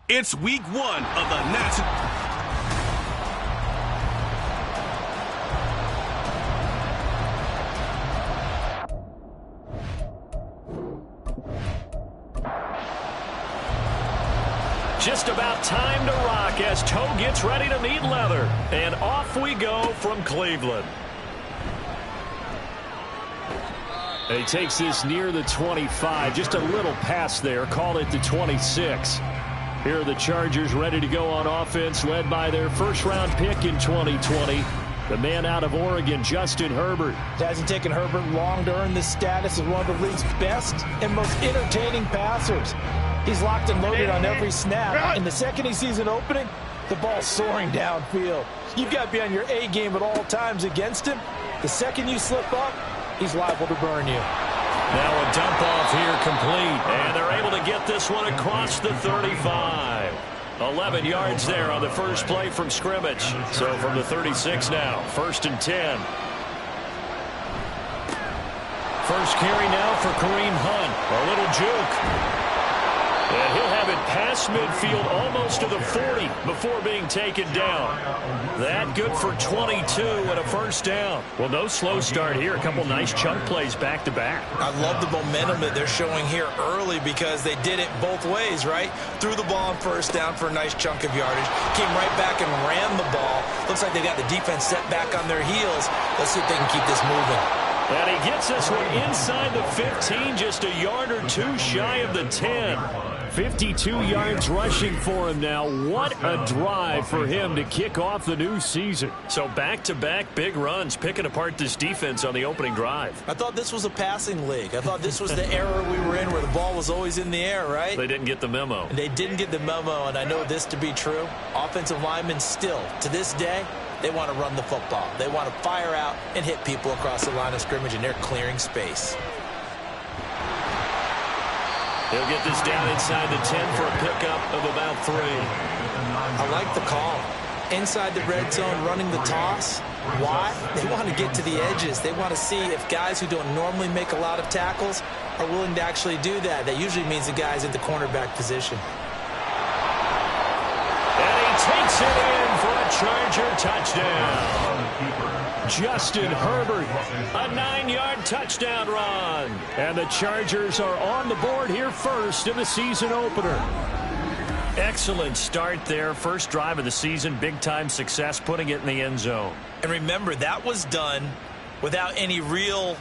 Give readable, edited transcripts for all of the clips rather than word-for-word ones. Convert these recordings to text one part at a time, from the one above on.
It's week 1 of the National. Just about time to rock as toe gets ready to meet leather. And off we go from Cleveland. And he takes this near the 25. Just a little pass there. Call it the 26. Here are the Chargers ready to go on offense, led by their first-round pick in 2020. The man out of Oregon, Justin Herbert. It hasn't taken Herbert long to earn this status as one of the league's best and most entertaining passers. He's locked and loaded on every snap, and the second he sees an opening, the ball's soaring downfield. You've got to be on your A game at all times against him. The second you slip up, he's liable to burn you. Now a dump off here complete, and they're able to get this one across the 35. 11 yards there on the first play from scrimmage. So from the 36 now, 1st and 10. First carry now for Kareem Hunt. A little juke. And he'll have it past midfield almost to the 40 before being taken down. That good for 22 and a first down. Well, no slow start here. A couple nice chunk plays back-to-back. I love the momentum that they're showing here early because they did it both ways, right? Threw the ball on first down for a nice chunk of yardage. Came right back and ran the ball. Looks like they got the defense set back on their heels. Let's see if they can keep this moving. And he gets this one inside the 15, just a yard or two shy of the 10. 52 yards rushing for him now. What a drive for him to kick off the new season. So back-to-back big runs, picking apart this defense on the opening drive. I thought this was a passing league. I thought this was the era we were in where the ball was always in the air, right? They didn't get the memo. And they didn't get the memo, and I know this to be true. Offensive linemen still, to this day, they want to run the football. They want to fire out and hit people across the line of scrimmage, and they're clearing space. He'll get this down inside the 10 for a pickup of about 3. I like the call. Inside the red zone, running the toss. Why? They want to get to the edges. They want to see if guys who don't normally make a lot of tackles are willing to actually do that. That usually means the guy's at the cornerback position. And he takes it in for a Charger touchdown. Justin Herbert, a 9-yard touchdown run. And the Chargers are on the board here first in the season opener. Excellent start there. First drive of the season, big-time success, putting it in the end zone. And remember, that was done without any real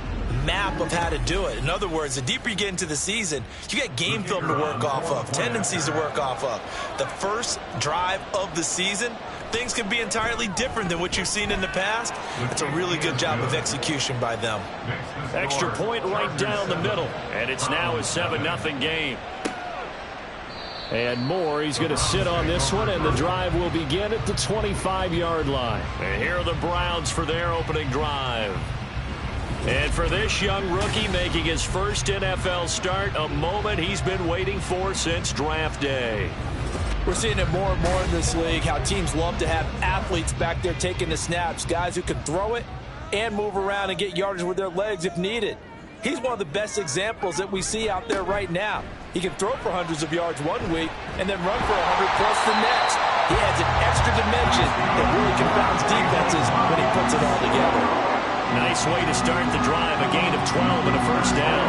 map of how to do it. In other words, the deeper you get into the season, you get game film to work off of, tendencies to work off of. The first drive of the season, things can be entirely different than what you've seen in the past. It's a really good job of execution by them. Extra point right down the middle, and it's now a 7-0 game. And Moore, he's going to sit on this one, and the drive will begin at the 25-yard line. And here are the Browns for their opening drive. And for this young rookie making his first NFL start, a moment he's been waiting for since draft day. We're seeing it more and more in this league, how teams love to have athletes back there taking the snaps, guys who can throw it and move around and get yardage with their legs if needed. He's one of the best examples that we see out there right now. He can throw for hundreds of yards one week and then run for 100-plus the next. He adds an extra dimension that really confounds defenses when he puts it all together. Nice way to start the drive, a gain of 12 and a first down.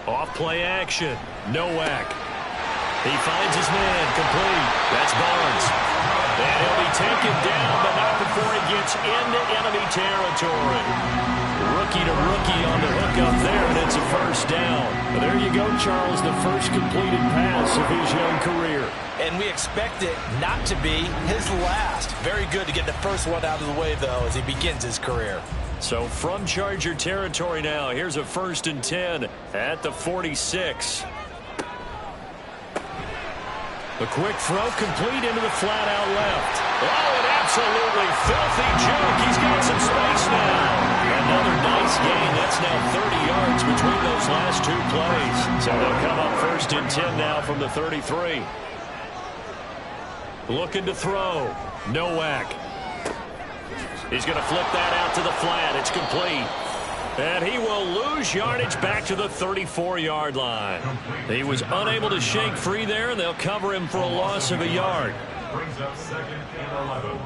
Off play action. Nowak. He finds his man. Complete. That's Barnes. And he'll be taken down, but not before he gets into enemy territory. Rookie to rookie on the hook up there, and it's a first down. Well, there you go, Charles, the first completed pass of his young career. And we expect it not to be his last. Very good to get the first one out of the way, though, as he begins his career. So from Charger territory now, here's a 1st and 10 at the 46. A quick throw complete into the flat out left. Oh, an absolutely filthy juke. He's got some space now. Another nice gain. That's now 30 yards between those last two plays. So they'll come up 1st and 10 now from the 33. Looking to throw. Nowak. He's going to flip that out to the flat. It's complete. And he will lose yardage back to the 34-yard line. He was unable to shake free there, and they'll cover him for a loss of a yard. Brings up 2nd and 11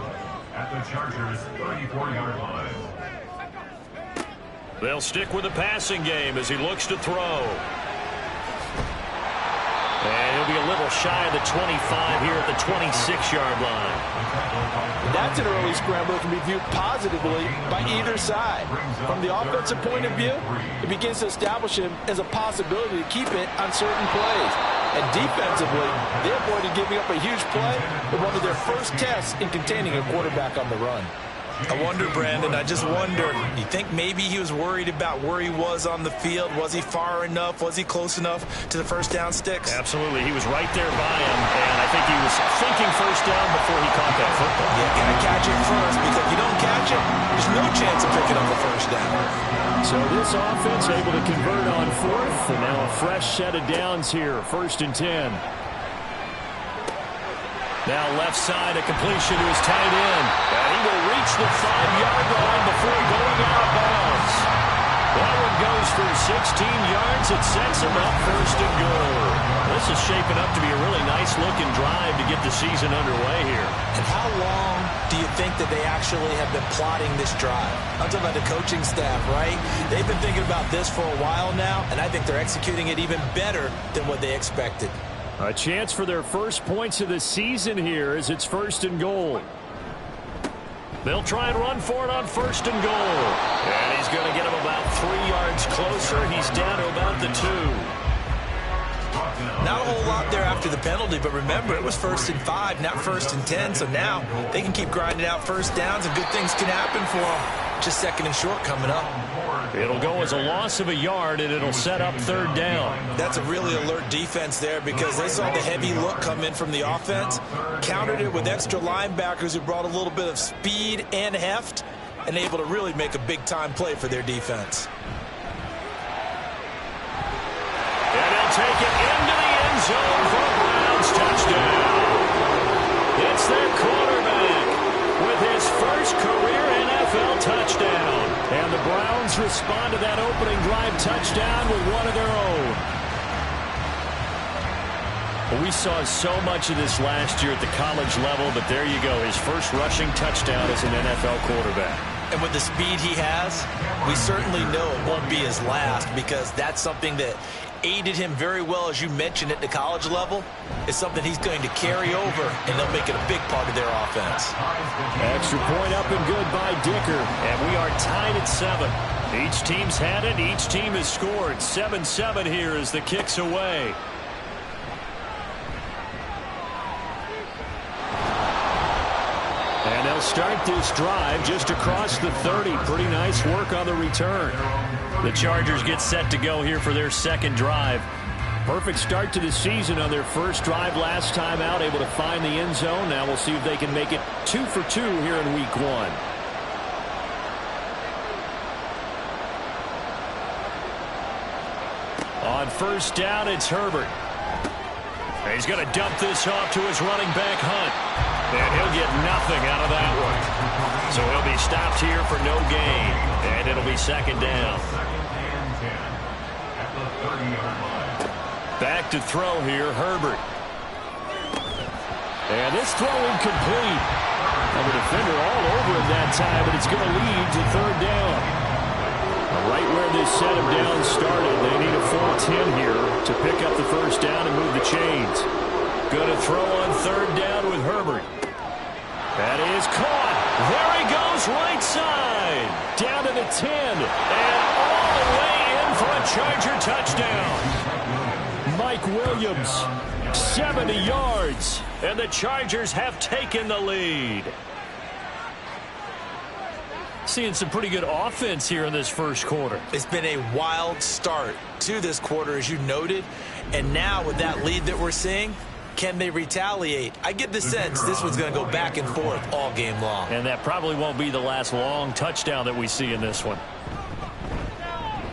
at the Chargers' 34-yard line. They'll stick with the passing game as he looks to throw. And he'll be a little shy of the 25 here at the 26-yard line. That's an early scramble that can be viewed positively by either side. From the offensive point of view, it begins to establish him as a possibility to keep it on certain plays. And defensively, they avoided giving up a huge play with one of their first tests in containing a quarterback on the run. I wonder, Brandon, I just wonder, you think maybe he was worried about where he was on the field? Was he far enough? Was he close enough to the first down sticks? Absolutely. He was right there by him, and I think he was thinking first down before he caught that football. Yeah, got to catch it first, because if you don't catch it, there's no chance of picking up a first down. So this offense able to convert on 4th, and now a fresh set of downs here, 1st and 10. Now left side, a completion to his tight end. And he will reach the 5-yard line before going out of bounds. That one goes for 16 yards. It sets him up 1st and goal. This is shaping up to be a really nice-looking drive to get the season underway here. And how long do you think that they actually have been plotting this drive? I'm talking about the coaching staff, right? They've been thinking about this for a while now, and I think they're executing it even better than what they expected. A chance for their first points of the season here as it's 1st and goal. They'll try and run for it on 1st and goal. And he's going to get him about 3 yards closer. He's down to about the 2. Not a whole lot there after the penalty, but remember, it was 1st and 5, not 1st and 10. So now they can keep grinding out first downs, and good things can happen for them. Just 2nd and short coming up. It'll go as a loss of a yard, and it'll set up 3rd down. That's a really alert defense there, because they saw the heavy look come in from the offense, countered it with extra linebackers who brought a little bit of speed and heft, and able to really make a big-time play for their defense. And they'll take it into the end zone for a Browns touchdown. It's their quarterback with his first career NFL touchdown. And the Browns respond to that opening drive touchdown with one of their own. Well, we saw so much of this last year at the college level, but there you go, his first rushing touchdown as an NFL quarterback. And with the speed he has, we certainly know it won't be his last, because that's something that aided him very well, as you mentioned, at the college level. It's something he's going to carry over, and they'll make it a big part of their offense. Extra point up and good by Dicker, and we are tied at 7. Each team's had it. Each team has scored. 7-7 here as the kick's away. And they'll start this drive just across the 30. Pretty nice work on the return. The Chargers get set to go here for their 2nd drive. Perfect start to the season on their first drive last time out, able to find the end zone. Now we'll see if they can make it 2 for 2 here in week 1. On 1st down, it's Herbert. He's going to dump this off to his running back, Hunt. And he'll get nothing out of that one. So he'll be stopped here for no gain. And it'll be 2nd down. Back to throw here, Herbert. And this throw incomplete. And the defender all over him that time, but it's going to lead to 3rd down. Right where this set of downs started, they need a 4-10 here to pick up the 1st down and move the chains. Going to throw on 3rd down with Herbert. That is caught. There he goes, right side. Down to the 10. And all the way in for a Charger touchdown. Mike Williams, 70 yards. And the Chargers have taken the lead. Seeing some pretty good offense here in this first quarter. It's been a wild start to this quarter, as you noted. And now with that lead that we're seeing, can they retaliate? I get the sense this one's going to go back and forth all game long. And that probably won't be the last long touchdown that we see in this one.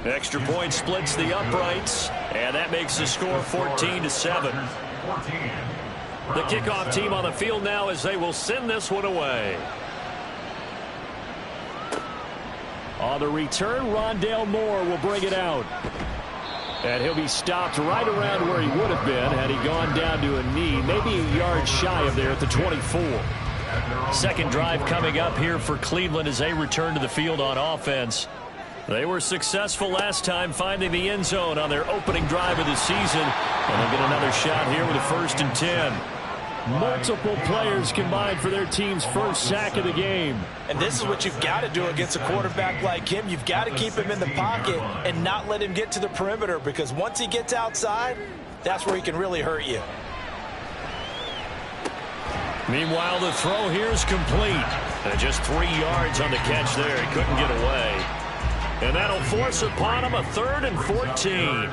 Extra point splits the uprights, and that makes the score 14-7. The kickoff team on the field now as they will send this one away. On the return, Rondale Moore will bring it out. And he'll be stopped right around where he would have been had he gone down to a knee, maybe a yard shy of there at the 24. Second drive coming up here for Cleveland as they return to the field on offense. They were successful last time finding the end zone on their opening drive of the season. And they'll get another shot here with a 1st and 10. Multiple players combined for their team's first sack of the game. And this is what you've got to do against a quarterback like him. You've got to keep him in the pocket and not let him get to the perimeter, because once he gets outside, that's where he can really hurt you. Meanwhile, the throw here is complete. And just 3 yards on the catch there. He couldn't get away. And that'll force upon him a 3rd and 14.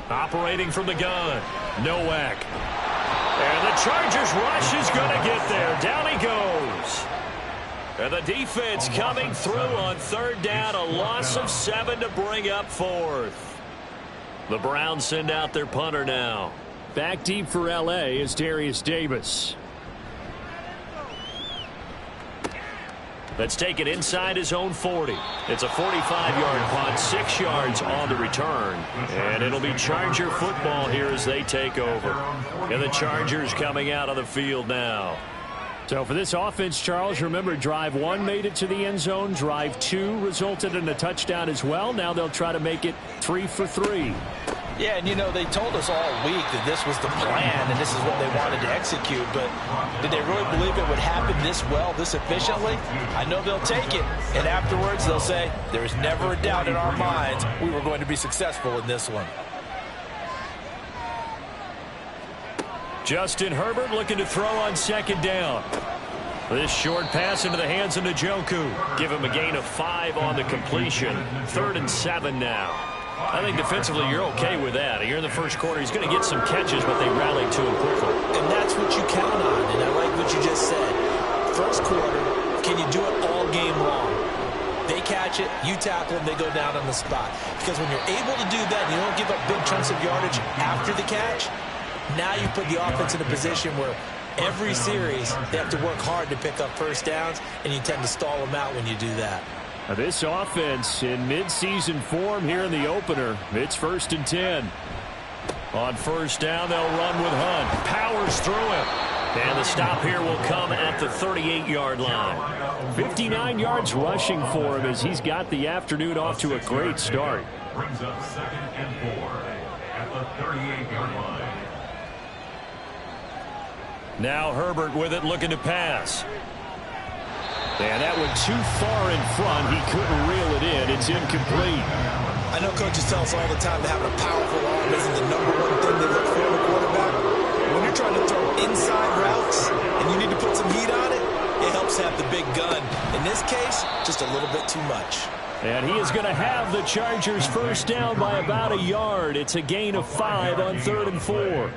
Operating from the gun, Nowak. And the Chargers rush is going to get there. Down he goes. And the defense coming through on 3rd down. A loss of 7 to bring up 4th. The Browns send out their punter now. Back deep for L.A. is Darius Davis. Let's take it inside his own 40. It's a 45-yard punt, 6 yards on the return. And it'll be Charger football here as they take over. And the Chargers coming out on the field now. So for this offense, Charles, remember, drive 1 made it to the end zone. Drive 2 resulted in a touchdown as well. Now they'll try to make it 3 for 3. Yeah, and you know, they told us all week that this was the plan and this is what they wanted to execute, but did they really believe it would happen this well, this efficiently? I know they'll take it, and afterwards they'll say, there's never a doubt in our minds we were going to be successful in this one. Justin Herbert looking to throw on 2nd down. This short pass into the hands of Njoku. Give him a gain of 5 on the completion. 3rd and 7 now. I think defensively you're okay with that. Here in the first quarter, he's going to get some catches, but they rallied to him quickly. And that's what you count on, and I like what you just said. First quarter, can you do it all game long? They catch it, you tackle them, they go down on the spot. Because when you're able to do that, and you don't give up big chunks of yardage after the catch, now you put the offense in a position where every series they have to work hard to pick up first downs, and you tend to stall them out when you do that. Now this offense in midseason form here in the opener. It's 1st and 10. On 1st down, they'll run with Hunt. Powers through him. And the stop here will come at the 38-yard line. 59 yards rushing for him as he's got the afternoon off to a great start. Brings up 2nd and 4 at the 38-yard line. Now Herbert with it, looking to pass. And that went too far in front. He couldn't reel it in. It's incomplete. I know coaches tell us all the time that having a powerful arm isn't the #1 thing they look for in a quarterback. When you're trying to throw inside routes and you need to put some heat on it, it helps have the big gun. In this case, just a little bit too much. And he is going to have the Chargers first down by about a yard. It's a gain of 5 on 3rd and 4.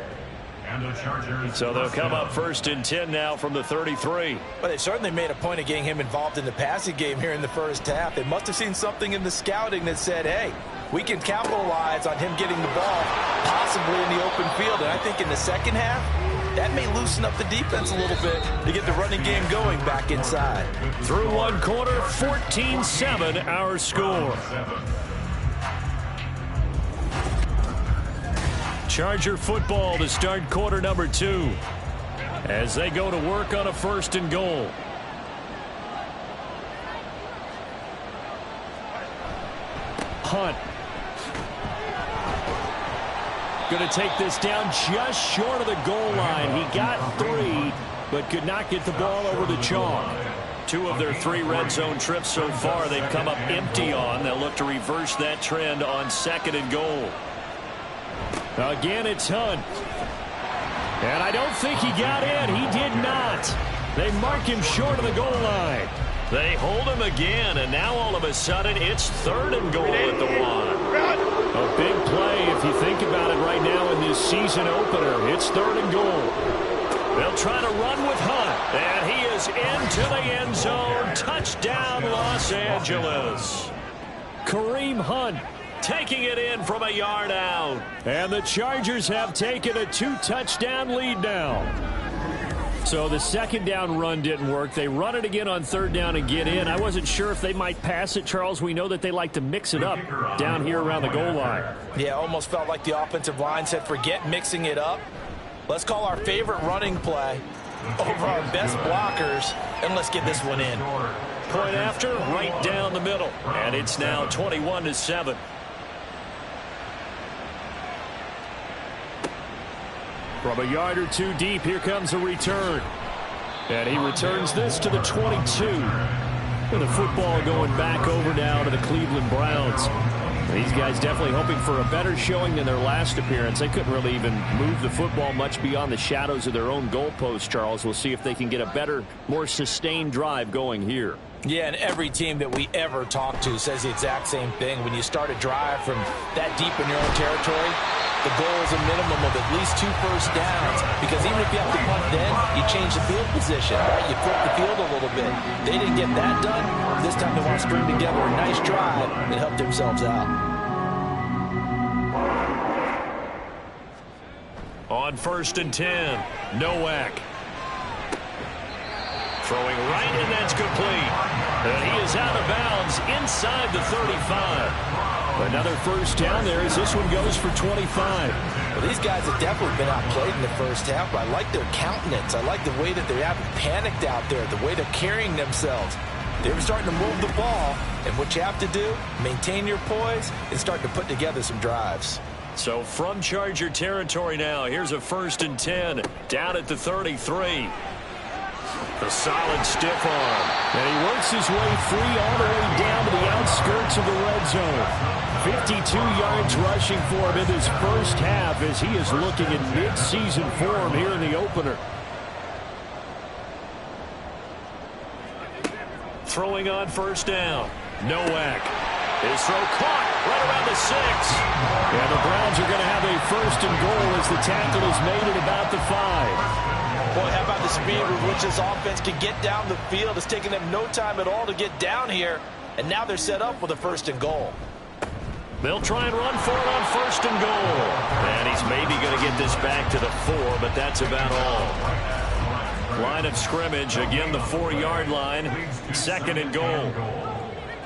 So they'll come up 1st and 10 now from the 33. But they certainly made a point of getting him involved in the passing game here in the first half. They must have seen something in the scouting that said, hey, we can capitalize on him getting the ball, possibly in the open field. And I think in the second half, that may loosen up the defense a little bit to get the running game going back inside. Through 1 quarter, 14-7 our score. Charger football to start quarter number 2 as they go to work on a 1st and goal. Hunt. Going to take this down just short of the goal line. He got 3, but could not get the ball over the chalk. 2 of their 3 red zone trips so far they've come up empty on. They'll look to reverse that trend on 2nd and goal. Again, it's Hunt. And I don't think he got in. He did not. They mark him short of the goal line. They hold him again, and now all of a sudden it's 3rd and goal at the 1. A big play if you think about it right now in this season opener. It's 3rd and goal. They'll try to run with Hunt, and he is into the end zone. Touchdown, Los Angeles. Kareem Hunt taking it in from a yard out. And the Chargers have taken a 2-touchdown lead now. So the second down run didn't work. They run it again on third down and get in. I wasn't sure if they might pass it, Charles. We know that they like to mix it up down here around the goal line. Yeah, almost felt like the offensive line said, forget mixing it up. Let's call our favorite running play over our best blockers, and let's get this one in. Point after, right down the middle. And it's now 21-7. From a yard or two deep, here comes a return. And he returns this to the 22. And the football going back over now to the Cleveland Browns. These guys definitely hoping for a better showing than their last appearance. They couldn't really even move the football much beyond the shadows of their own goalpost, Charles. We'll see if they can get a better, more sustained drive going here. Yeah, and every team that we ever talk to says the exact same thing. When you start a drive from that deep in your own territory, the goal is a minimum of at least 2 first downs, because even if you have to punt then, you change the field position, right? You flip the field a little bit. They didn't get that done. This time they want to string together a nice drive and help themselves out. On 1st and 10, Nowak. Throwing right, and that's complete. And he is out of bounds inside the 35. Another first down there as this one goes for 25. Well, these guys have definitely been outplayed in the first half, but I like their countenance. I like the way that they haven't panicked out there, the way they're carrying themselves. They're starting to move the ball, and what you have to do, maintain your poise and start to put together some drives. So from Charger territory now, here's a 1st and 10 down at the 33. The solid stiff arm. And he works his way free all the way down to the outskirts of the red zone. 52 yards rushing for him in his first half as he is looking in mid-season form here in the opener. Throwing on 1st down. Nowak. His throw caught right around the 6. And the Browns are going to have a 1st and goal as the tackle is made at about the 5. Boy, how about the speed with which this offense can get down the field? It's taken them no time at all to get down here, and now they're set up with a 1st and goal. They'll try and run for it on 1st and goal. And he's maybe going to get this back to the 4, but that's about all. Line of scrimmage, again the 4-yard line. 2nd and goal.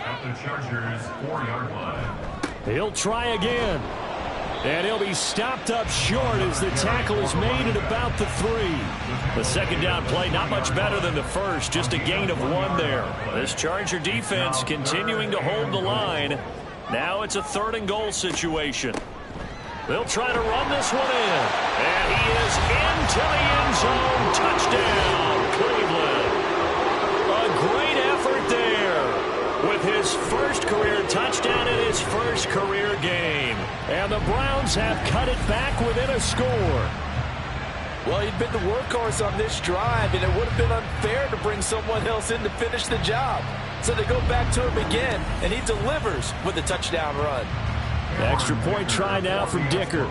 At the Chargers 4-yard line. He'll try again. And he'll be stopped up short as the tackle is made at about the 3. The 2nd down play, not much better than the first, just a gain of 1 there. This Charger defense continuing to hold the line. Now it's a 3rd and goal situation. They'll try to run this one in. And he is into the end zone. Touchdown, Cleveland. A great effort there with his first career touchdown in his first career game. And the Browns have cut it back within a score. Well, he'd been the workhorse on this drive, and it would have been unfair to bring someone else in to finish the job. So they go back to him again, and he delivers with a touchdown run. Extra point try now from Dicker.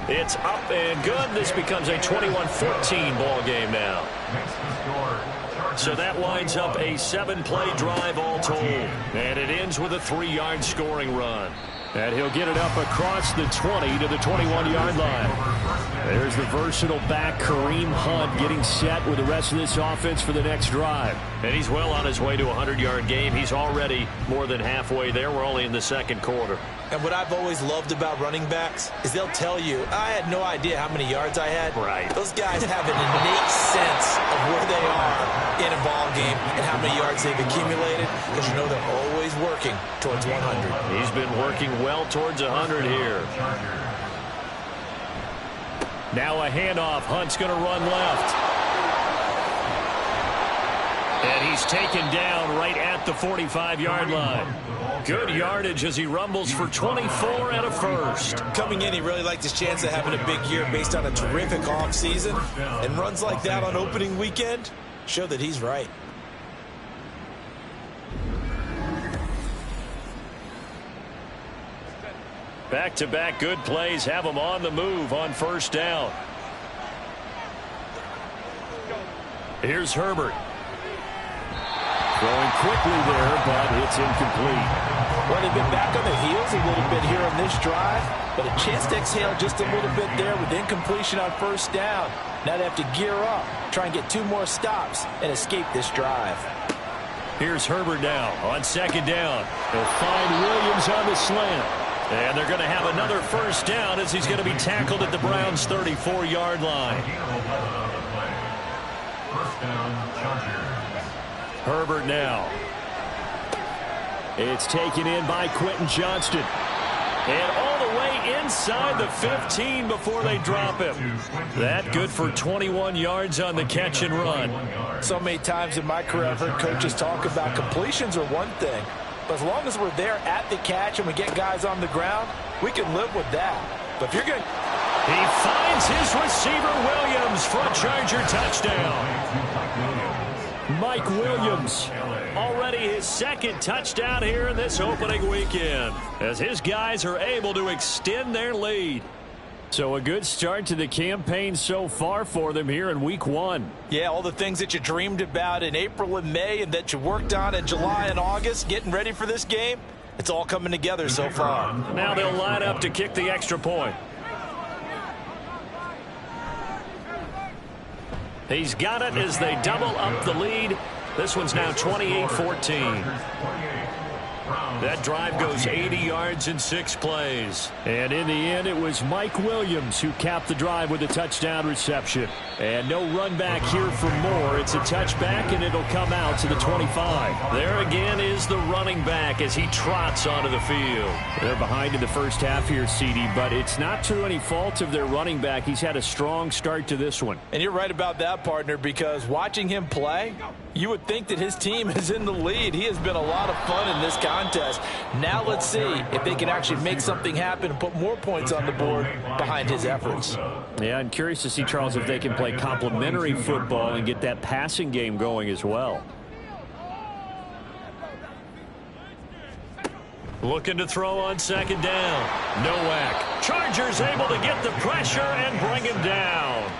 It's up and good. This becomes a 21-14 ball game now. So that winds up a 7-play drive all told. And it ends with a 3-yard scoring run. And he'll get it up across the 20 to the 21-yard line. There's the versatile back, Kareem Hunt, getting set with the rest of this offense for the next drive. And he's well on his way to a 100-yard game. He's already more than halfway there. We're only in the 2nd quarter. And what I've always loved about running backs is they'll tell you, I had no idea how many yards I had. Right. Those guys have an innate sense of where they are in a ball game and how many yards they've accumulated, because you know they're always working towards 100. He's been working well towards 100 here. Now a handoff. Hunt's going to run left. And he's taken down right at the 45-yard line. Good yardage as he rumbles for 24 and a first. Coming in, he really liked his chance of having a big year based on a terrific offseason. And runs like that on opening weekend show that he's right. Back-to-back good plays have him on the move on 1st down. Here's Herbert. Throwing quickly there, but it's incomplete. Well, they've been back on their heels a little bit here on this drive, but a chance to exhale just a little bit there with incompletion on first down. Now they have to gear up, try and get 2 more stops, and escape this drive. Here's Herbert now on second down. They'll find Williams on the slant. And they're going to have another first down as he's going to be tackled at the Browns' 34-yard line. First down, Chargers. Herbert now. It's taken in by Quentin Johnston. And all the way inside the 15 before they drop him. That good for 21 yards on the catch and run. So many times in my career I've heard coaches talk about completions are one thing, but as long as we're there at the catch and we get guys on the ground, we can live with that. But if you're going to... He finds his receiver, Williams, for a Charger touchdown. Mike Williams, already his second touchdown here in this opening weekend, as his guys are able to extend their lead. So a good start to the campaign so far for them here in week 1. Yeah, all the things that you dreamed about in April and May and that you worked on in July and August, getting ready for this game, it's all coming together so far. Now they'll line up to kick the extra point. He's got it as they double up the lead. This one's now 28-14. That drive goes 80 yards in 6 plays. And in the end, it was Mike Williams who capped the drive with a touchdown reception. And no run back here for Moore. It's a touchback, and it'll come out to the 25. There again is the running back as he trots onto the field. They're behind in the first half here, CD, but it's not through any fault of their running back. He's had a strong start to this one. And you're right about that, partner, because watching him play, you would think that his team is in the lead. He has been a lot of fun in this contest. Now let's see if they can actually make something happen and put more points on the board behind his efforts. Yeah, I'm curious to see, Charles, if they can play complementary football and get that passing game going as well. Looking to throw on second down. Nowak. Chargers able to get the pressure and bring him down.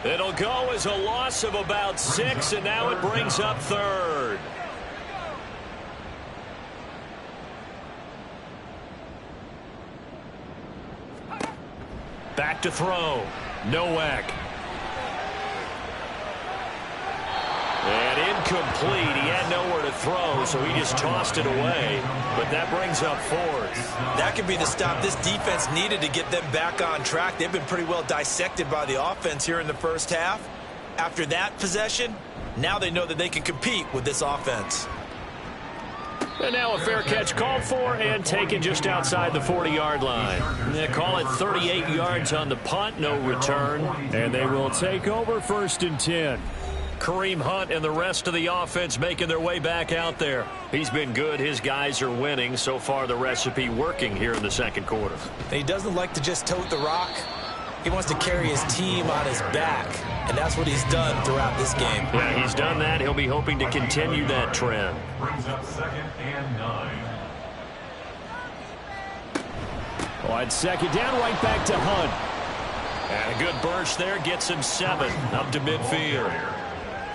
It'll go as a loss of about 6, and now it brings up third. Back to throw. Nowak. And incomplete. He had nowhere to throw, so he just tossed it away. But that brings up 4th. That could be the stop this defense needed to get them back on track. They've been pretty well dissected by the offense here in the first half. After that possession, now they know that they can compete with this offense. And now a fair catch called for and taken just outside the 40-yard line. They call it 38 yards on the punt, no return. And they will take over 1st and 10. Kareem Hunt and the rest of the offense making their way back out there. He's been good. His guys are winning. So far, the recipe working here in the second quarter. He doesn't like to just tote the rock. He wants to carry his team on his back, and that's what he's done throughout this game. Yeah, he's done that. He'll be hoping to continue that trend. Brings up 2nd and 9. On second down, right back to Hunt. And a good burst there gets him 7 up to midfield.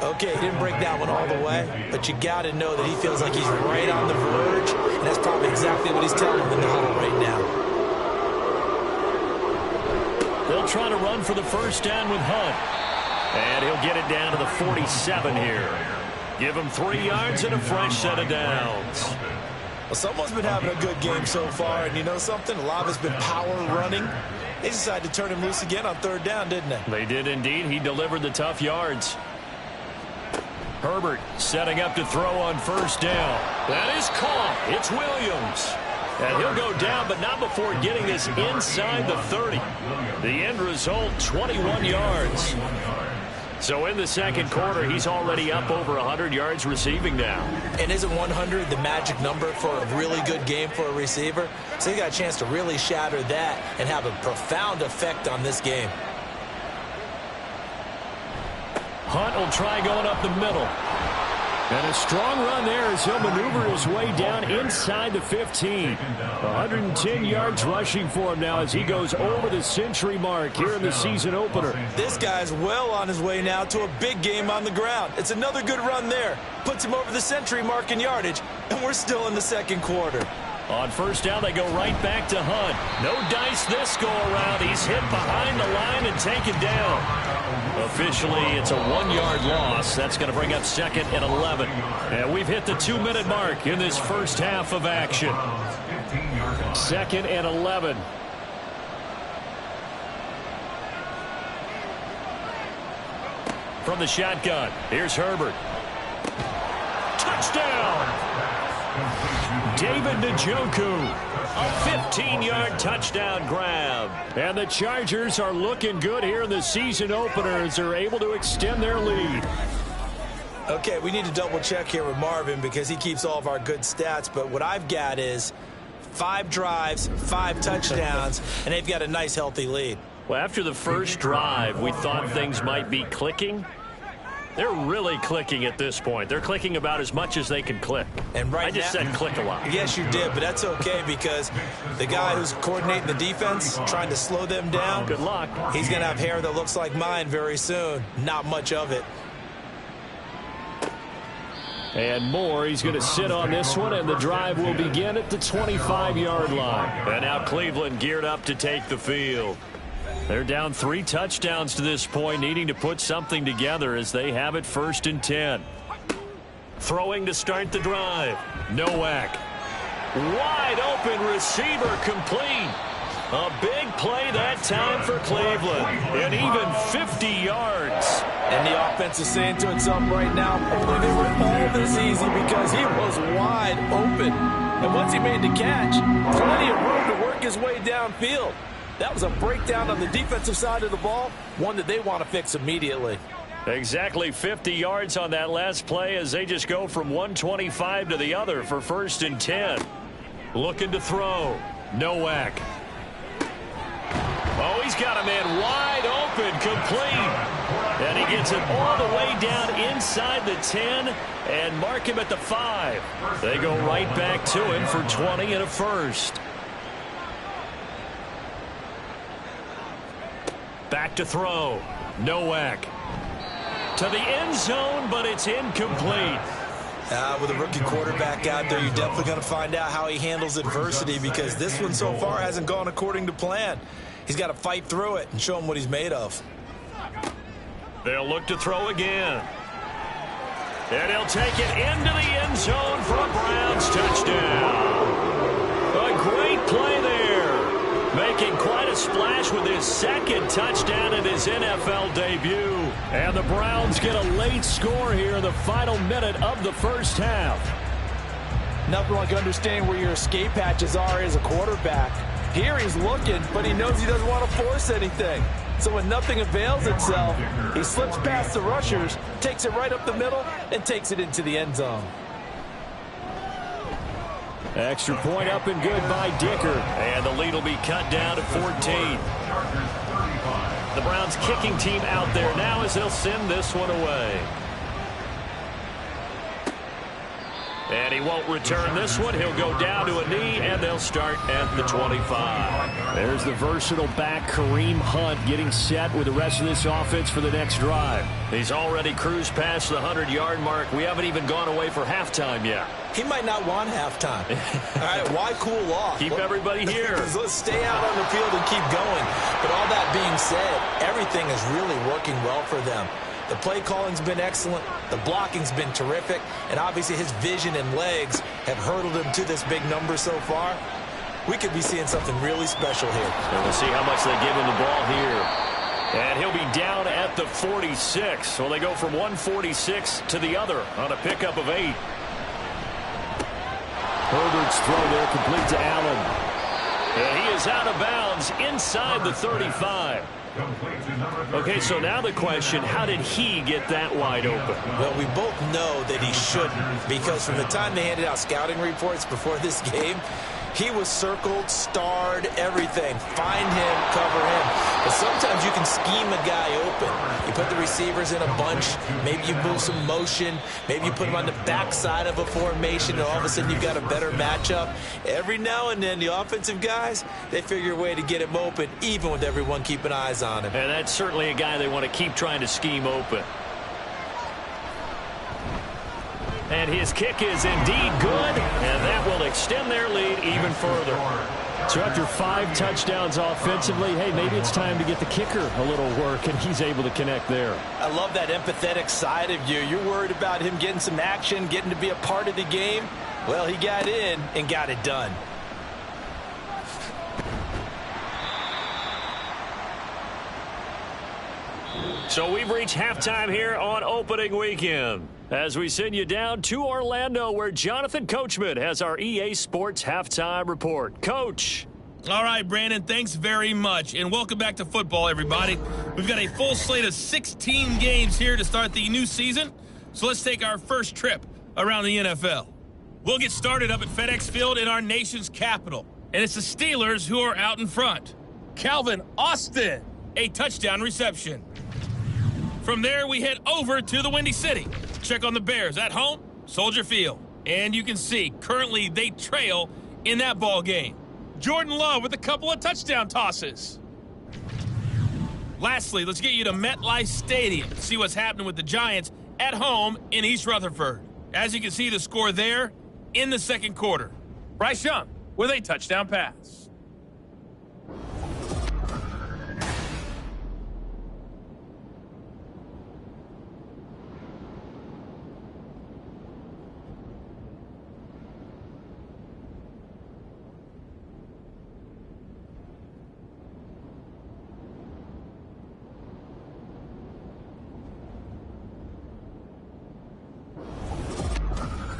Okay, he didn't break that one all the way, but you got to know that he feels like he's right on the verge, and that's probably exactly what he's telling them in the huddle right now. They'll try to run for the first down with Hunt. And he'll get it down to the 47 here. Give him 3 yards and a fresh set of downs. Well, someone's been having a good game so far, and you know something? A lot of it's been power running. They decided to turn him loose again on 3rd down, didn't they? They did indeed. He delivered the tough yards. Herbert setting up to throw on 1st down. That is caught. It's Williams. And he'll go down, but not before getting this inside the 30. The end result, 21 yards. So in the second quarter, he's already up over 100 yards receiving now. And isn't 100 the magic number for a really good game for a receiver? So he got a chance to really shatter that and have a profound effect on this game. Hunt will try going up the middle. And a strong run there as he'll maneuver his way down inside the 15. 110 yards rushing for him now as he goes over the century mark here in the season opener. This guy's well on his way now to a big game on the ground. It's another good run there. Puts him over the century mark in yardage, and we're still in the second quarter. On first down, they go right back to Hunt. No dice this go-around. He's hit behind the line and taken down. Officially, it's a 1-yard loss. That's going to bring up 2nd and 11. And we've hit the 2-minute mark in this first half of action. 2nd and 11. From the shotgun, here's Herbert. Touchdown! David Njoku, a 15-yard touchdown grab. And the Chargers are looking good here in the season opener as they're able to extend their lead. Okay, we need to double check here with Marvin because he keeps all of our good stats, but what I've got is 5 drives, 5 touchdowns, and they've got a nice healthy lead. Well, after the first drive, we thought things might be clicking. They're really clicking at this point. They're clicking about as much as they can click. And right I just said click a lot. Yes, you did, but that's okay because the guy who's coordinating the defense, trying to slow them down, good luck. He's going to have hair that looks like mine very soon. Not much of it. And Moore, he's going to sit on this one, and the drive will begin at the 25-yard line. And now Cleveland geared up to take the field. They're down 3 touchdowns to this point, needing to put something together as they have it 1st and 10. Throwing to start the drive. Nowak. Wide open receiver complete. A big play that time for Cleveland. And even 50 yards. And the offense is saying to itself right now, only they were all this easy because he was wide open. And once he made the catch, plenty of room to work his way downfield. That was a breakdown on the defensive side of the ball, one that they want to fix immediately. Exactly 50 yards on that last play as they just go from 125 to the other for 1st and 10. Looking to throw. Nowak. Oh, he's got a man wide open, complete. And he gets it all the way down inside the 10 and mark him at the 5. They go right back to him for 20 and a first. Back to throw. Nowak. To the end zone, but it's incomplete. With a rookie quarterback out there, you're definitely going to find out how he handles adversity because this one so far hasn't gone according to plan. He's got to fight through it and show him what he's made of. They'll look to throw again. And he'll take it into the end zone for a Browns touchdown. A great play there. Making quite a splash with his 2nd touchdown in his NFL debut. And the Browns get a late score here in the final minute of the first half. Nothing like understanding where your escape hatches are as a quarterback. Here he's looking, but he knows he doesn't want to force anything. So when nothing avails itself, he slips past the rushers, takes it right up the middle, and takes it into the end zone. Extra point up and good by Dicker. And the lead will be cut down to 14. The Browns kicking team out there now as they'll send this one away. And he won't return this one. He'll go down to a knee, and they'll start at the 25. There's the versatile back, Kareem Hunt, getting set with the rest of this offense for the next drive. He's already cruised past the 100-yard mark. We haven't even gone away for halftime yet. He might not want halftime. All right, why cool off? Keep everybody here. Let's stay out on the field and keep going. But all that being said, everything is really working well for them. The play calling's been excellent. The blocking's been terrific. And obviously his vision and legs have hurdled him to this big number so far. We could be seeing something really special here. And we'll see how much they give him the ball here. And he'll be down at the 46. So they go from 146 to the other on a pickup of 8. Herbert's throw there complete to Allen. And he is out of bounds inside the 35. Okay, so now the question, how did he get that wide open? Well, we both know that he shouldn't because from the time they handed out scouting reports before this game, He was circled, starred, everything. Find him, cover him. But sometimes you can scheme a guy open. You put the receivers in a bunch. Maybe you move some motion. Maybe you put them on the backside of a formation, and all of a sudden you've got a better matchup. Every now and then, the offensive guys, they figure a way to get him open, even with everyone keeping eyes on him. And that's certainly a guy they want to keep trying to scheme open. And his kick is indeed good, and that will extend their lead even further. So after 5 touchdowns offensively, hey, maybe it's time to get the kicker a little work, and he's able to connect there. I love that empathetic side of you. You're worried about him getting some action, getting to be a part of the game. Well, he got in and got it done. So we've reached halftime here on opening weekend, as we send you down to Orlando, where Jonathan Coachman has our EA Sports halftime report. Coach. All right, Brandon, thanks very much, and welcome back to football, everybody. We've got a full slate of 16 games here to start the new season, so let's take our first trip around the NFL. We'll get started up at FedEx Field in our nation's capital, and it's the Steelers who are out in front. Calvin Austin, a touchdown reception. From there, we head over to the Windy City. Check on the Bears at home, Soldier Field. And you can see, currently they trail in that ball game. Jordan Love with a couple of touchdown tosses. Lastly, let's get you to MetLife Stadium to see what's happening with the Giants at home in East Rutherford. As you can see, the score there in the second quarter. Bryce Young with a touchdown pass.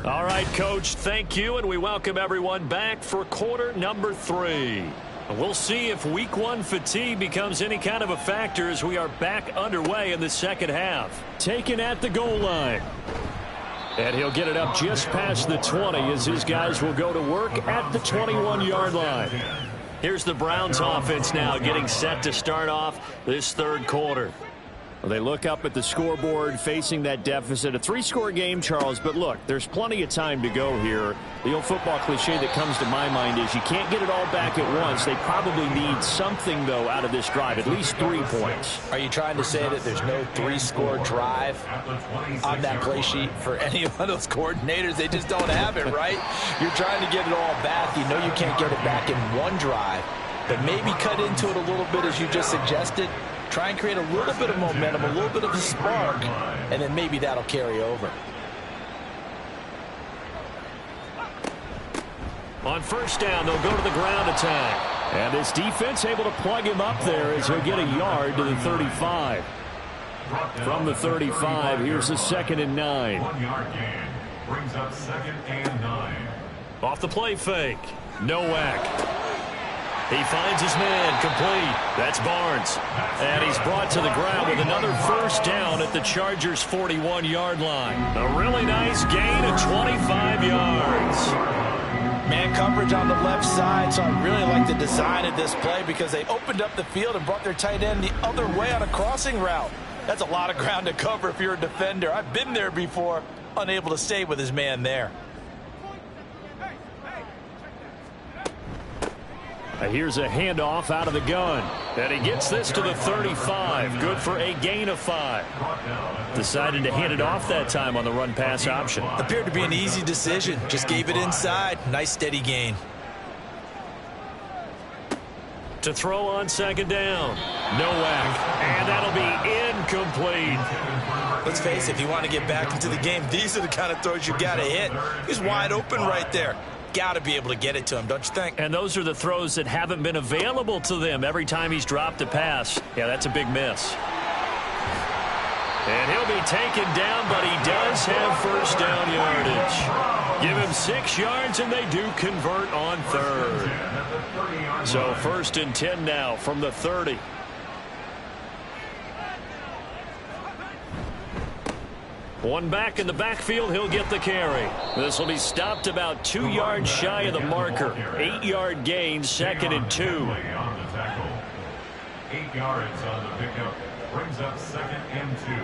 All right, Coach, thank you, and we welcome everyone back for quarter number 3. We'll see if week 1 fatigue becomes any kind of a factor as we are back underway in the second half. Taken at the goal line. And he'll get it up just past the 20 as his guys will go to work at the 21-yard line. Here's the Browns offense now getting set to start off this third quarter. Well, they look up at the scoreboard facing that deficit. A 3-score game, Charles, but look, there's plenty of time to go here. The old football cliche that comes to my mind is you can't get it all back at once. They probably need something, though, out of this drive, at least 3 points. Are you trying to say that there's no 3-score drive on that play sheet for any one of those coordinators? They just don't have it, right? You're trying to get it all back. You know you can't get it back in one drive, but maybe cut into it a little bit as you just suggested. Try and create a little bit of momentum, a little bit of a spark, and then maybe that'll carry over. On first down, they'll go to the ground attack. And this defense able to plug him up there as he'll get a yard to the 35. From the 35, here's the 2nd and 9. 1-yard gain brings up 2nd and 9. Off the play fake. Nowak. He finds his man complete. That's Barnes. And he's brought to the ground with another first down at the Chargers' 41-yard line. A really nice gain of 25 yards. Man coverage on the left side, so I really like the design of this play because they opened up the field and brought their tight end the other way on a crossing route. That's a lot of ground to cover if you're a defender. I've been there before, unable to stay with his man there. Here's a handoff out of the gun. And he gets this to the 35. Good for a gain of 5. Decided to hand it off that time on the run-pass option. Appeared to be an easy decision. Just gave it inside. Nice steady gain. To throw on 2nd down. Nowak. And that'll be incomplete. Let's face it, if you want to get back into the game, these are the kind of throws you got to hit. He's wide open right there. Got to be able to get it to him, don't you think? And those are the throws that haven't been available to them every time he's dropped a pass. Yeah, that's a big miss. And he'll be taken down, but he does have first down yardage. Give him 6 yards, and they do convert on 3rd. So 1st and 10 now from the 30. One back in the backfield, he'll get the carry. This will be stopped about 2 yards shy of the marker. 8-yard gain, 2nd and 2. 8 yards on the pickup. Brings up 2nd and 2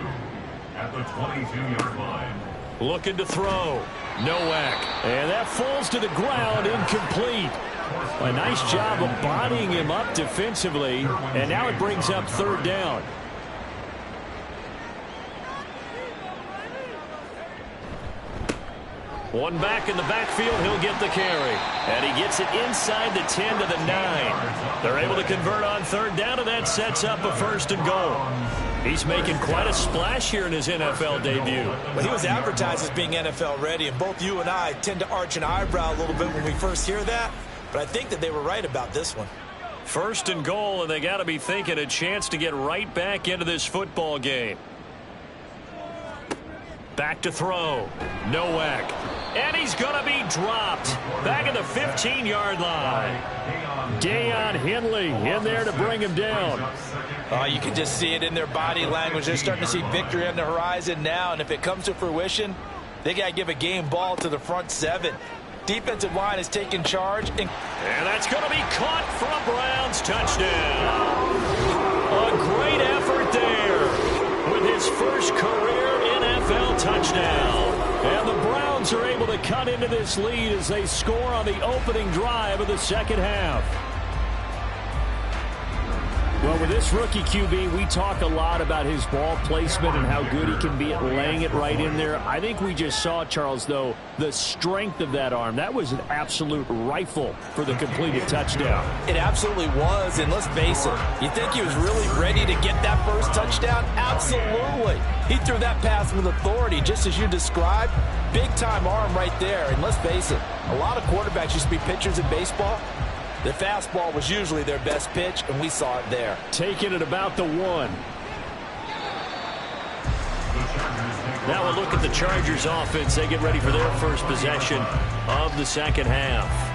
at the 22-yard line. Looking to throw. Nowak. And that falls to the ground, incomplete. A nice job of bodying him up defensively. And now it brings up 3rd down. One back in the backfield, he'll get the carry. And he gets it inside the 10 to the 9. They're able to convert on 3rd down, and that sets up a 1st and goal. He's making quite a splash here in his NFL debut. Well, he was advertised as being NFL ready, and both you and I tend to arch an eyebrow a little bit when we first hear that. But I think that they were right about this one. 1st and goal, and they got to be thinking a chance to get right back into this football game. Back to throw. Nowak. And he's going to be dropped. Back at the 15-yard line. Deion Henley in there to bring him down. You can just see it in their body language. They're starting to see victory on the horizon now, and if it comes to fruition, they got to give a game ball to the front 7. Defensive line is taking charge. And that's going to be caught for a Browns touchdown. A great effort there with his first career NFL touchdown. And the Browns are able to cut into this lead as they score on the opening drive of the 2nd half. Well, with this rookie QB, we talk a lot about his ball placement and how good he can be at laying it right in there. I think we just saw, Charles, though, the strength of that arm. That was an absolute rifle for the completed touchdown. It absolutely was, and let's face it, you think he was really ready to get that first touchdown? Absolutely. He threw that pass with authority, just as you described. Big-time arm right there, and let's face it, a lot of quarterbacks used to be pitchers in baseball. The fastball was usually their best pitch, and we saw it there. Taking it about the 1. Now we'll look at the Chargers offense. They get ready for their first possession of the 2nd half.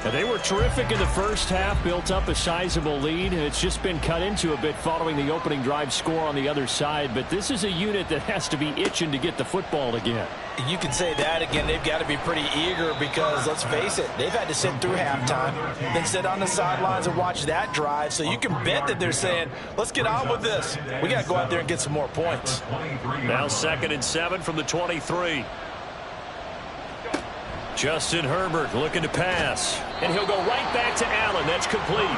And they were terrific in the first half, built up a sizable lead. It's just been cut into a bit following the opening drive score on the other side. But this is a unit that has to be itching to get the football again. You can say that again. They've got to be pretty eager because, let's face it, they've had to sit through halftime, then sit on the sidelines and watch that drive. So you can bet that they're saying, let's get on with this. We got to go out there and get some more points. Now 2nd and 7 from the 23. Justin Herbert looking to pass. And he'll go right back to Allen. That's complete.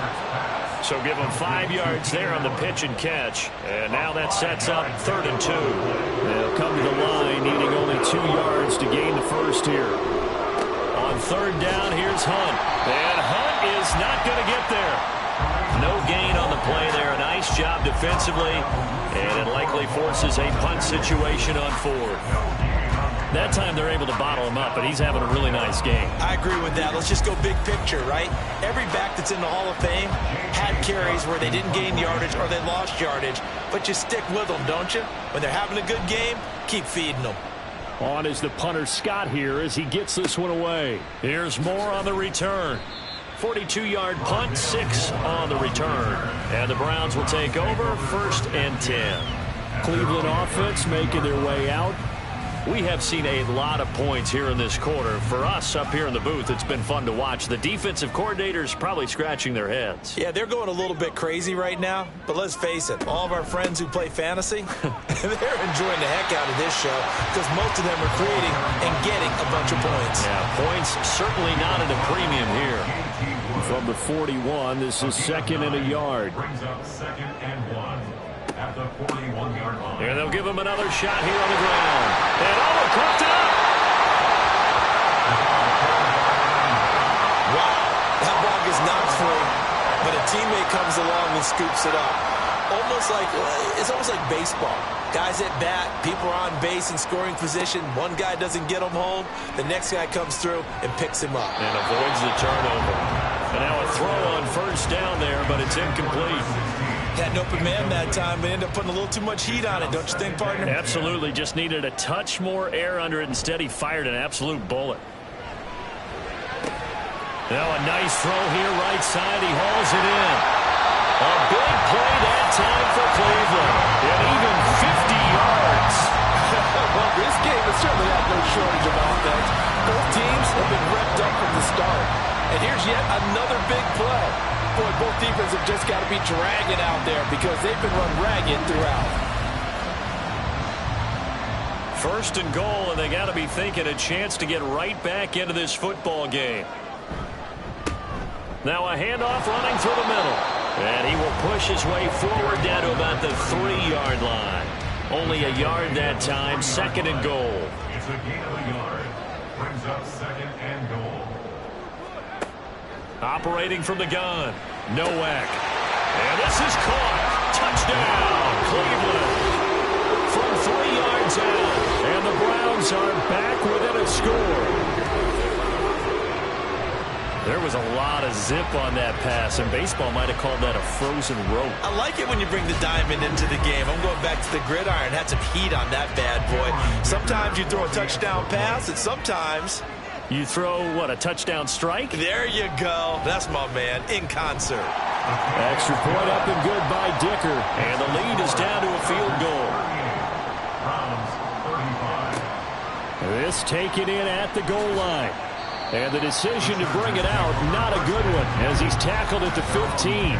So give him 5 yards there on the pitch and catch. And now that sets up 3rd and 2. They'll come to the line, needing only 2 yards to gain the first here. On 3rd down, here's Hunt. And Hunt is not going to get there. No gain on the play there. A nice job defensively. And it likely forces a punt situation on 4th. That time they're able to bottle him up, but he's having a really nice game. I agree with that. Let's just go big picture, right? Every back that's in the Hall of Fame had carries where they didn't gain yardage or they lost yardage, but you stick with them, don't you? When they're having a good game, keep feeding them. On is the punter Scott here as he gets this one away. Here's Moore on the return. 42-yard punt, 6 on the return. And the Browns will take over 1st and 10. Cleveland offense making their way out. We have seen a lot of points here in this quarter. For us up here in the booth, it's been fun to watch. The defensive coordinators probably scratching their heads. Yeah, they're going a little bit crazy right now. But let's face it, all of our friends who play fantasy, they're enjoying the heck out of this show because most of them are creating and getting a bunch of points. Yeah, points certainly not at a premium here. From the 41, this is 2nd and a yard. Brings up 2nd and 1. At the 41-yard line. And they'll give him another shot here on the ground. And cooked up. Wow, that ball gets knocked free, but a teammate comes along and scoops it up. It's almost like baseball. Guys at bat, people are on base in scoring position. One guy doesn't get him home. The next guy comes through and picks him up. And avoids the turnover. And now a throw on 1st down there, but it's incomplete. Had an open man that time, but ended up putting a little too much heat on it, don't you think, partner? Absolutely. Just needed a touch more air under it. Instead, he fired an absolute bullet. Now a nice throw here, right side. He hauls it in. A big play that time for Cleveland. And even 50 yards. Well, shortage of offense. Both teams have been revved up from the start. And here's yet another big play. Boy, both defenses have just got to be dragging out there because they've been run ragged throughout. First and goal, and they got to be thinking a chance to get right back into this football game. Now a handoff running through the middle. And he will push his way forward down to about the 3-yard line. Only a yard that time, second and goal. It's a gain of a yard. Brings up second and goal. Operating from the gun, Nowak. And this is caught. Touchdown, Cleveland. From 3 yards out. And the Browns are back within a score. There was a lot of zip on that pass, and baseball might have called that a frozen rope. I like it when you bring the diamond into the game. I'm going back to the gridiron. Had some heat on that bad boy. Sometimes you throw a touchdown pass, and sometimes you throw, what, a touchdown strike? There you go. That's my man, in concert. Extra point up and good by Dicker. And the lead is down to a field goal. Browns 35. This taken in at the goal line. And the decision to bring it out, not a good one, as he's tackled at the 15.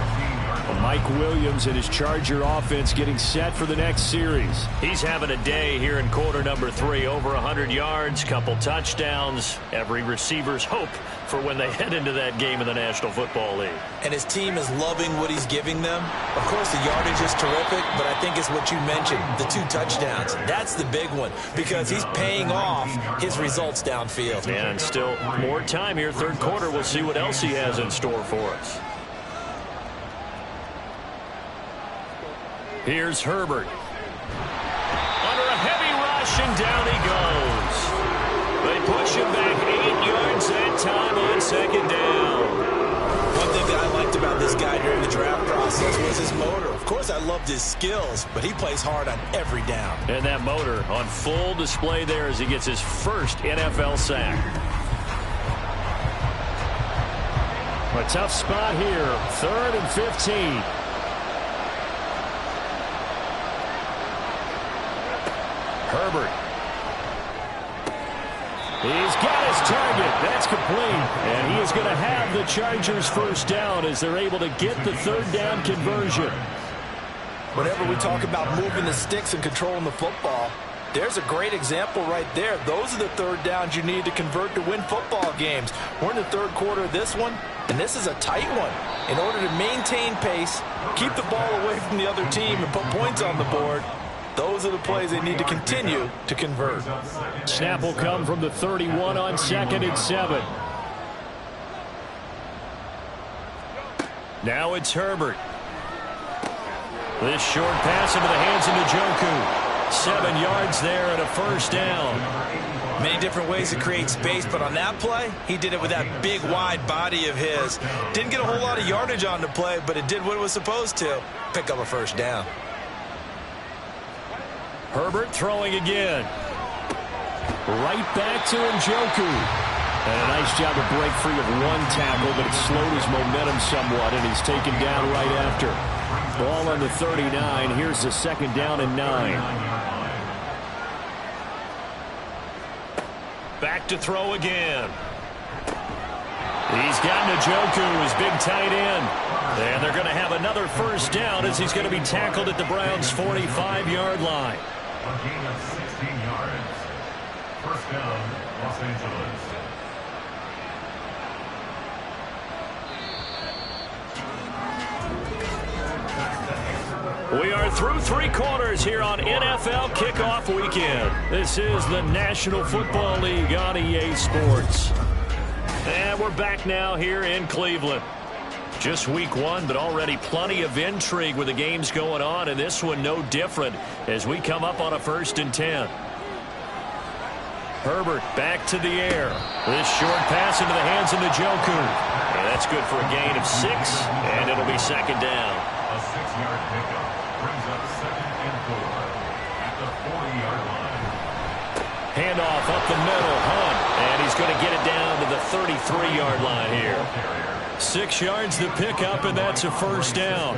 Mike Williams and his Charger offense getting set for the next series. He's having a day here in quarter number 3. Over 100 yards, couple touchdowns. Every receiver's hope for when they head into that game in the National Football League. And his team is loving what he's giving them. Of course, the yardage is terrific, but I think it's what you mentioned, the 2 touchdowns. That's the big one, because he's paying off his results downfield. And still more time here, third quarter. We'll see what else he has in store for us. Here's Herbert. Under a heavy rush, and down he goes. They push him back 8 yards that time on second down. One thing that I liked about this guy during the draft process was his motor. Of course, I loved his skills, but he plays hard on every down. And that motor on full display there as he gets his first NFL sack. A tough spot here, 3rd and 15. Herbert. He's got his target. That's complete. And he is going to have the Chargers first down as they're able to get the 3rd down conversion. Whenever we talk about moving the sticks and controlling the football, there's a great example right there. Those are the 3rd downs you need to convert to win football games. We're in the 3rd quarter of this one, and this is a tight one. In order to maintain pace, keep the ball away from the other team, and put points on the board, those are the plays they need to continue to convert. Snap will come from the 31 on 2nd and 7. Now it's Herbert. This short pass into the hands of Njoku. 7 yards there and a first down. Many different ways to create space, but on that play, he did it with that big, wide body of his. Didn't get a whole lot of yardage on the play, but it did what it was supposed to. Pick up a first down. Herbert throwing again. Right back to Njoku. And a nice job to break free of one tackle, but it slowed his momentum somewhat, and he's taken down right after. Ball on the 39. Here's the 2nd down and 9. Back to throw again. He's got Njoku, his big tight end. And they're going to have another first down as he's going to be tackled at the Browns' 45-yard line. A gain of 16 yards. First down, Los Angeles. We are through 3 quarters here on NFL Kickoff Weekend. This is the National Football League on EA Sports. And we're back now here in Cleveland. Just week 1, but already plenty of intrigue with the games going on, and this one no different as we come up on a 1st and 10. Herbert back to the air. This short pass into the hands of Njoku. And that's good for a gain of 6, and it'll be 2nd down. A 6-yard pickup brings up 2nd and 4 at the 40-yard line. Handoff up the middle, Hunt, and he's going to get it down to the 33-yard line here. 6 yards to pick up, and that's a first down.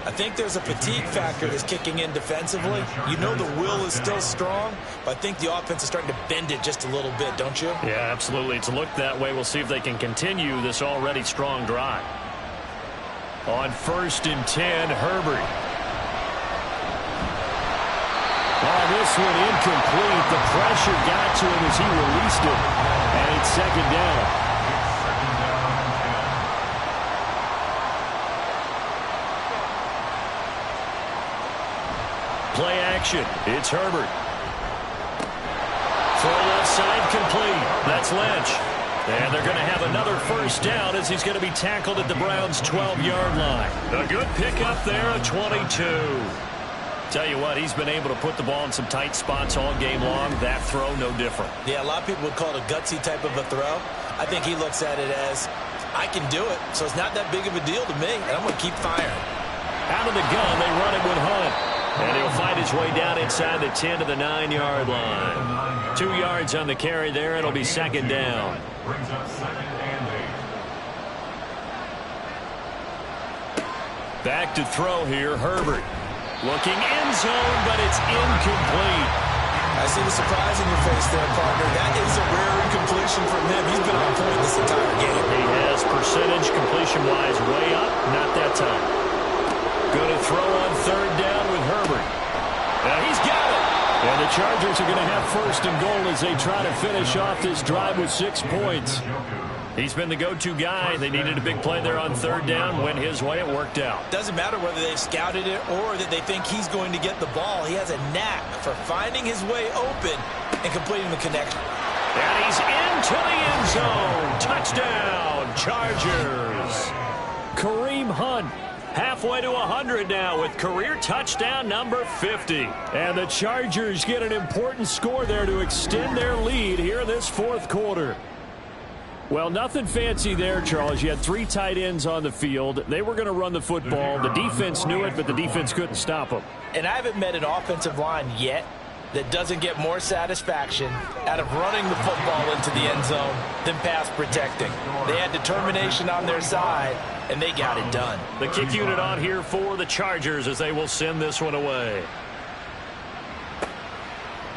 I think there's a fatigue factor that's kicking in defensively. You know the will is still strong, but I think the offense is starting to bend it just a little bit, don't you? Yeah, absolutely. It's looked that way. We'll see if they can continue this already strong drive. On 1st and 10, Herbert. Oh, this one incomplete. The pressure got to him as he released it. And it's 2nd down. Play action. It's Herbert. Throw left side complete. That's Lynch. And they're going to have another 1st down as he's going to be tackled at the Browns' 12-yard line. A good pickup there, a 22. Tell you what, he's been able to put the ball in some tight spots all game long. That throw, no different. Yeah, a lot of people would call it a gutsy type of a throw. I think he looks at it as, I can do it, so it's not that big of a deal to me, and I'm going to keep firing. Out of the gun, they run it with Hunt. And he'll fight his way down inside the 10 to the 9-yard line. 2 yards on the carry there. It'll be 2nd down. Brings up 2nd and 8. Back to throw here, Herbert. Looking end zone, but it's incomplete. I see the surprise in your face there, partner. That is a rare incompletion from him. He's been on point this entire game. He has percentage completion-wise way up. Not that time. Going to throw on 3rd down with Herbert. And he's got it. And the Chargers are going to have 1st and goal as they try to finish off this drive with 6 points. He's been the go-to guy. They needed a big play there on 3rd down. Went his way. It worked out. Doesn't matter whether they've scouted it or that they think he's going to get the ball. He has a knack for finding his way open and completing the connection. And he's into the end zone. Touchdown, Chargers. Kareem Hunt. Halfway to 100 now with career touchdown number 50. And the Chargers get an important score there to extend their lead here in this 4th quarter. Well, nothing fancy there, Charles. You had 3 tight ends on the field. They were going to run the football. The defense knew it, but the defense couldn't stop them. And I haven't met an offensive line yet that doesn't get more satisfaction out of running the football into the end zone than pass protecting. They had determination on their side, and they got it done. The kick unit on here for the Chargers as they will send this one away.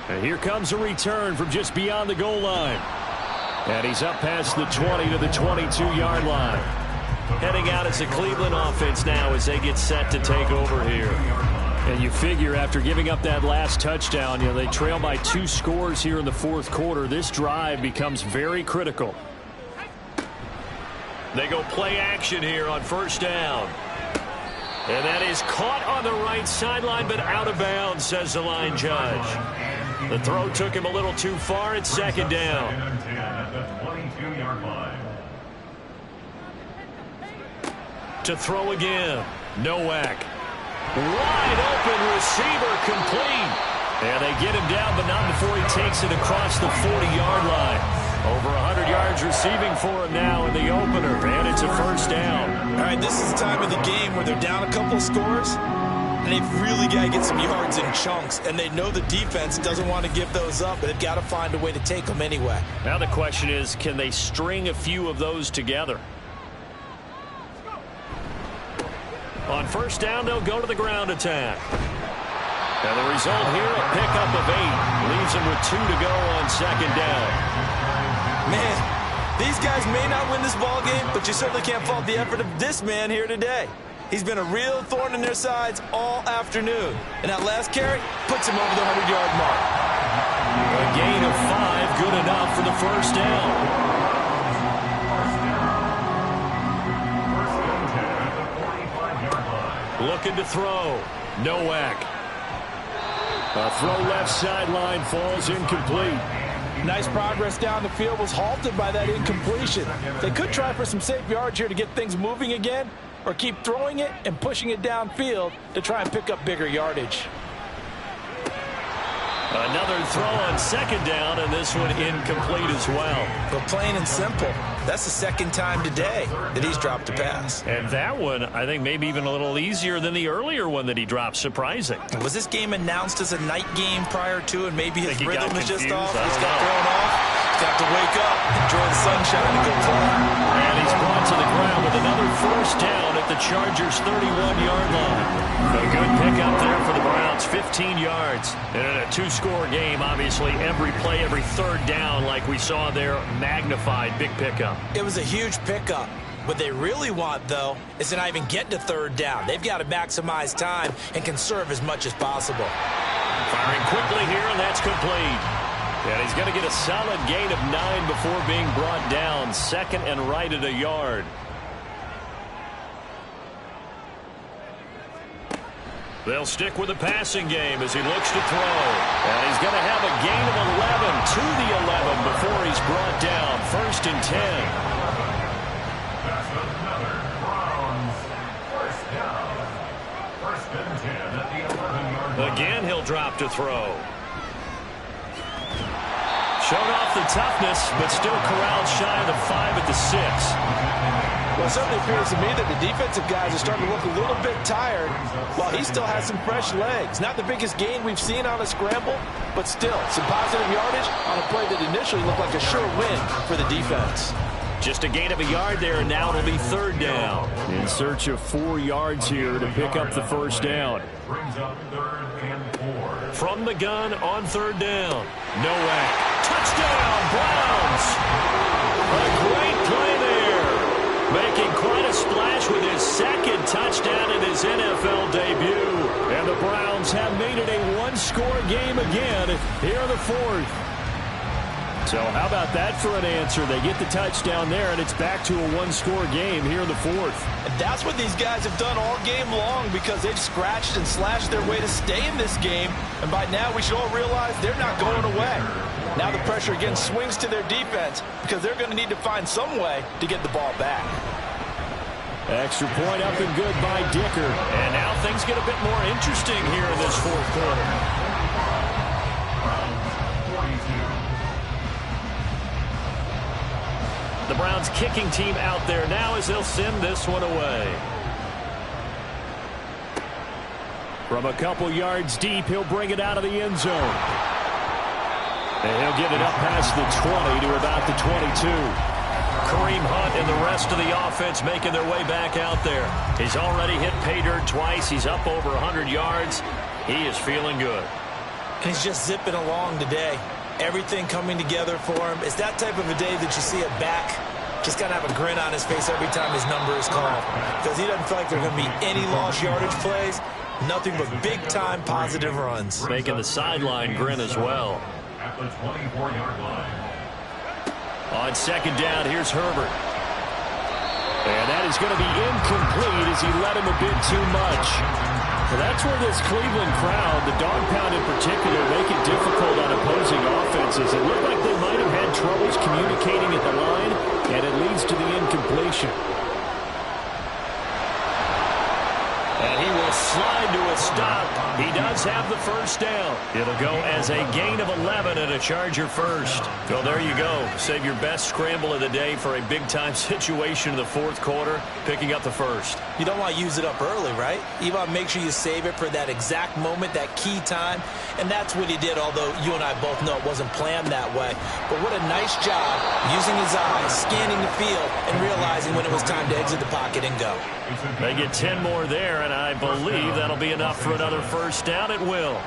And here comes a return from just beyond the goal line. And he's up past the 20 to the 22-yard line. Heading out as a Cleveland offense now as they get set to take over here. And you figure after giving up that last touchdown, they trail by 2 scores here in the 4th quarter. This drive becomes very critical. They go play action here on 1st down. And that is caught on the right sideline, but out of bounds, says the line judge. The throw took him a little too far. It's 2nd down. At the 22-yard line. To throw again. Nowak. Wide open receiver complete. And they get him down, but not before he takes it across the 40-yard line. Over 100 yards receiving for him now in the opener, and it's a 1st down. All right, this is the time of the game where they're down a couple of scores, and they've really got to get some yards in chunks, and they know the defense doesn't want to give those up, but they've got to find a way to take them anyway. Now the question is, can they string a few of those together? On 1st down, they'll go to the ground attack. And the result here, a pickup of 8. Leaves them with 2 to go on 2nd down. Man, these guys may not win this ball game, but you certainly can't fault the effort of this man here today. He's been a real thorn in their sides all afternoon. And that last carry puts him over the 100-yard mark. A gain of 5, good enough for the 1st down. Looking to throw. Nowak. A throw left sideline falls incomplete. Nice progress down the field, was halted by that incompletion. They could try for some safe yards here to get things moving again, or keep throwing it and pushing it downfield to try and pick up bigger yardage. Another throw on 2nd down, and this one incomplete as well. But plain and simple, that's the 2nd time today that he's dropped a pass. And that one, I think, maybe even a little easier than the earlier one that he dropped. Surprising. Was this game announced as a night game prior to, and maybe his rhythm is just off? He's got thrown off. Got to wake up, enjoy the sunshine, and go play. And he's brought to the ground with another first down at the Chargers' 31-yard line. A good pickup there for the Browns, 15 yards. And in a two-score game, obviously, every play, every third down, like we saw there, magnified, big pickup. It was a huge pickup. What they really want, though, is to not even get to third down. They've got to maximize time and conserve as much as possible. Firing quickly here, and that's complete. And he's going to get a solid gain of 9 before being brought down. Second and right at a yard. They'll stick with the passing game as he looks to throw. And he's going to have a gain of 11 to the 11 before he's brought down. First and 10. That's another Browns first down. First and 10 at the 11-yard line. Again, he'll drop to throw. Showed off the toughness, but still corralled shy of the 5 at the 6. Well, it certainly appears to me that the defensive guys are starting to look a little bit tired while he still has some fresh legs. Not the biggest gain we've seen on a scramble, but still some positive yardage on a play that initially looked like a sure win for the defense. Just a gain of a yard there, and now it'll be third down. In search of 4 yards here to pick up the first down. Brings up third and 4. From the gun on third down. No way. Touchdown, Browns! A great play there. Making quite a splash with his second touchdown in his NFL debut. And the Browns have made it a one-score game again here in the fourth. So how about that for an answer? They get the touchdown there, and it's back to a one-score game here in the fourth. And that's what these guys have done all game long because they've scratched and slashed their way to stay in this game. And by now, we should all realize they're not going away. Now the pressure again swings to their defense because they're going to need to find some way to get the ball back. Extra point up and good by Dicker. And now things get a bit more interesting here in this fourth quarter. The Browns kicking team out there now as they'll send this one away. From a couple yards deep, he'll bring it out of the end zone. And he'll get it up past the 20 to about the 22. Kareem Hunt and the rest of the offense making their way back out there. He's already hit pay dirt twice. He's up over 100 yards. He is feeling good. And he's just zipping along today. Everything coming together for him. It's that type of a day that you see a back just got to have a grin on his face every time his number is called. Because he doesn't feel like there are going to be any lost yardage plays. Nothing but big-time positive runs. Making the sideline grin as well. At the 24-yard line. On second down, here's Herbert. And that is going to be incomplete as he let him a bit too much. So that's where this Cleveland crowd, the dog pound in particular, make it difficult on opposing offenses. It looked like they might have had troubles communicating at the line, and it leads to the incompletion. And he will slide to a stop. He does have the first down. It'll go as a gain of 11 and a Charger first. So there you go. Save your best scramble of the day for a big-time situation in the fourth quarter, picking up the first. You don't want to use it up early, right? You want to make sure you save it for that exact moment, that key time. And that's what he did, although you and I both know it wasn't planned that way. But what a nice job using his eyes, scanning the field, and realizing when it was time to exit the pocket and go. They get 10 more there, and I believe that'll be enough for another first down. It will.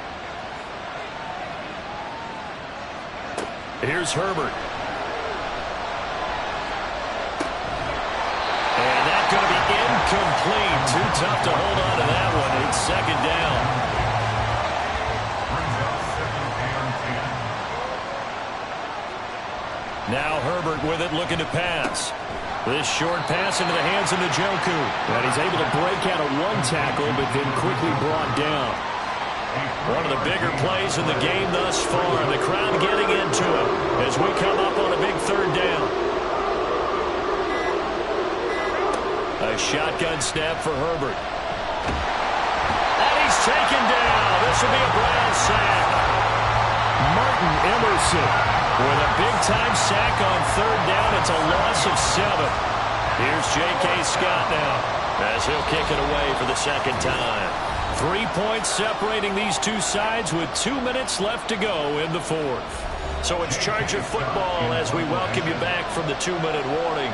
Here's Herbert. And that's going to be incomplete. Too tough to hold on to that one. It's second down. Now Herbert with it, looking to pass. This short pass into the hands of Njoku. And he's able to break out of one tackle, but then quickly brought down. One of the bigger plays in the game thus far. And the crowd getting into it as we come up on a big third down. A shotgun snap for Herbert. And he's taken down. This will be a Brown sack. Martin Emerson with a big-time sack on third down. It's a loss of 7. Here's J.K. Scott now as he'll kick it away for the second time. 3 points separating these two sides with 2 minutes left to go in the fourth. So it's Charger football as we welcome you back from the 2-minute warning.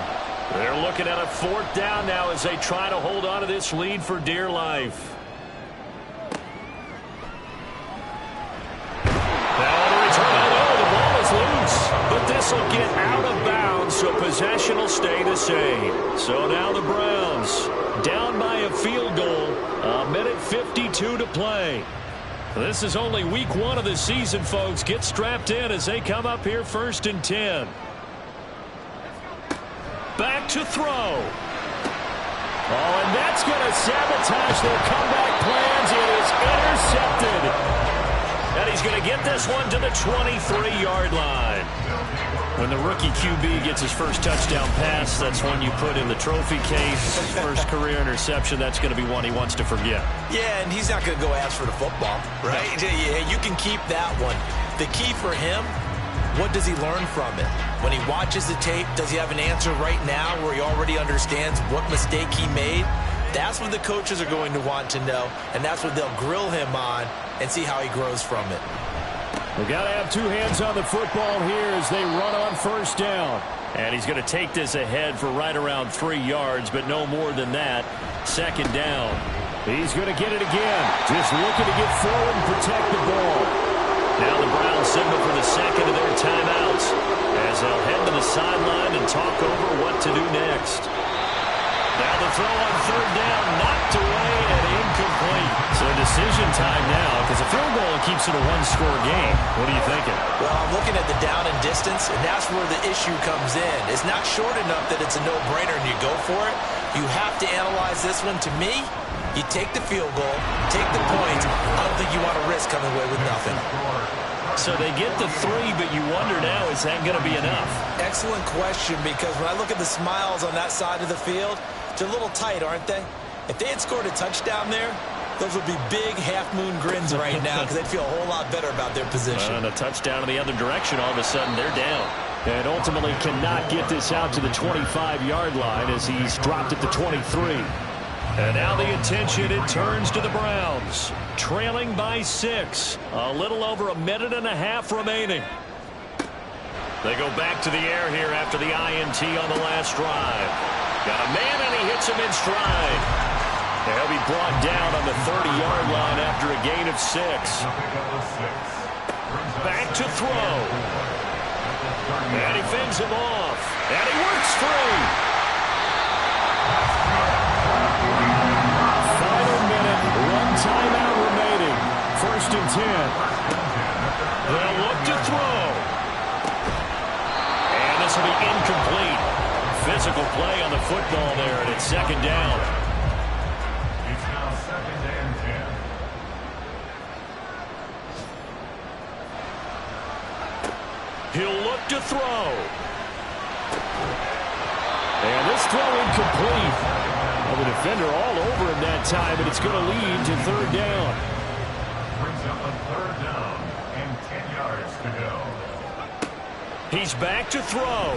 They're looking at a 4th down now as they try to hold on to this lead for dear life. Now on the return, the ball is loose. But this will get out of bounds, so possession will stay the same. So now the Browns down by a field goal. 1:52 to play. This is only week 1 of the season, folks. Get strapped in as they come up here 1st and 10. Back to throw. Oh, and that's going to sabotage their comeback plans. It is intercepted. And he's going to get this one to the 23-yard line. When the rookie QB gets his first touchdown pass, that's one you put in the trophy case. First career interception, that's going to be one he wants to forget. Yeah, and he's not going to go ask for the football, right? Yeah, you can keep that one. The key for him, what does he learn from it? When he watches the tape, does he have an answer right now where he already understands what mistake he made? That's what the coaches are going to want to know, and that's what they'll grill him on and see how he grows from it. We've got to have 2 hands on the football here as they run on 1st down. And he's going to take this ahead for right around 3 yards, but no more than that. 2nd down. He's going to get it again. Just looking to get forward and protect the ball. Now the Browns signal for the 2nd of their timeouts as they'll head to the sideline and talk over what to do next. Now the throw on 3rd down, knocked away and incomplete. So decision time now, because a field goal keeps it a 1-score game. What are you thinking? Well, I'm looking at the down and distance, and that's where the issue comes in. It's not short enough that it's a no-brainer and you go for it. You have to analyze this one. To me, you take the field goal, take the points. I don't think you want to risk coming away with nothing. So they get the 3, but you wonder now, is that going to be enough? Excellent question, because when I look at the smiles on that side of the field, they're a little tight, aren't they? If they had scored a touchdown there, those would be big half-moon grins right now because they'd feel a whole lot better about their position. And a touchdown in the other direction, all of a sudden they're down. And ultimately cannot get this out to the 25-yard line as he's dropped at the 23. And now the attention, it turns to the Browns. Trailing by 6. A little over a minute and a half remaining. They go back to the air here after the INT on the last drive. Got a man and he hits him in stride. He'll be brought down on the 30-yard line after a gain of 6. Back to throw. And he fends him off. And he works free. Final minute, 1 timeout remaining. 1st and 10. They'll look to throw. And this will be incomplete. Physical play on the football there, and it's 2nd down. It's now 2nd and 10. He'll look to throw. And this throw incomplete. Well, the defender all over him that time, but it's going to lead to 3rd down. Brings up a 3rd down and 10 yards to go. He's back to throw.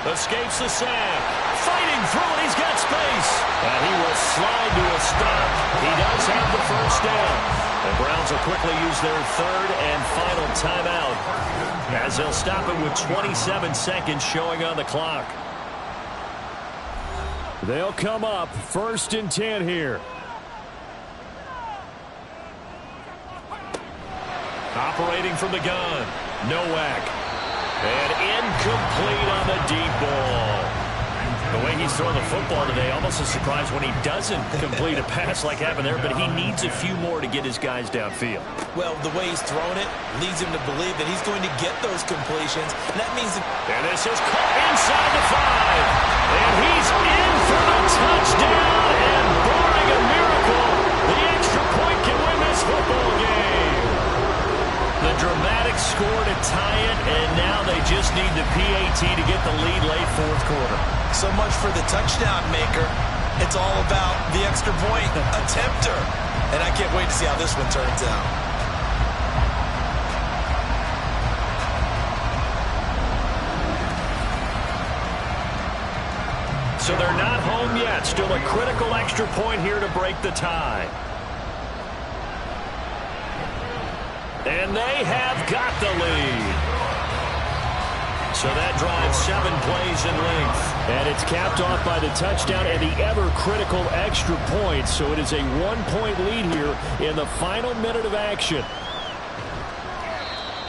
Escapes the sack. Fighting through it. He's got space. And he will slide to a stop. He does have the 1st down. The Browns will quickly use their 3rd and final timeout as they'll stop it with 27 seconds showing on the clock. They'll come up 1st and 10 here. Operating from the gun. Nowak. And incomplete on the deep ball. The way he's throwing the football today, almost a surprise when he doesn't complete a pass like happened there, but he needs a few more to get his guys downfield. Well, the way he's thrown it leads him to believe that he's going to get those completions, and that means... And this is caught inside the 5. And he's in for the touchdown, and barring a miracle, the extra point can win this football game. The dramatic score to tie it, and now they just need the PAT to get the lead late 4th quarter. So much for the touchdown maker. It's all about the extra point attempter. And I can't wait to see how this one turns out. So they're not home yet. Still a critical extra point here to break the tie. And they have got the lead. So that drives 7 plays in length. And it's capped off by the touchdown and the ever-critical extra point. So it is a 1-point lead here in the final minute of action.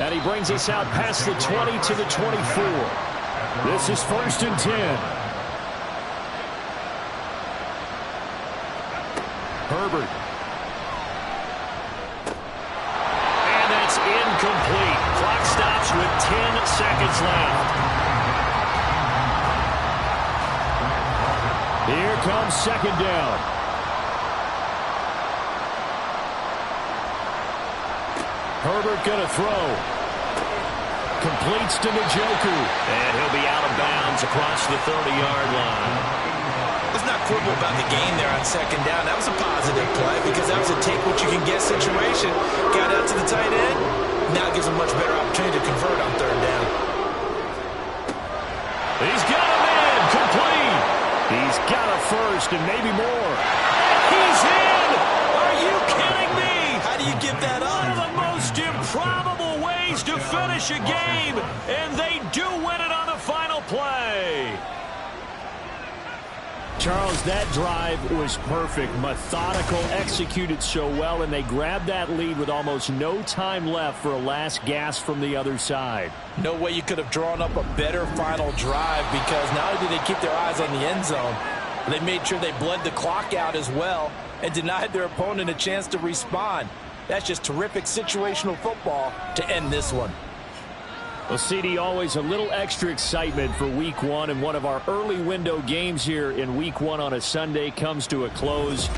And he brings us out past the 20 to the 24. This is 1st and 10. Herbert. And that's incomplete. Clock stops with 10 seconds left. Here comes 2nd down. Herbert gonna throw. Completes to Njoku. And he'll be out of bounds across the 30-yard line. Let's not quibble about the gain there on 2nd down. That was a positive play because that was a take-what-you-can-get situation. Got out to the tight end. Now gives him a much better opportunity to convert on 3rd down. He's got him in. Complete. He's got a first and maybe more. And he's in. Are you kidding me? How do you give that up? One of the most improbable ways to finish a game, and they do win it on the final play. Charles, that drive was perfect, methodical, executed so well, and they grabbed that lead with almost no time left for a last gasp from the other side. No way you could have drawn up a better final drive because not only did they keep their eyes on the end zone, they made sure they bled the clock out as well and denied their opponent a chance to respond. That's just terrific situational football to end this one. Well, CD, always a little extra excitement for Week 1, and one of our early window games here in Week 1 on a Sunday comes to a close.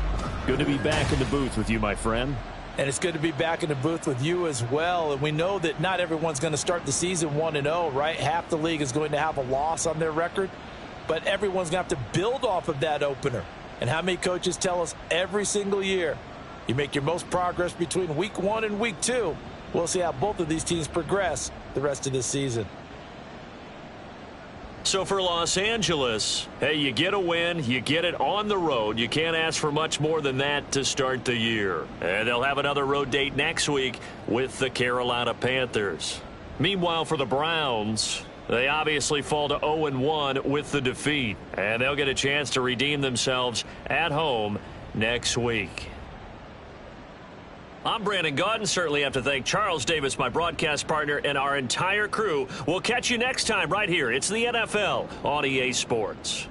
Good to be back in the booth with you, my friend. And it's good to be back in the booth with you as well. And we know that not everyone's going to start the season 1-0, right? Half the league is going to have a loss on their record, but everyone's going to have to build off of that opener. And how many coaches tell us every single year, you make your most progress between Week 1 and Week 2. We'll see how both of these teams progress the rest of this season. So for Los Angeles, hey, you get a win, you get it on the road. You can't ask for much more than that to start the year. And they'll have another road date next week with the Carolina Panthers. Meanwhile, for the Browns, they obviously fall to 0-1 with the defeat. And they'll get a chance to redeem themselves at home next week. I'm Brandon Gaudin. Certainly have to thank Charles Davis, my broadcast partner, and our entire crew. We'll catch you next time right here. It's the NFL on EA Sports.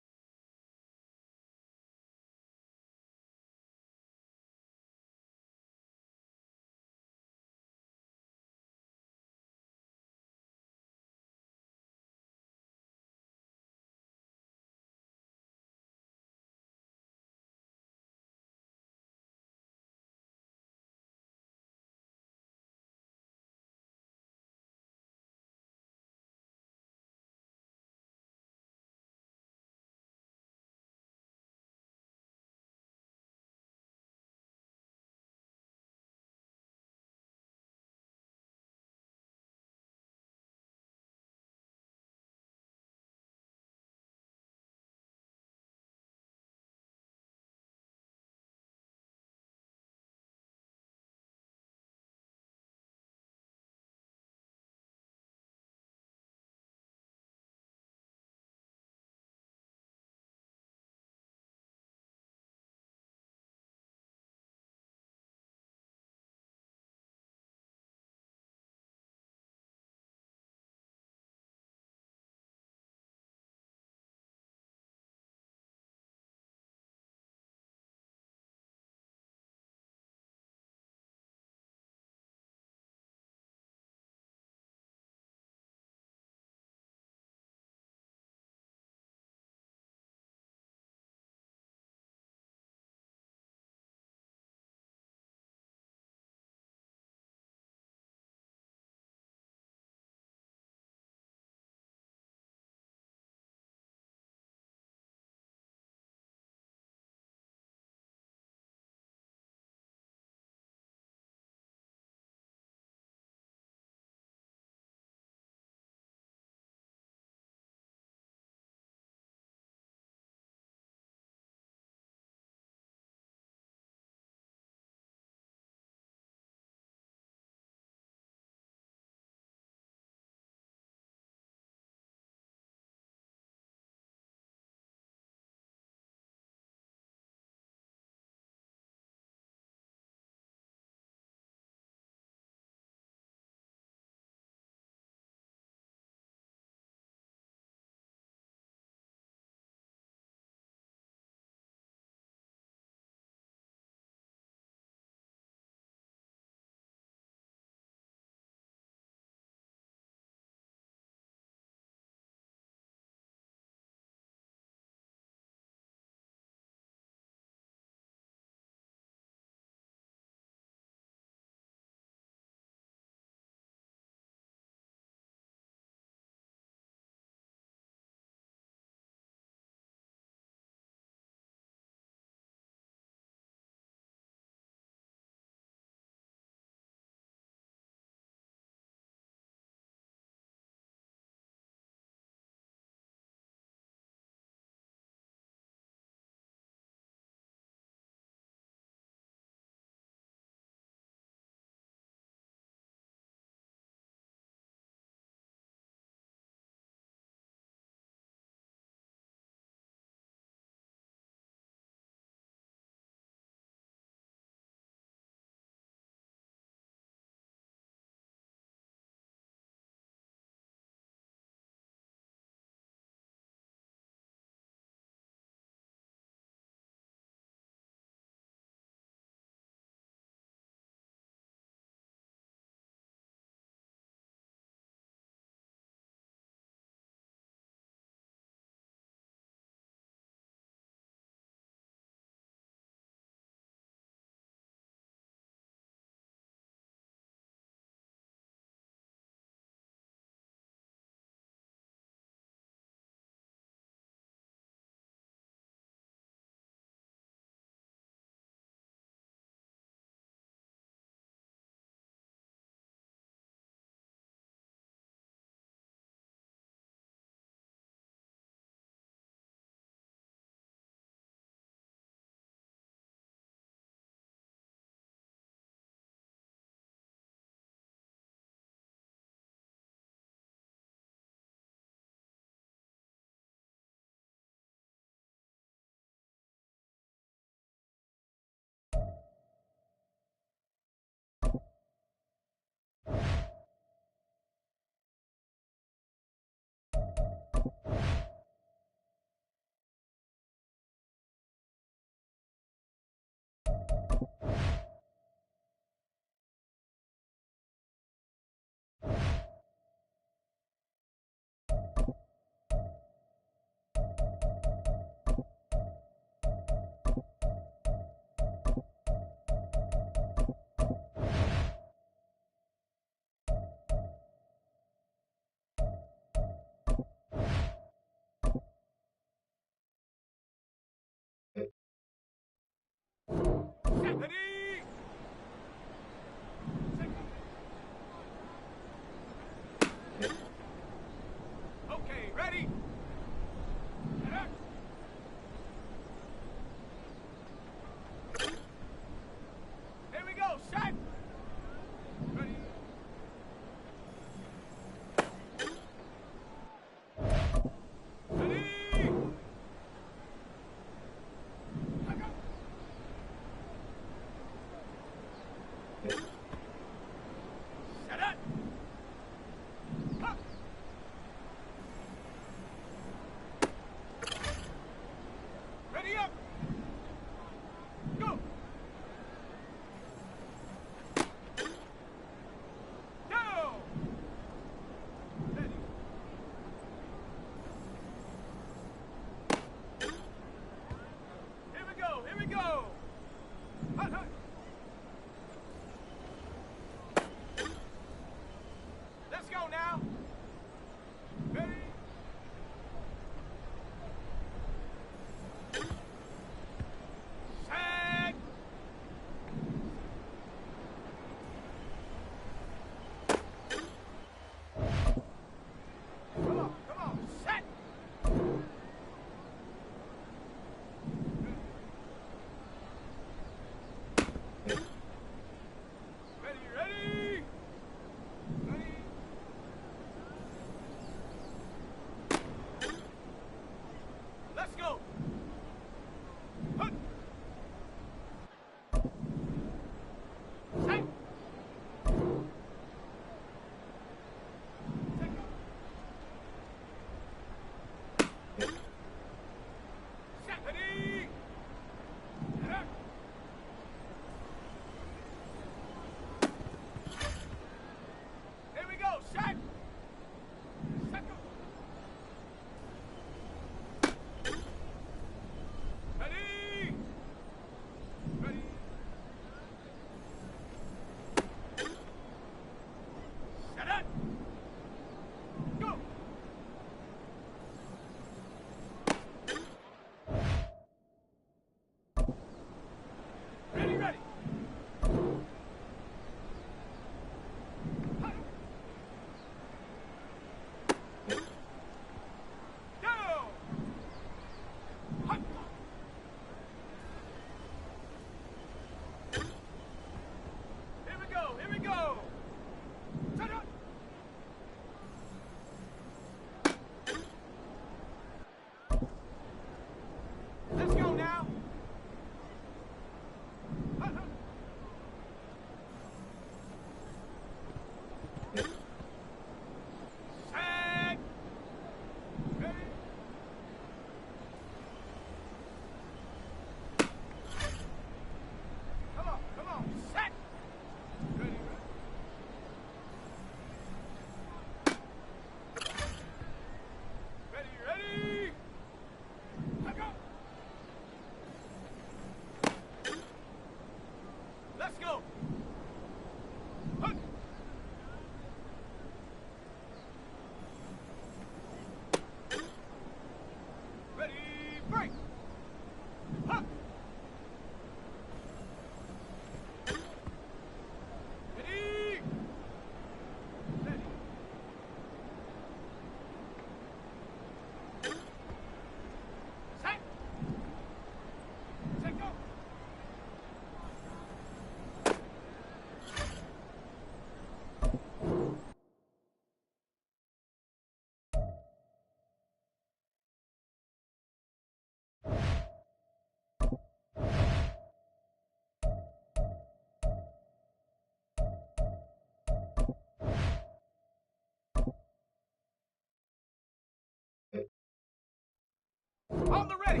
On the ready.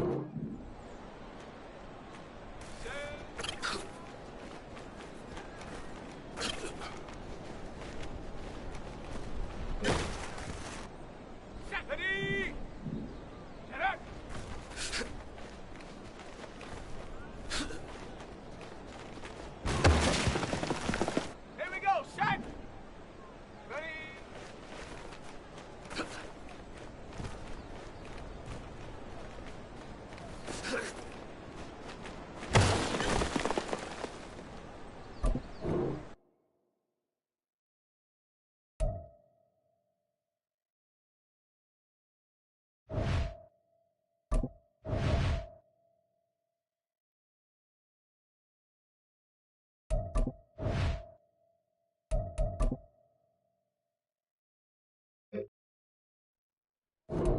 Ready. Set up. Here we go. Set. Ready.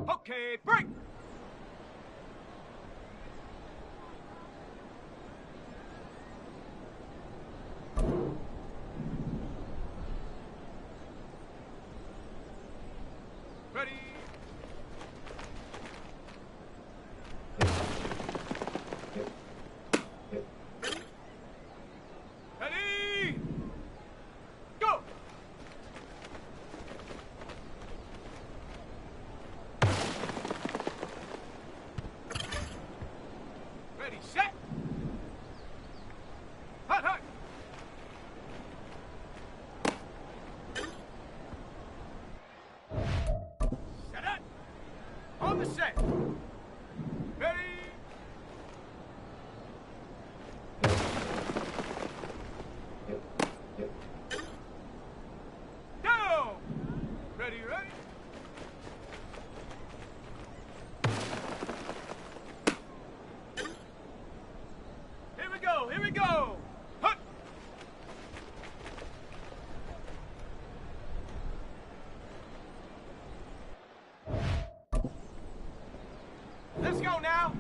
Okay, break. Ready. Ready. Go. Ready, set. Hot, hot. Set it. On the set. Ready. Go. Ready, ready. Here we go, here we go. Hut. Let's go now.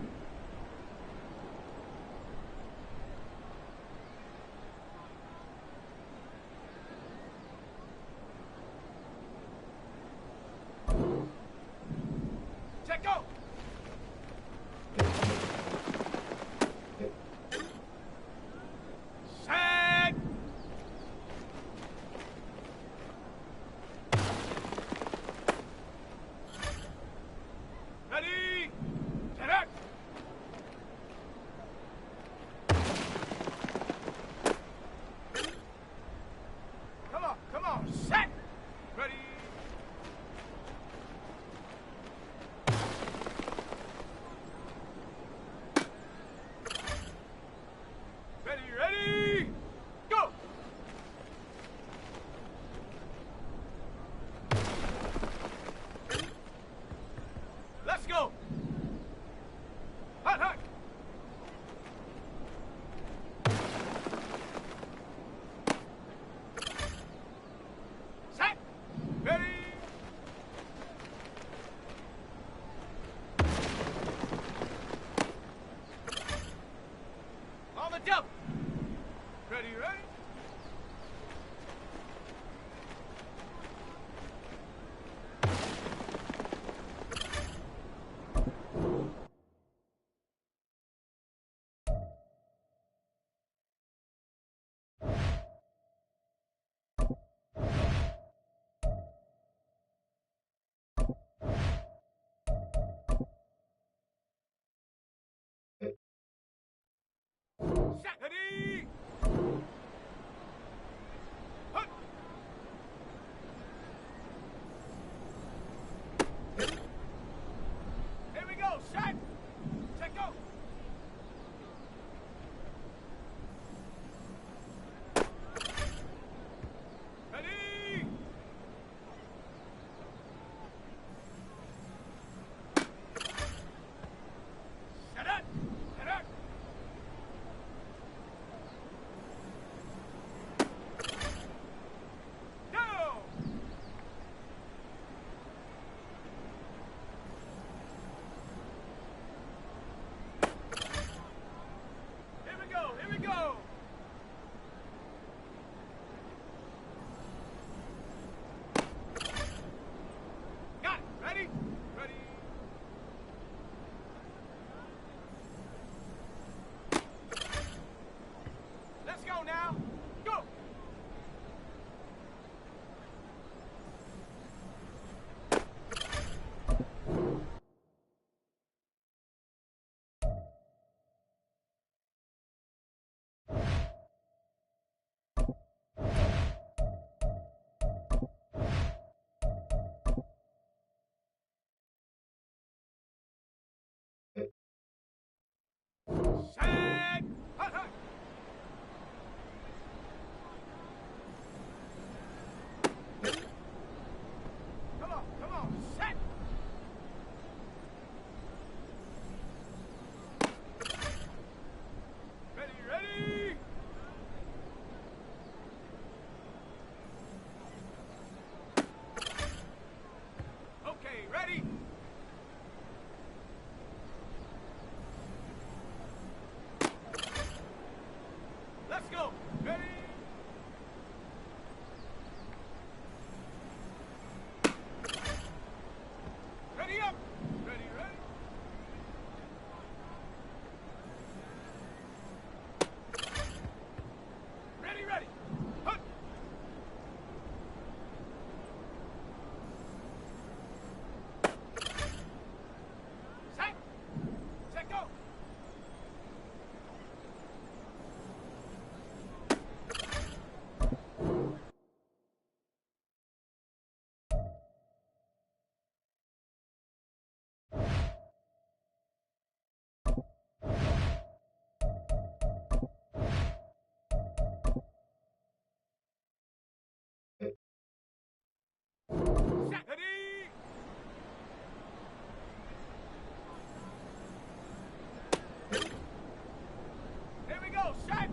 Here we go. Set.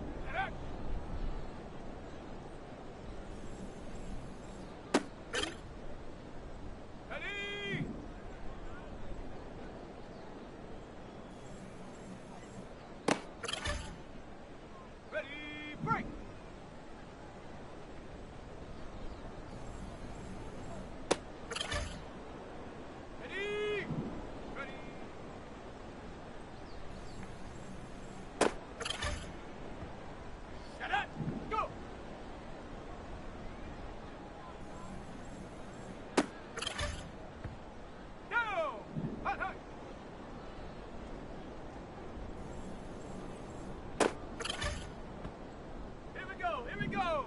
Ready. Ready. Break. Ready. Ready. Set it. Go. Go. Hot, hot. Here we go. Here we go.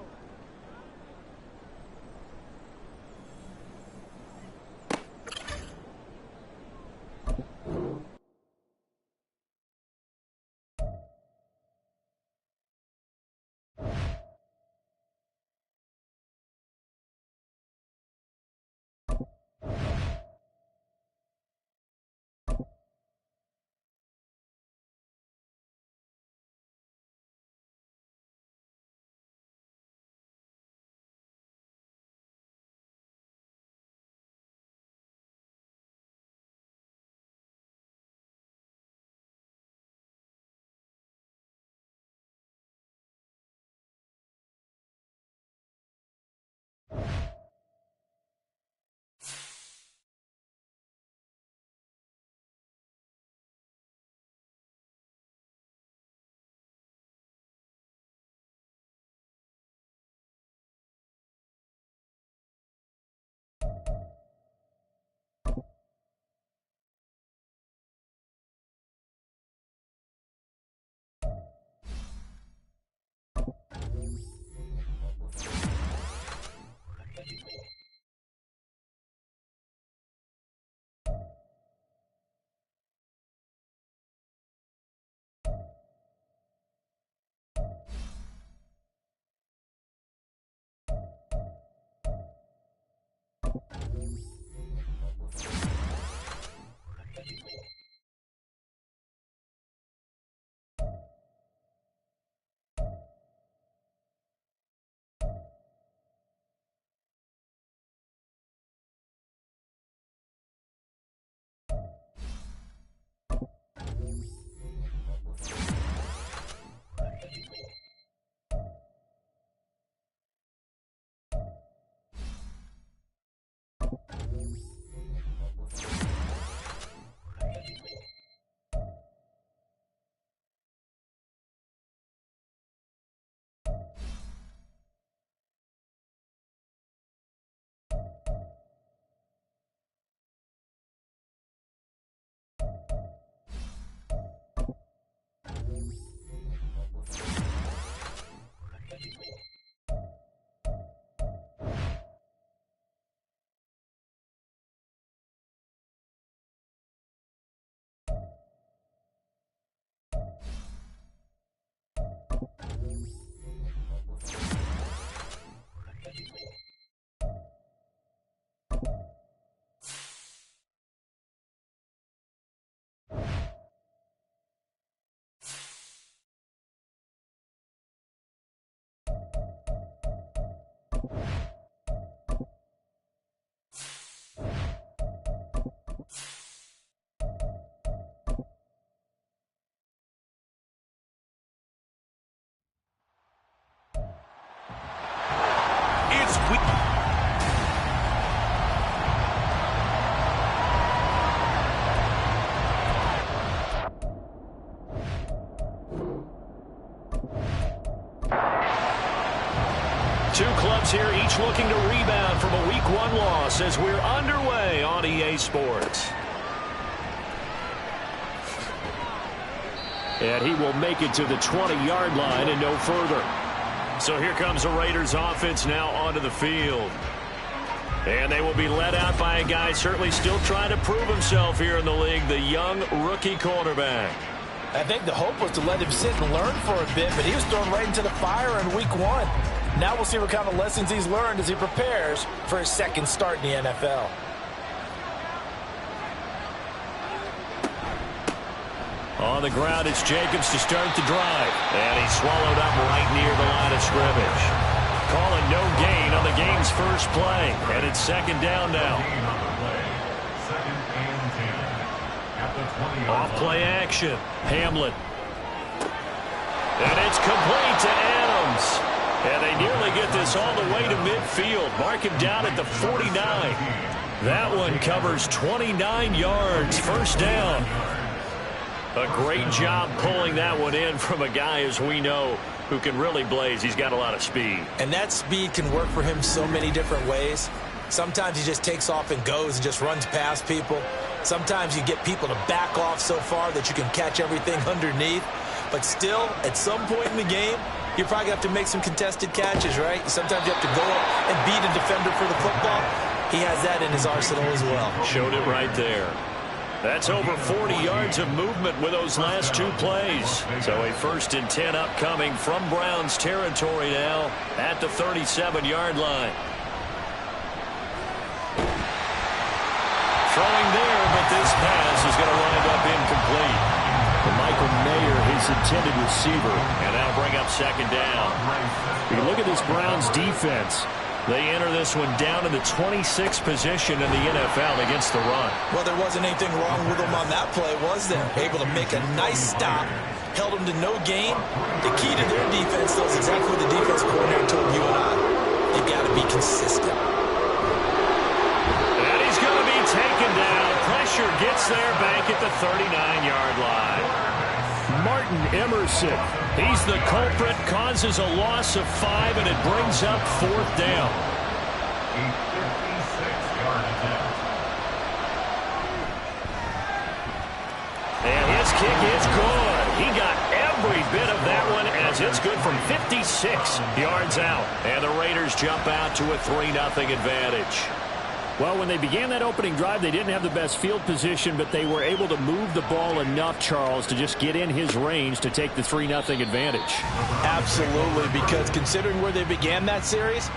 Two clubs here, each looking to rebound from a Week 1 loss as we're underway on EA Sports. And he will make it to the 20-yard line and no further. So here comes the Raiders offense now onto the field. And they will be led out by a guy certainly still trying to prove himself here in the league, the young rookie cornerback. I think the hope was to let him sit and learn for a bit, but he was thrown right into the fire in Week 1. Now we'll see what kind of lessons he's learned as he prepares for his second start in the NFL. On the ground, it's Jacobs to start the drive. And he's swallowed up right near the line of scrimmage. Calling no gain on the game's first play. And it's second down now. Off play action. Hamlin. And it's complete to Adams. And they nearly get this all the way to midfield. Mark him down at the 49. That one covers 29 yards. First down. A great job pulling that one in from a guy, as we know, who can really blaze. He's got a lot of speed. And that speed can work for him so many different ways. Sometimes he just takes off and goes and just runs past people. Sometimes you get people to back off so far that you can catch everything underneath. But still, at some point in the game, you're probably going to have to make some contested catches, right? Sometimes you have to go up and beat a defender for the football. He has that in his arsenal as well. Showed it right there. That's over 40 yards of movement with those last two plays. So a 1st and 10 upcoming from Browns territory now at the 37-yard line. Throwing there, but this pass is going to wind up incomplete. To Michael Mayer, his intended receiver. And that'll bring up second down. You look at this Browns defense. They enter this one down in the 26th position in the NFL against the run. Well, there wasn't anything wrong with them on that play, was there? Able to make a nice stop, held them to no gain. The key to their defense, though, is exactly what the defense coordinator told you and I. They've got to be consistent. And he's going to be taken down. Pressure gets there back at the 39-yard line. Martin Emerson. He's the culprit, causes a loss of 5, and it brings up 4th down. And his kick is good. He got every bit of that one as it's good from 56 yards out. And the Raiders jump out to a 3-0 advantage. Well, when they began that opening drive, they didn't have the best field position, but they were able to move the ball enough, Charles, to just get in his range to take the 3-0 advantage. Absolutely, because considering where they began that series,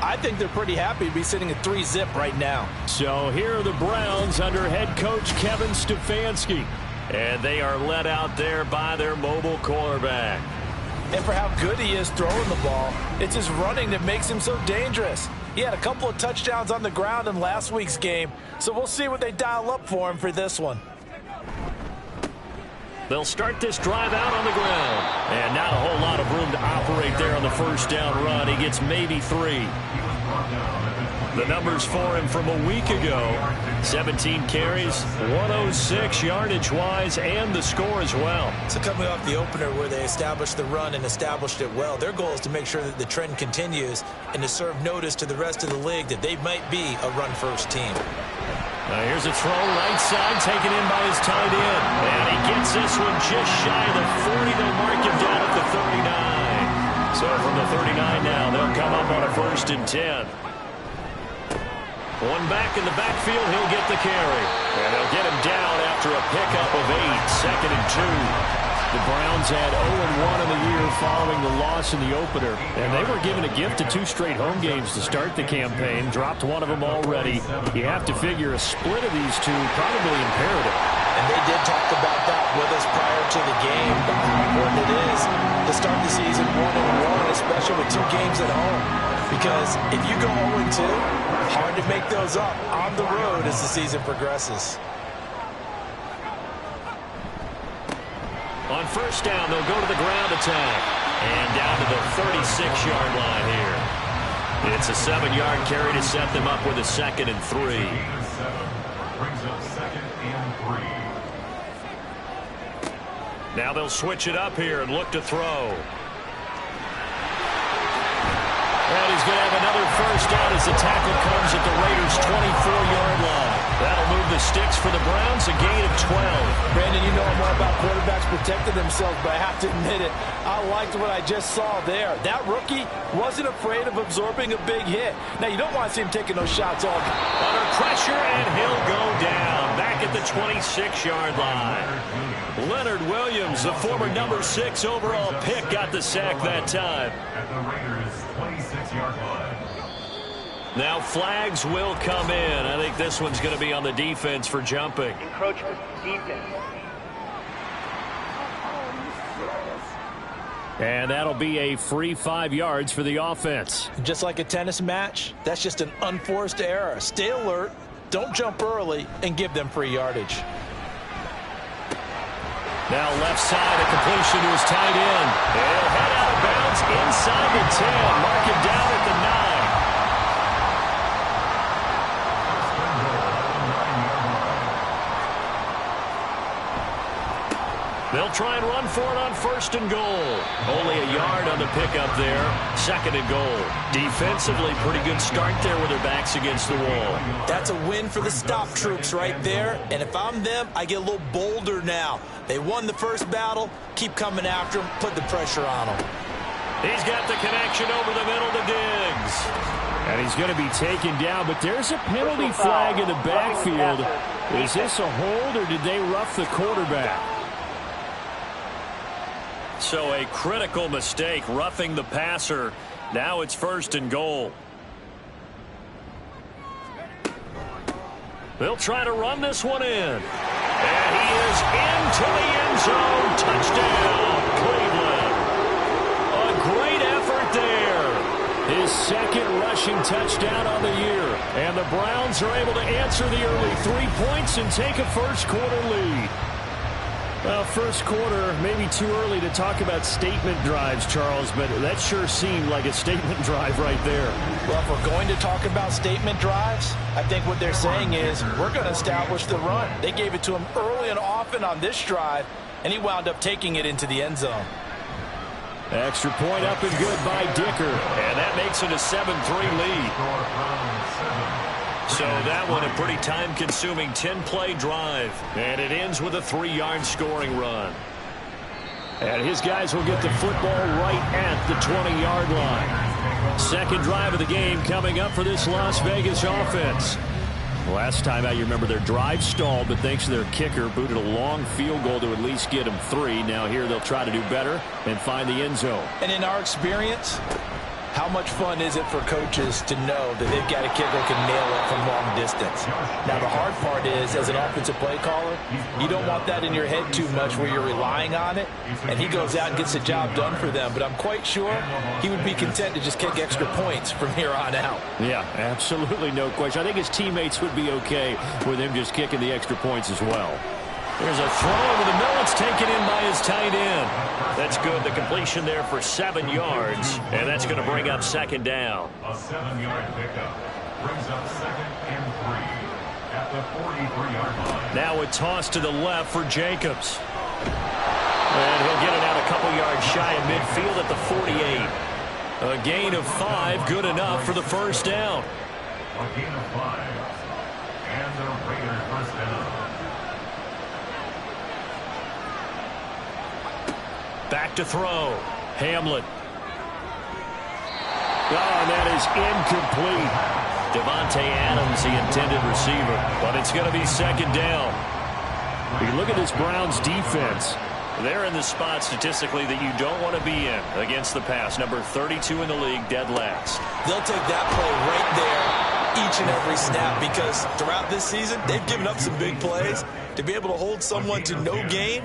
I think they're pretty happy to be sitting at 3-zip right now. So here are the Browns under head coach Kevin Stefanski. And they are led out there by their mobile quarterback. And for how good he is throwing the ball, it's his running that makes him so dangerous. He had a couple of touchdowns on the ground in last week's game, so we'll see what they dial up for him for this one. They'll start this drive out on the ground. And not a whole lot of room to operate there on the first down run. He gets maybe 3. The numbers for him from a week ago. 17 carries, 106 yardage-wise, and the score as well. So coming off the opener where they established the run and established it well, their goal is to make sure that the trend continues and to serve notice to the rest of the league that they might be a run-first team. Now here's a throw right side taken in by his tight end. And he gets this one just shy of the 40. They'll mark him down at the 39. So from the 39 now, they'll come up on a 1st and 10. One back in the backfield, he'll get the carry. And they'll get him down after a pickup of 8, 2nd and 2. The Browns had 0-1 in the year following the loss in the opener. And they were given a gift of 2 straight home games to start the campaign. Dropped one of them already. You have to figure a split of these two probably imperative. And they did talk about that with us prior to the game, but how important it is to start the season 1-1, especially with 2 games at home. Because if you go 0-2, hard to make those up on the road as the season progresses. On first down, they'll go to the ground attack. And down to the 36-yard line here. It's a 7-yard carry to set them up with a 2nd and 3. Brings up 2nd and 3. Now they'll switch it up here and look to throw. And he's going to have another first down as the tackle comes at the Raiders' 24-yard line. That'll move the sticks for the Browns, a gain of 12. Brandon, you know more about quarterbacks protecting themselves, but I have to admit it, I liked what I just saw there. That rookie wasn't afraid of absorbing a big hit. Now, you don't want to see him taking those shots all game. Under pressure, and he'll go down back at the 26-yard line. Leonard Williams, the former number 6 overall pick, got the sack that time. At the Raiders' 26. 23-yard line. Now flags will come in. I think this one's going to be on the defense for jumping. Encroachment, defense. And that'll be a free 5 yards for the offense. Just like a tennis match, that's just an unforced error. Stay alert, don't jump early, and give them free yardage. Now left side, a completion to his tight end. He'll head out of bounds inside the 10. Mark him down at the 9. They'll try and run for it on 1st and goal. Only a yard on the pickup there. 2nd and goal. Defensively, pretty good start there with their backs against the wall. That's a win for the stop troops right there. And if I'm them, I get a little bolder now. They won the first battle. Keep coming after them. Put the pressure on them. He's got the connection over the middle to Diggs. And he's going to be taken down, but there's a penalty flag in the backfield. Is this a hold, or did they rough the quarterback? So a critical mistake, roughing the passer. Now it's 1st and goal. They'll try to run this one in. And he is into the end zone. Touchdown, Cleveland. A great effort there. His 2nd rushing touchdown on the year. And the Browns are able to answer the early 3 points and take a first-quarter lead. Well, first quarter, maybe too early to talk about statement drives, Charles, but that sure seemed like a statement drive right there. Well, if we're going to talk about statement drives, I think what they're saying is we're going to establish the run. They gave it to him early and often on this drive, and he wound up taking it into the end zone. Extra point up and good by Dicker. And that makes it a 7-3 lead. So that one a pretty time-consuming 10-play drive. And it ends with a 3-yard scoring run. And his guys will get the football right at the 20-yard line. 2nd drive of the game coming up for this Las Vegas offense. Last time out, you remember their drive stalled, but thanks to their kicker, booted a long field goal to at least get them 3. Now here they'll try to do better and find the end zone. And in our experience, how much fun is it for coaches to know that they've got a kicker who can nail it from long distance? Now, the hard part is, as an offensive play caller, you don't want that in your head too much where you're relying on it, and he goes out and gets the job done for them. But I'm quite sure he would be content to just kick extra points from here on out. Yeah, absolutely no question. I think his teammates would be okay with him just kicking the extra points as well. There's a throw over the middle. It's taken in by his tight end. That's good. The completion there for 7 yards. And that's going to bring up 2nd down. A 7-yard pickup brings up 2nd and 3 at the 43-yard line. Now a toss to the left for Jacobs. And he'll get it out a couple yards shy of midfield at the 48. A gain of 5, good enough for the first down. A gain of 5. And the Raiders first down. Back to throw. Hamlet. Oh, and that is incomplete. Devontae Adams, the intended receiver. But it's going to be 2nd down. You look at this Browns defense. They're in the spot statistically that you don't want to be in against the pass. Number 32 in the league, dead last. They'll take that play right there each and every snap because throughout this season, they've given up some big plays. To be able to hold someone to no gain,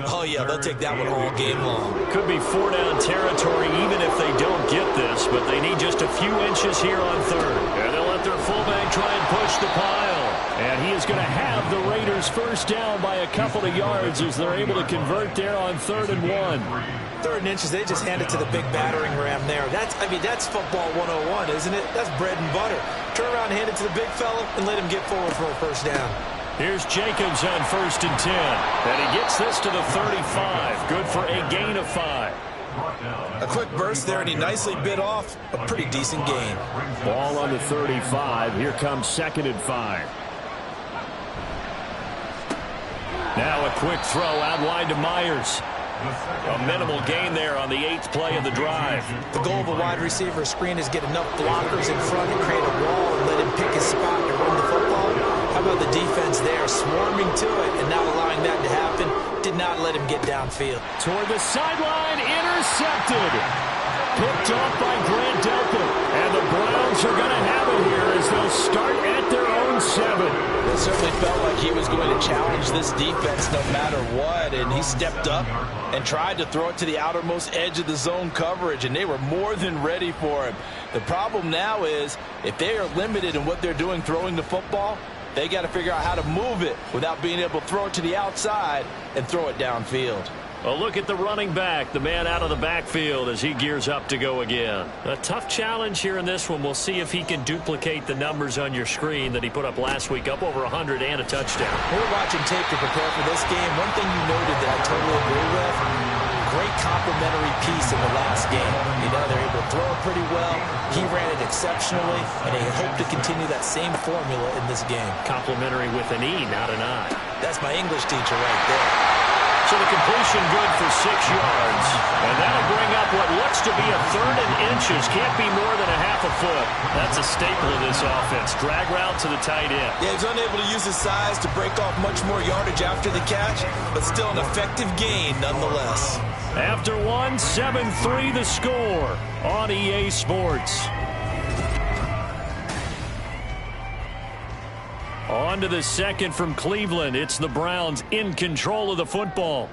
oh, yeah, they'll take that one all game long. Could be 4-down territory even if they don't get this, but they need just a few inches here on 3rd. And they'll let their fullback try and push the pile. And he is going to have the Raiders first down by a couple of yards as they're able to convert there on 3rd and 1. 3rd and inches, they just hand it to the big battering ram there. That's football 101, isn't it? That's bread and butter. Turn around and hand it to the big fella and let him get forward for a first down. Here's Jacobs on 1st and 10. And he gets this to the 35. Good for a gain of 5. A quick burst there, and he nicely bit off a pretty decent gain. Ball on the 35. Here comes 2nd and 5. Now a quick throw out wide to Myers. A minimal gain there on the 8th play of the drive. The goal of a wide receiver screen is get enough blockers in front and create a wall and let him pick his spot to run the football. How about the defense there, swarming to it and not allowing that to happen? Did not let him get downfield. Toward the sideline, intercepted. picked off by Grant Delpit. And the Browns are going to have it here as they'll start at their own 7. It certainly felt like he was going to challenge this defense no matter what, and he stepped up and tried to throw it to the outermost edge of the zone coverage, and they were more than ready for him. The problem now is if they are limited in what they're doing throwing the football, they got to figure out how to move it without being able to throw it to the outside and throw it downfield. A look at the running back, the man out of the backfield as he gears up to go again. A tough challenge here in this one. We'll see if he can duplicate the numbers on your screen that he put up last week, up over 100 and a touchdown. We're watching tape to prepare for this game. One thing you noted that I totally agree with, great complementary piece in the last game. You know, they're able to throw it pretty well. He ran it exceptionally, and they hope to continue that same formula in this game. Complimentary with an E, not an I. That's my English teacher right there. So the completion good for 6 yards. And that'll bring up what looks to be a 3rd and inches. Can't be more than a half a foot. That's a staple of this offense. Drag route to the tight end. Yeah, he's unable to use his size to break off much more yardage after the catch, but still an effective gain nonetheless. After 1, 7-3 the score on EA Sports. On to the second from Cleveland. It's the Browns in control of the football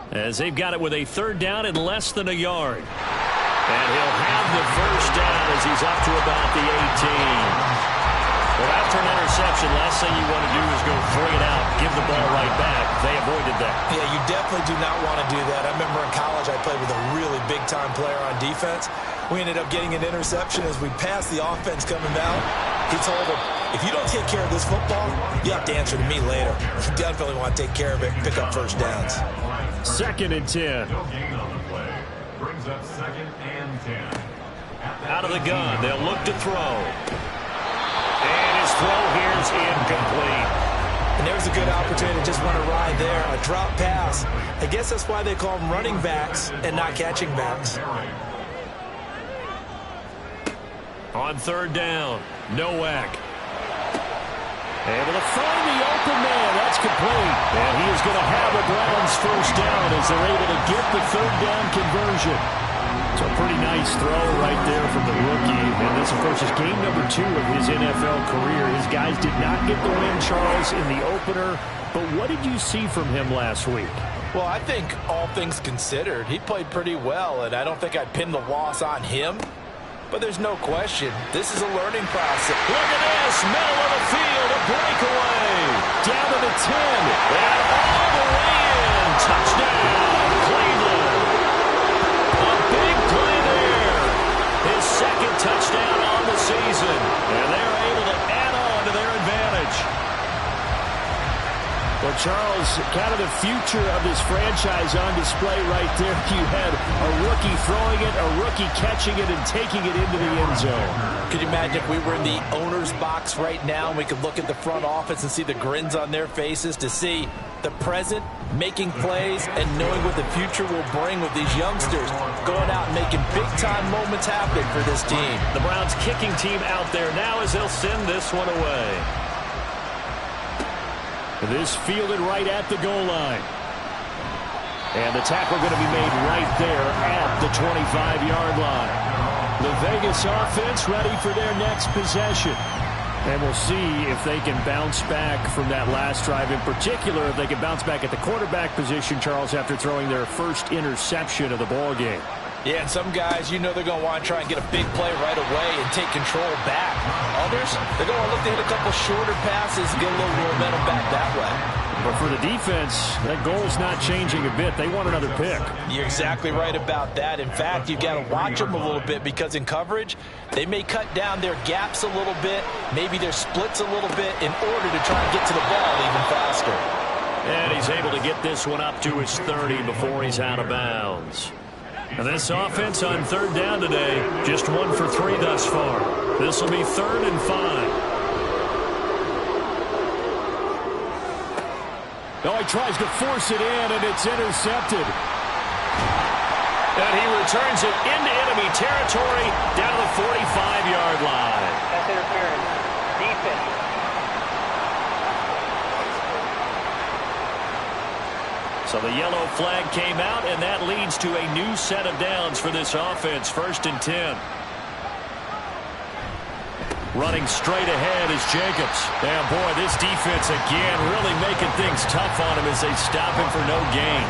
as they've got it with a 3rd down and less than a yard. And he'll have the first down as he's up to about the 18. Well, after an interception, last thing you want to do is go 3 and out, give the ball right back. They avoided that. Yeah, you definitely do not want to do that. I remember in college I played with a really big-time player on defense. We ended up getting an interception as we passed the offense coming out. He told him, if you don't take care of this football, you have to answer to me later. You definitely want to take care of it and pick up first downs. 2nd and 10. No gain on the play. Brings up 2nd and 10. Out of the gun, they'll look to throw. And his throw here's incomplete. And there's a good opportunity to just run a ride there, a drop pass. I guess that's why they call them running backs and not catching backs. On 3rd down, Nowak. Able to find the open man. That's complete. And he is going to have a Browns first down as they're able to get the 3rd down conversion. It's a pretty nice throw right there from the rookie. And this, of course, is game number 2 of his NFL career. His guys did not get the win, Charles, in the opener. But what did you see from him last week? Well, I think all things considered, he played pretty well. And I don't think I'd pin the loss on him. But there's no question, this is a learning process. Look at this, middle of the field, a breakaway. Down to the 10, and all the way in. Touchdown, Cleveland. A big play there. His 2nd touchdown on the season. And they're able to add on to their advantage. Well, Charles, kind of the future of this franchise on display right there. You had a rookie throwing it, a rookie catching it, and taking it into the end zone. Could you imagine if we were in the owner's box right now and we could look at the front office and see the grins on their faces to see the present making plays and knowing what the future will bring with these youngsters going out and making big-time moments happen for this team. The Browns kicking team out there now as they'll send this one away. This fielded right at the goal line. And the tackle going to be made right there at the 25-yard line. The Vegas offense ready for their next possession. And we'll see if they can bounce back from that last drive. In particular, if they can bounce back at the quarterback position, Charles, after throwing their first interception of the ball game. Yeah, and some guys, you know they're going to want to try and get a big play right away and take control back. Others, they're going to look to hit a couple shorter passes and get a little momentum back that way. But for the defense, that goal's not changing a bit. They want another pick. You're exactly right about that. In fact, you've got to watch them a little bit because in coverage, they may cut down their gaps a little bit, maybe their splits a little bit in order to try and get to the ball even faster. And he's able to get this one up to his 30 before he's out of bounds. And this offense on 3rd down today, just 1 for 3 thus far. This will be 3rd and 5. Oh, he tries to force it in, and it's intercepted. And he returns it into enemy territory down to the 45-yard line. That's interference. Defense. So the yellow flag came out, and that leads to a new set of downs for this offense. 1st and 10. Running straight ahead is Jacobs. And boy, this defense again really making things tough on him as they stop him for no gain.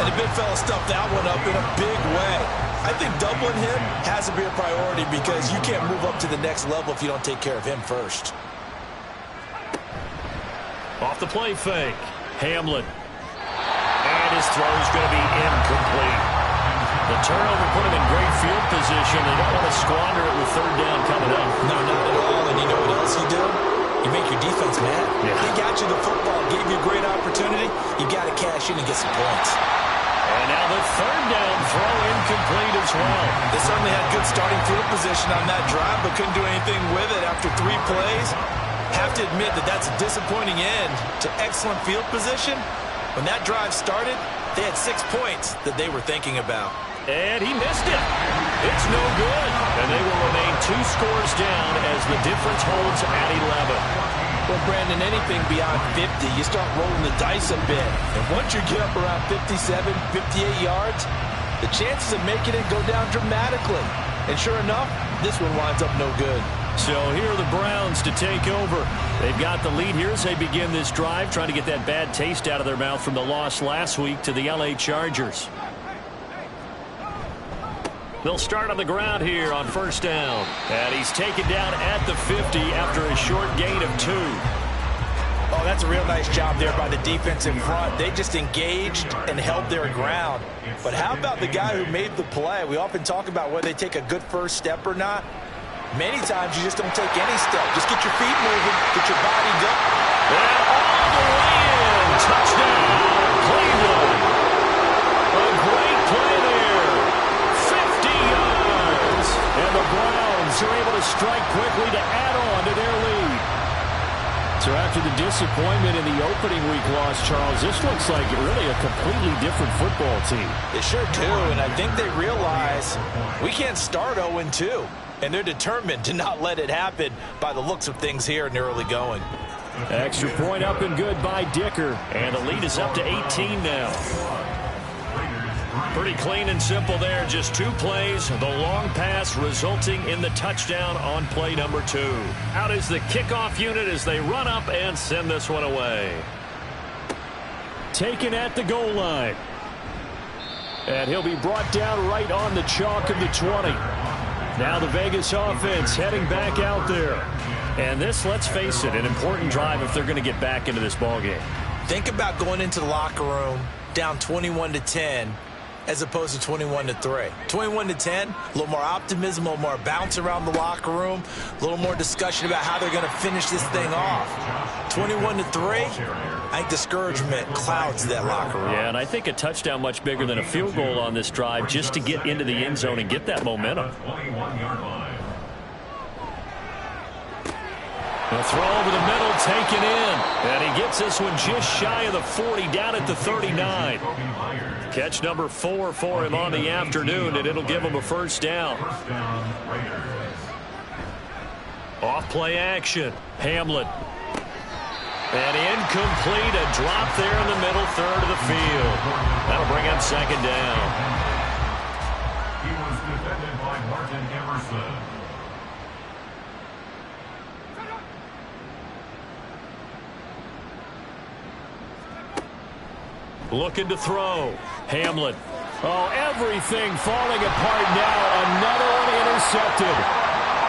And the big fella stuffed that one up in a big way. I think doubling him has to be a priority because you can't move up to the next level if you don't take care of him first. Off the play fake. Hamlin. And his throw is going to be incomplete. The turnover put him in great field position. They don't want to squander it with 3rd down coming up. No, not at all. And you know what else you do? You make your defense mad. Yeah. They got you the football, gave you a great opportunity. You got to cash in and get some points. And now the 3rd down throw incomplete as well. They certainly had good starting field position on that drive, but couldn't do anything with it after 3 plays. Have to admit that that's a disappointing end to excellent field position. When that drive started, they had 6 points that they were thinking about. And he missed it. It's no good. And they will remain 2 scores down as the difference holds at 11. Well, Brandon, anything beyond 50, you start rolling the dice a bit. And once you get up around 57, 58 yards, the chances of making it go down dramatically. And sure enough, this one winds up no good. So here are the Browns to take over. They've got the lead here as they begin this drive, trying to get that bad taste out of their mouth from the loss last week to the LA Chargers. They'll start on the ground here on 1st down. And he's taken down at the 50 after a short gain of 2. Oh, that's a real nice job there by the defense in front. They just engaged and held their ground. But how about the guy who made the play? We often talk about whether they take a good first step or not. Many times you just don't take any step. Just get your feet moving, get your body going. And all the way in. Touchdown, Cleveland. A great play there. 50 yards. And the Browns are able to strike quickly to add on to their lead. So after the disappointment in the opening week loss, Charles, this looks like really a completely different football team. They sure do, and I think they realize we can't start 0-2. And they're determined to not let it happen by the looks of things here in the early going. Extra point up and good by Dicker. And the lead is up to 18 now. Pretty clean and simple there. Just 2 plays. The long pass resulting in the touchdown on play number 2. Out is the kickoff unit as they run up and send this one away. Taken at the goal line. And he'll be brought down right on the chalk of the 20. Now the Vegas offense heading back out there. And this, let's face it, an important drive if they're going to get back into this ballgame. Think about going into the locker room down 21-10 as opposed to 21-3. 21-10, a little more optimism, a little more bounce around the locker room, a little more discussion about how they're going to finish this thing off. 21-3, I think discouragement clouds that locker room. Yeah, and I think a touchdown much bigger than a field goal on this drive just to get into the end zone and get that momentum. The throw over the middle taken in. And he gets this one just shy of the 40 down at the 39. Catch number 4 for him on the afternoon, and it'll give him a 1st down. Off play action. Hamlin. And incomplete. A drop there in the middle third of the field. That'll bring up 2nd down. He was defended by Martin Emerson. Looking to throw. Hamlin. Oh, everything falling apart now. Another one intercepted.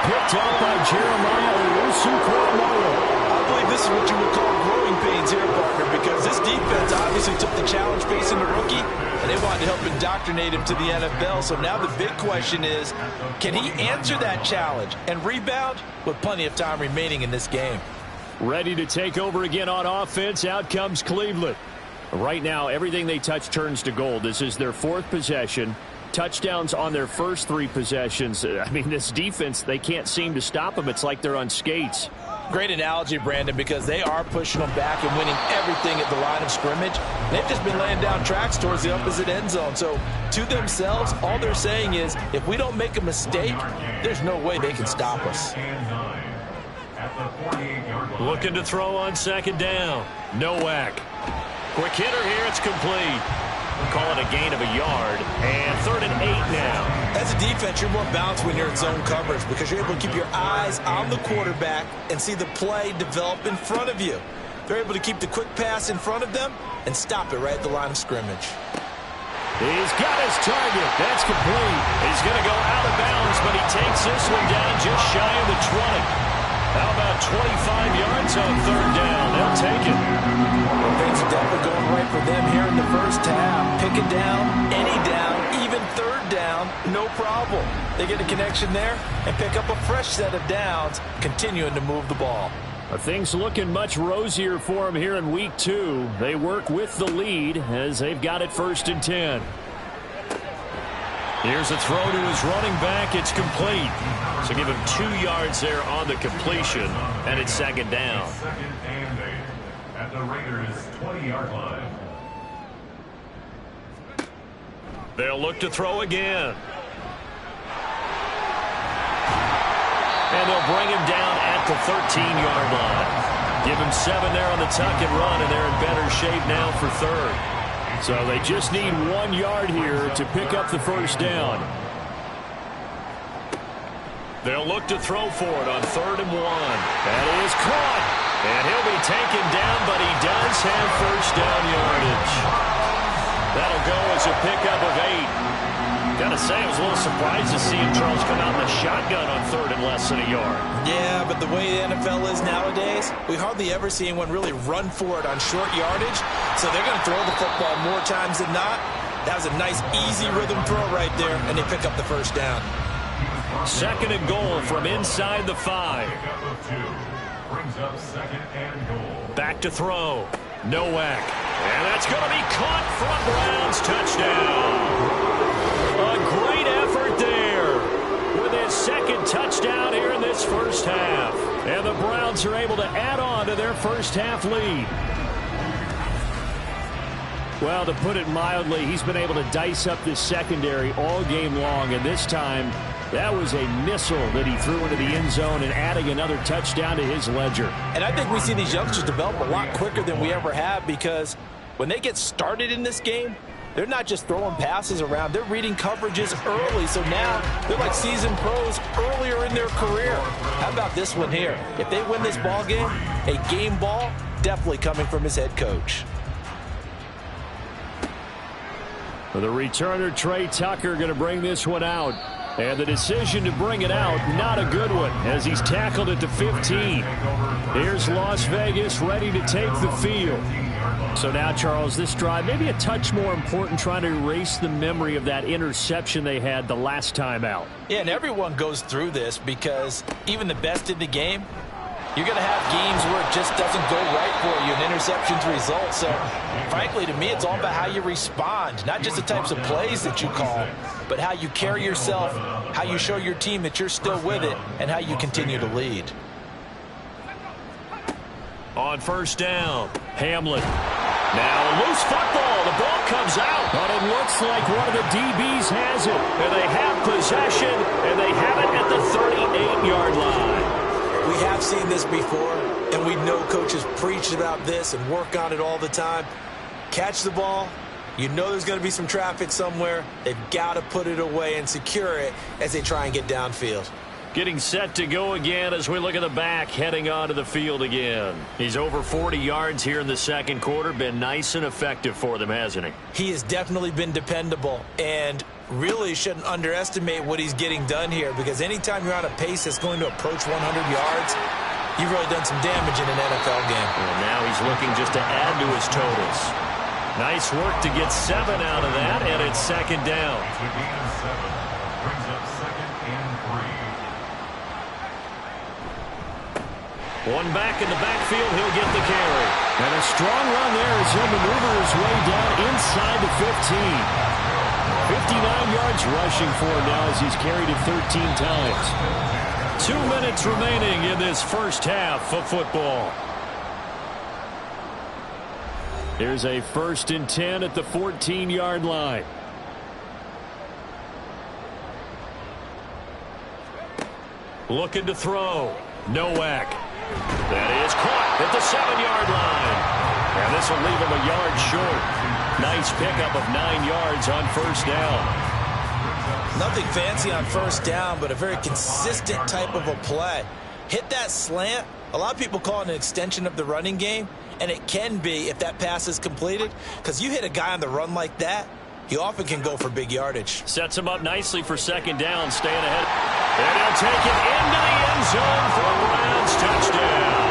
Picked up by Jeremiah Owusu-Koramoah. I believe this is what you would call growing pains here, partner, because this defense obviously took the challenge facing the rookie, and they wanted to help indoctrinate him to the NFL. So now the big question is, can he answer that challenge and rebound with plenty of time remaining in this game? Ready to take over again on offense. Out comes Cleveland. Right now, everything they touch turns to gold. This is their 4th possession. Touchdowns on their first 3 possessions. I mean, this defense, they can't seem to stop them. It's like they're on skates. Great analogy, Brandon, because they are pushing them back and winning everything at the line of scrimmage. They've just been laying down tracks towards the opposite end zone. So to themselves, all they're saying is, if we don't make a mistake, there's no way they can stop us. Looking to throw on 2nd down. Nowak. Quick hitter here. It's complete. Call it a gain of a yard. And 3rd and 8 now. As a defense, you're more balanced when you're in zone coverage because you're able to keep your eyes on the quarterback and see the play develop in front of you. They're able to keep the quick pass in front of them and stop it right at the line of scrimmage. He's got his target. That's complete. He's going to go out of bounds, but he takes this one down just shy of the 20. How about 25 yards on 3rd down? They'll take it. Well, things are definitely going right for them here in the first half. Pick it down, any down, even 3rd down, no problem. They get a connection there and pick up a fresh set of downs, continuing to move the ball. Things looking much rosier for them here in week 2. They work with the lead as they've got it 1st and 10. Here's a throw to his running back. It's complete. So give him 2 yards there on the completion, and it's 2nd down. 2nd and 8 at the Raiders' 20-yard line. They'll look to throw again. And they'll bring him down at the 13-yard line. Give him 7 there on the tuck and run, and they're in better shape now for 3rd. So they just need 1 yard here to pick up the 1st down. They'll look to throw for it on 3rd and 1. That is caught. And he'll be taken down, but he does have 1st down yardage. That'll go as a pickup of 8. Gotta say, I was a little surprised to see him, Charles, come out in the shotgun on 3rd and less than a yard. Yeah, but the way the NFL is nowadays, we hardly ever see anyone really run for it on short yardage. So they're going to throw the football more times than not. That was a nice, easy rhythm throw right there, and they pick up the 1st down. 2nd and goal from inside the 5. Pickup of 2 brings up 2nd and goal. Back to throw. Nowak. And that's going to be caught from Browns. Touchdown. A great effort there with his 2nd touchdown here in this first half. And the Browns are able to add on to their first half lead. Well, to put it mildly, he's been able to dice up this secondary all game long, and this time that was a missile that he threw into the end zone and adding another touchdown to his ledger. And I think we see these youngsters develop a lot quicker than we ever have because when they get started in this game, they're not just throwing passes around. They're reading coverages early. So now they're like seasoned pros earlier in their career. How about this one here? If they win this ball game, a game ball definitely coming from his head coach. The returner, Trey Tucker, going to bring this one out. And the decision to bring it out, not a good one, as he's tackled at the 15. Here's Las Vegas ready to take the field. So now, Charles, this drive maybe a touch more important, trying to erase the memory of that interception they had the last time out. Yeah, and everyone goes through this because even the best in the game, you're going to have games where it just doesn't go right for you and interceptions result. So, frankly, to me, it's all about how you respond, not just the types of plays that you call, but how you carry yourself, how you show your team that you're still with it, and how you continue to lead. On 1st down, Hamlin. Now a loose football. The ball comes out. But it looks like one of the DBs has it. And they have possession, and they have it at the 38-yard line. We have seen this before, and we know coaches preach about this and work on it all the time. Catch the ball. You know there's going to be some traffic somewhere. They've got to put it away and secure it as they try and get downfield. Getting set to go again as we look at the back, heading onto the field again. He's over 40 yards here in the 2nd quarter. Been nice and effective for them, hasn't he? He has definitely been dependable, and really shouldn't underestimate what he's getting done here, because anytime you're on a pace that's going to approach 100 yards, you've really done some damage in an NFL game. And now he's looking just to add to his totals. Nice work to get 7 out of that, and it's 2nd down. To gain 7 brings up 2nd and 3. One back in the backfield, he'll get the carry. And a strong run there as he'll maneuver his way down inside the 15. 59 yards rushing for him now as he's carried it 13 times. 2 minutes remaining in this first half of football. Here's a 1st and 10 at the 14-yard line. Looking to throw. Nowak. That is caught at the 7-yard line. And this will leave him a yard short. Nice pickup of 9 yards on first down. Nothing fancy on first down, but a very consistent type of a play. Hit that slant. A lot of people call it an extension of the running game, and it can be if that pass is completed, because you hit a guy on the run like that, he often can go for big yardage. Sets him up nicely for second down, staying ahead. And he'll take it into the end zone for a Browns touchdown.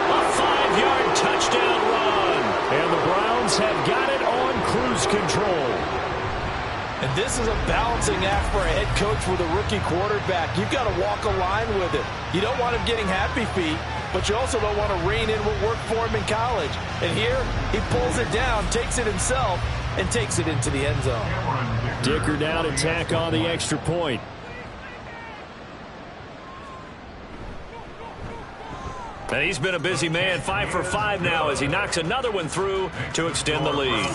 A 5-yard touchdown run. And the Browns have got it on cruise control. And this is a balancing act for a head coach with a rookie quarterback. You've got to walk a line with it. You don't want him getting happy feet, but you also don't want to rein in what worked for him in college. And here, he pulls it down, takes it himself, and takes it into the end zone. Dicker down and tack on the extra point. And he's been a busy man, 5 for 5 now as he knocks another one through to extend the lead.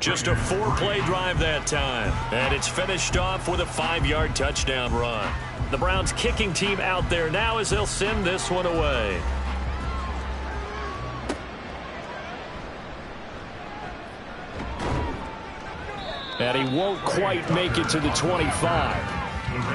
Just a 4-play drive that time. And it's finished off with a 5-yard touchdown run. The Browns kicking team out there now as they'll send this one away. And he won't quite make it to the 25.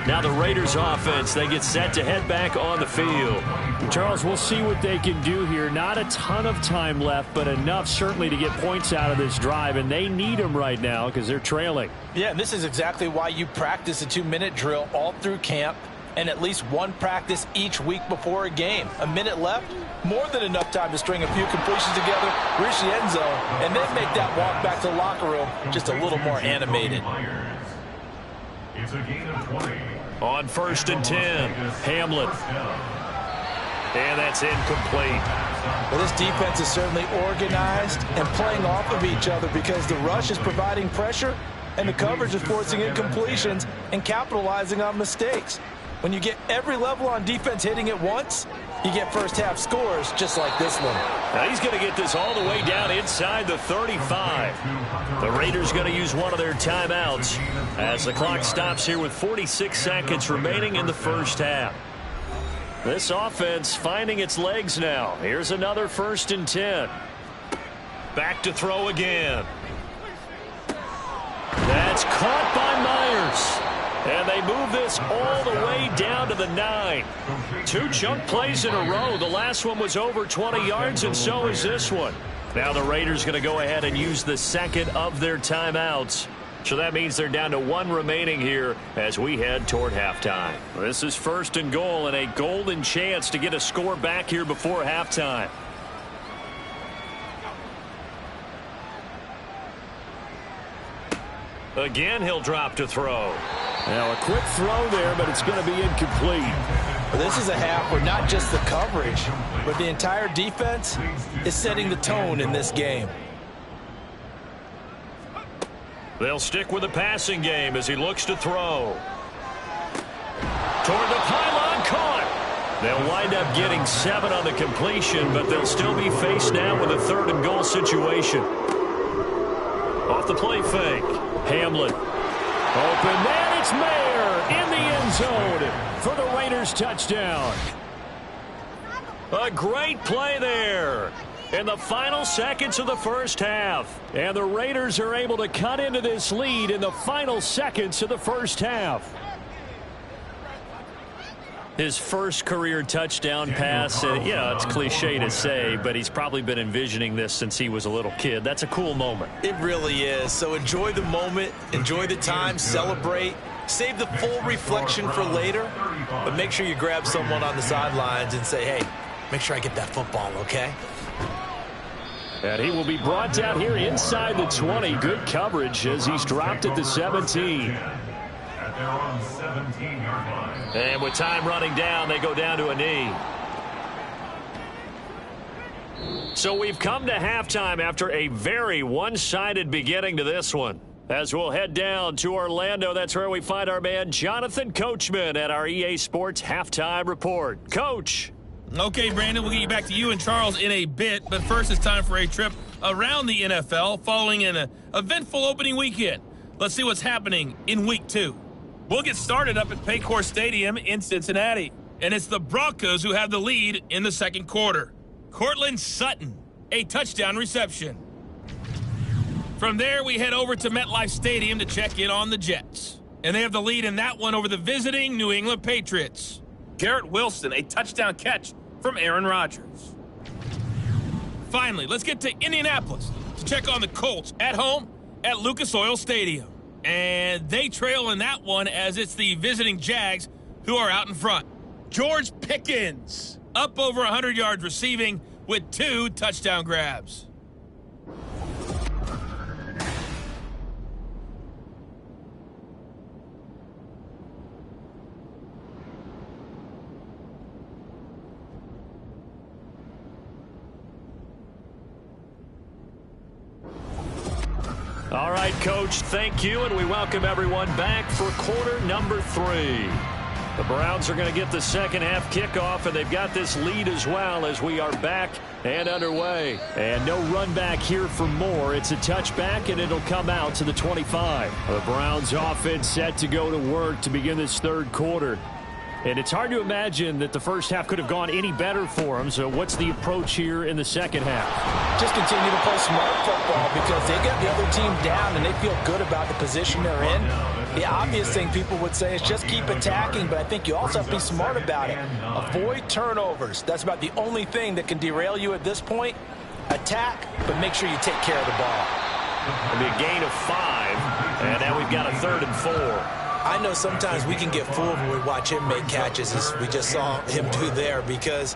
Now the Raiders offense, they get set to head back on the field. Charles, we'll see what they can do here. Not a ton of time left, but enough certainly to get points out of this drive, and they need them right now because they're trailing. Yeah, and this is exactly why you practice a 2-minute drill all through camp and at least one practice each week before a game. A minute left, more than enough time to string a few completions together, reach the end zone, and then make that walk back to the locker room just a little more animated. It's a gain of 20. On 1st and 10, Hamlin. And that's incomplete. Well, this defense is certainly organized and playing off of each other because the rush is providing pressure and the coverage is forcing incompletions and capitalizing on mistakes. When you get every level on defense hitting at once, you get first half scores just like this one. Now he's going to get this all the way down inside the 35. The Raiders going to use one of their timeouts as the clock stops here with 46 seconds remaining in the first half. This offense finding its legs now. Here's another 1st and 10. Back to throw again. That's caught by Myers. And they move this all the way down to the 9. 2 chunk plays in a row. The last one was over 20 yards, and so is this one. Now the Raiders going to go ahead and use the second of their timeouts. So that means they're down to 1 remaining here as we head toward halftime. This is 1st and goal and a golden chance to get a score back here before halftime. Again, he'll drop to throw. Now a quick throw there, but it's going to be incomplete. Well, this is a half where not just the coverage, but the entire defense is setting the tone in this game. They'll stick with the passing game as he looks to throw. Toward the pylon, caught. They'll wind up getting 7 on the completion, but they'll still be faced now with a 3rd and goal situation. Off the play fake. Hamlin. Open man, it's Mayer in the end zone for the Raiders touchdown. A great play there in the final seconds of the first half. And the Raiders are able to cut into this lead in the final seconds of the first half. His first career touchdown pass, and it's cliche to say, but he's probably been envisioning this since he was a little kid. That's a cool moment. It really is. So enjoy the moment, enjoy the time, celebrate, save the full reflection for later, but make sure you grab someone on the sidelines and say, hey, make sure I get that football, okay? And he will be brought down here inside the 20. Good coverage as he's dropped at the 17. They're on 17-yard line. And with time running down, they go down to a knee. So we've come to halftime after a very one-sided beginning to this one. As we'll head down to Orlando, that's where we find our man Jonathan Coachman at our EA Sports Halftime Report. Coach. Okay, Brandon, we'll get you back to you and Charles in a bit. But first, it's time for a trip around the NFL following an eventful opening weekend. Let's see what's happening in Week 2. We'll get started up at Paycor Stadium in Cincinnati. And it's the Broncos who have the lead in the second quarter. Cortland Sutton, a touchdown reception. From there, we head over to MetLife Stadium to check in on the Jets. And they have the lead in that one over the visiting New England Patriots. Garrett Wilson, a touchdown catch from Aaron Rodgers. Finally, let's get to Indianapolis to check on the Colts at home at Lucas Oil Stadium. And they trail in that one as it's the visiting Jags who are out in front. George Pickens, up over 100 yards receiving with 2 touchdown grabs. All right, Coach, thank you, and we welcome everyone back for quarter number 3. The Browns are going to get the second half kickoff, and they've got this lead as well as we are back and underway. And no run back here for Moore. It's a touchback, and it'll come out to the 25. The Browns offense set to go to work to begin this third quarter. And it's hard to imagine that the first half could have gone any better for them. So what's the approach here in the second half? Just continue to play smart football because they got the other team down and they feel good about the position they're in. The obvious thing people would say is just keep attacking, but I think you also have to be smart about it. Avoid turnovers. That's about the only thing that can derail you at this point. Attack, but make sure you take care of the ball. It'll be a gain of 5, and now we've got a 3rd and 4. I know sometimes we can get fooled when we watch him make catches, as we just saw him do there, because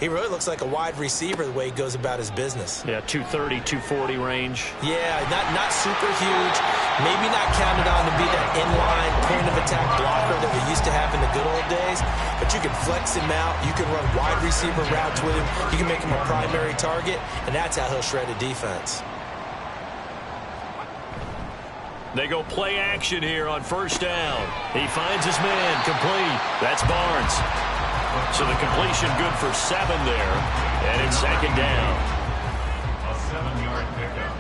he really looks like a wide receiver the way he goes about his business. Yeah, 230, 240 range. Yeah, not super huge. Maybe not counted on to be that inline point-of-attack blocker that we used to have in the good old days, but you can flex him out. You can run wide receiver routes with him. You can make him a primary target, and that's how he'll shred a defense. They go play action here on first down. He finds his man, complete. That's Barnes. So the completion good for 7 there, and it's second down. A 7-yard pickup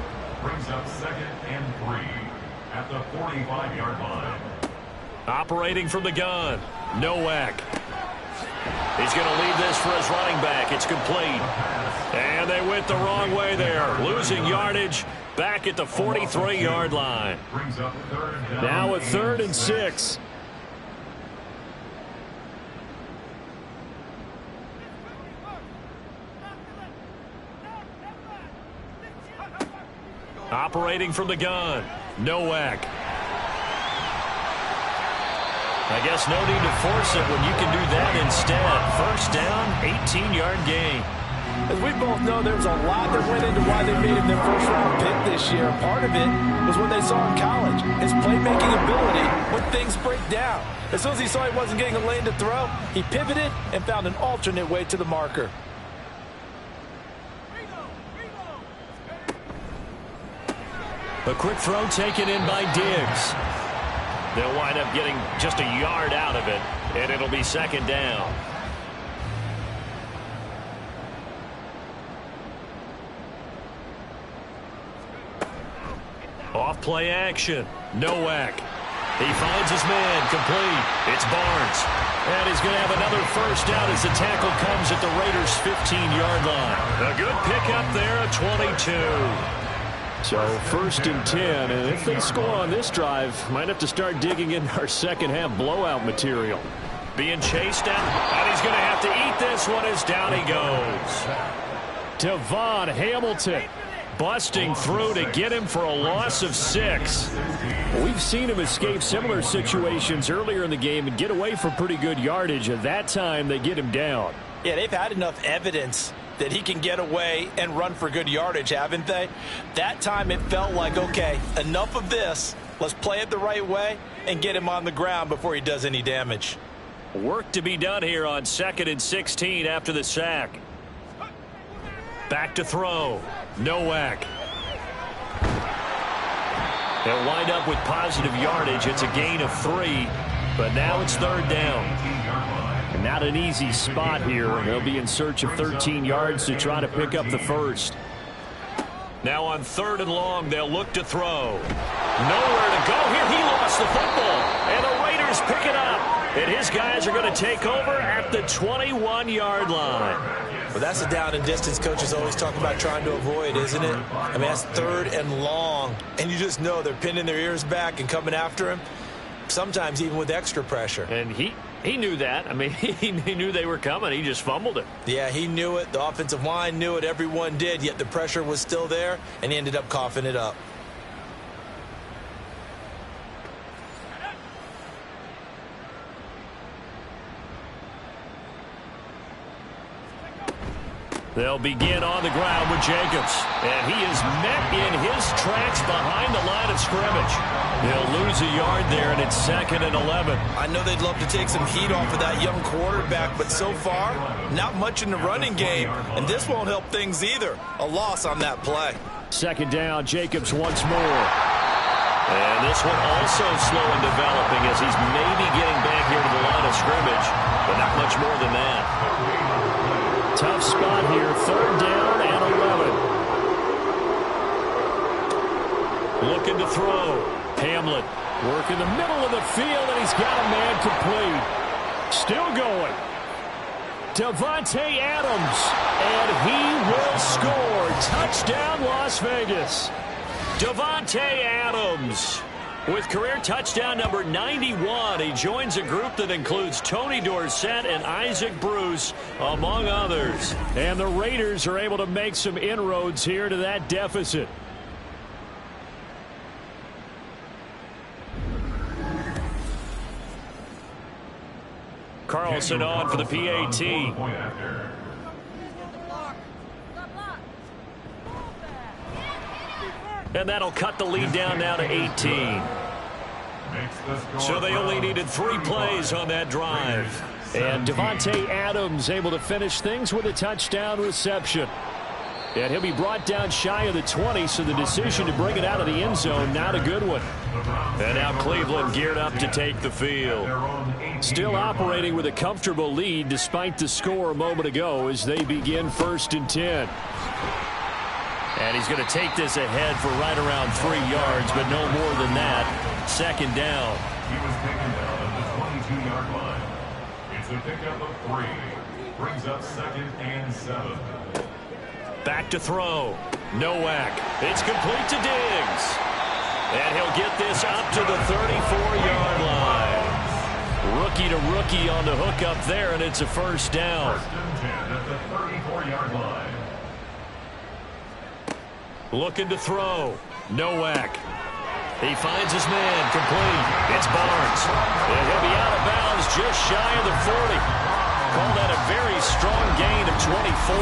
brings up 2nd and 3 at the 45-yard line. Operating from the gun, Nowak. He's going to leave this for his running back. It's complete. And they went the wrong way there, losing yardage. Back at the 43-yard line. Now a 3rd and 6. Operating from the gun, Nowak. I guess no need to force it when you can do that instead. First down, 18-yard gain. As we both know, there was a lot that went into why they made him their first-round pick this year. Part of it was what they saw in college, his playmaking ability when things break down. As soon as he saw he wasn't getting a lane to throw, he pivoted and found an alternate way to the marker. A quick throw taken in by Diggs. They'll wind up getting just a yard out of it, and it'll be second down. Off play action. Nowak. He finds his man, complete. It's Barnes. And he's going to have another first down as the tackle comes at the Raiders' 15-yard line. A good pickup there at 22. So 1st and 10, and if they score on this drive, might have to start digging in our second half blowout material. Being chased down, and he's going to have to eat this one as down he goes. Devon Hamilton busting through to get him for a loss of 6. We've seen him escape similar situations earlier in the game and get away for pretty good yardage. At that time, they get him down. Yeah, they've had enough evidence that he can get away and run for good yardage, haven't they? That time it felt like, okay, enough of this. Let's play it the right way and get him on the ground before he does any damage. Work to be done here on 2nd and 16 after the sack. Back to throw. Nowak. They'll wind up with positive yardage. It's a gain of 3, but now it's 3rd down. And not an easy spot here. They'll be in search of 13 yards to try to pick up the first. Now on 3rd and long, they'll look to throw. Nowhere to go here. He lost the football, and the Raiders pick it up. And his guys are going to take over at the 21-yard line. Well, that's the down and distance coaches always talk about trying to avoid, isn't it? I mean, that's 3rd and long, and you just know they're pinning their ears back and coming after him, sometimes even with extra pressure. And he knew that. I mean, he knew they were coming. He just fumbled it. Yeah, he knew it. The offensive line knew it. Everyone did, yet the pressure was still there, and he ended up coughing it up. They'll begin on the ground with Jacobs. And he is met in his tracks behind the line of scrimmage. He'll lose a yard there, and it's 2nd and 11. I know they'd love to take some heat off of that young quarterback, but so far, not much in the running game, and this won't help things either. A loss on that play. 2nd down, Jacobs once more. And this one also slow in developing as he's maybe getting back here to the line of scrimmage, but not much more than that. Tough spot here, 3rd down and 11. Looking to throw. Hamlet working the middle of the field, and he's got a man complete. Still going. Davante Adams, and he will score. Touchdown, Las Vegas. Davante Adams with career touchdown number 91. He joins a group that includes Tony Dorsett and Isaac Bruce, among others. And the Raiders are able to make some inroads here to that deficit. Carlson on for the PAT. And that'll cut the lead down now to 18. So they only needed 3 plays on that drive. And Davante Adams able to finish things with a touchdown reception. And he'll be brought down shy of the 20, so the decision to bring it out of the end zone, not a good one. And now Cleveland geared up to take the field. Still operating with a comfortable lead despite the score a moment ago as they begin 1st and 10. And he's going to take this ahead for right around 3 yards, but no more than that. 2nd down. He was taken down at the 22-yard line. It's a pickup of 3. Brings up 2nd and 7. Back to throw. Nowak. It's complete to Diggs. And he'll get this up to the 34-yard line. Rookie to rookie on the hook up there, and it's a 1st down. 1st and 10 at the 34-yard line. Looking to throw. Nowak. He finds his man. Complete. It's Barnes. And he'll be out of bounds just shy of the 40. Call that a very strong gain of 24.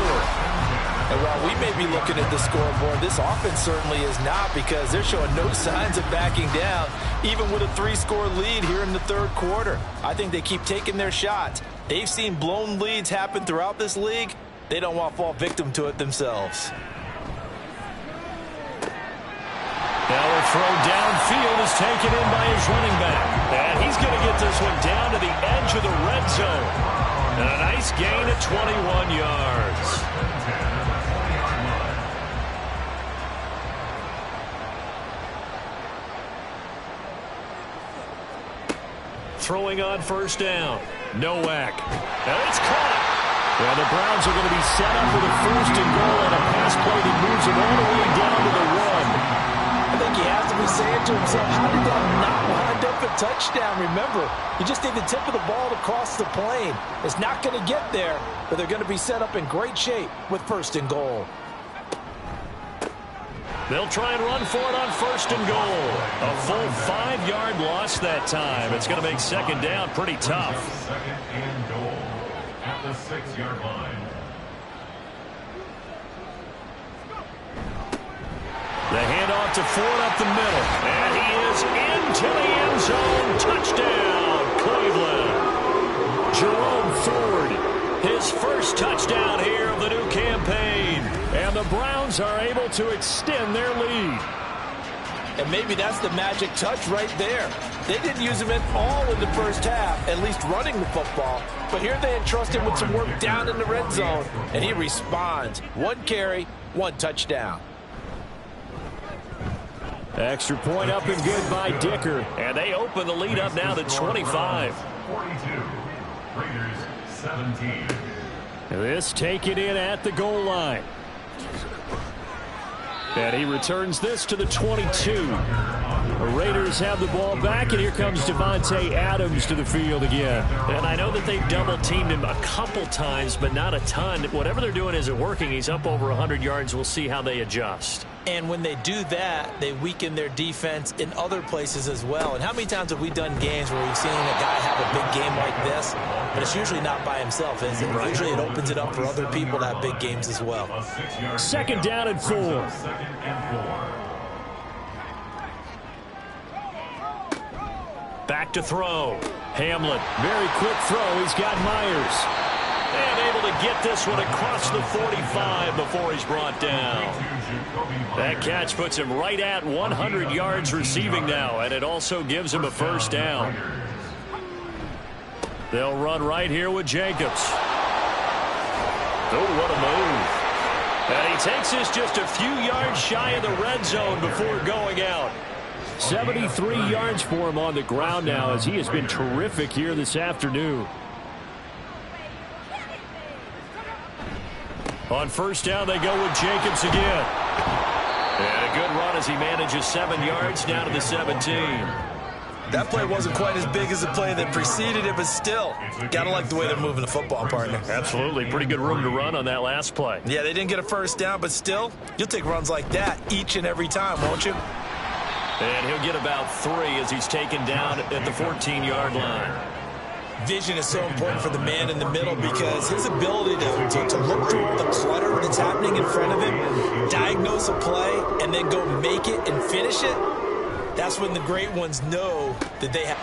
And while we may be looking at the scoreboard, this offense certainly is not, because they're showing no signs of backing down, even with a 3-score lead here in the 3rd quarter. I think they keep taking their shots. They've seen blown leads happen throughout this league. They don't want to fall victim to it themselves. Now a throw downfield is taken in by his running back. And he's going to get this one down to the edge of the red zone. And a nice gain of 21 yards. Throwing on 1st down. Nowak. And it's caught. Well, the Browns are going to be set up with a 1st and goal and a pass play that moves them all the way down to the 1. I think he has to be saying to himself, how did that not wind up a touchdown? Remember, you just need the tip of the ball to cross the plane. It's not going to get there, but they're going to be set up in great shape with 1st and goal. They'll try and run for it on 1st and goal. A full 5-yard loss that time. It's going to make 2nd down pretty tough. 2nd and goal at the 6-yard line. The handoff to Ford up the middle. And he is into the end zone. Touchdown, Cleveland. Jerome Ford, his 1st touchdown here of the new campaign. And the Browns are able to extend their lead. And maybe that's the magic touch right there. They didn't use him at all in the 1st half, at least running the football. But here they entrust him with some work down in the red zone, and he responds. 1 carry, 1 touchdown. Extra point up and good by Dicker. And they open the lead up now to 25. 42. Raiders 17. This taken in at the goal line. And he returns this to the 22. The Raiders have the ball back, and here comes Davante Adams to the field again. And I know that they've double-teamed him a couple times, but not a ton. Whatever they're doing isn't working. He's up over 100 yards. We'll see how they adjust. And when they do that, they weaken their defense in other places as well. And how many times have we done games where we've seen a guy have a big game like this, but it's usually not by himself, is it? Right. Usually it opens it up for other people to have big games as well. 2nd down and 4. Back to throw. Hamlin, very quick throw. He's got Myers. And able to get this one across the 45 before he's brought down. That catch puts him right at 100 yards receiving now, and it also gives him a 1st down. They'll run right here with Jacobs. Oh, what a move. And he takes this just a few yards shy of the red zone before going out. 73 yards for him on the ground now, as he has been terrific here this afternoon. On 1st down, they go with Jacobs again. And a good run as he manages 7 yards down to the 17. That play wasn't quite as big as the play that preceded it, but still, gotta like the way they're moving the football, partner. Absolutely. Pretty good room to run on that last play. Yeah, they didn't get a 1st down, but still, you'll take runs like that each and every time, won't you? And he'll get about 3 as he's taken down at the 14-yard line. Vision is so important for the man in the middle because his ability to look through all the clutter that's happening in front of him, diagnose a play, and then go make it and finish it, that's when the great ones know that they have.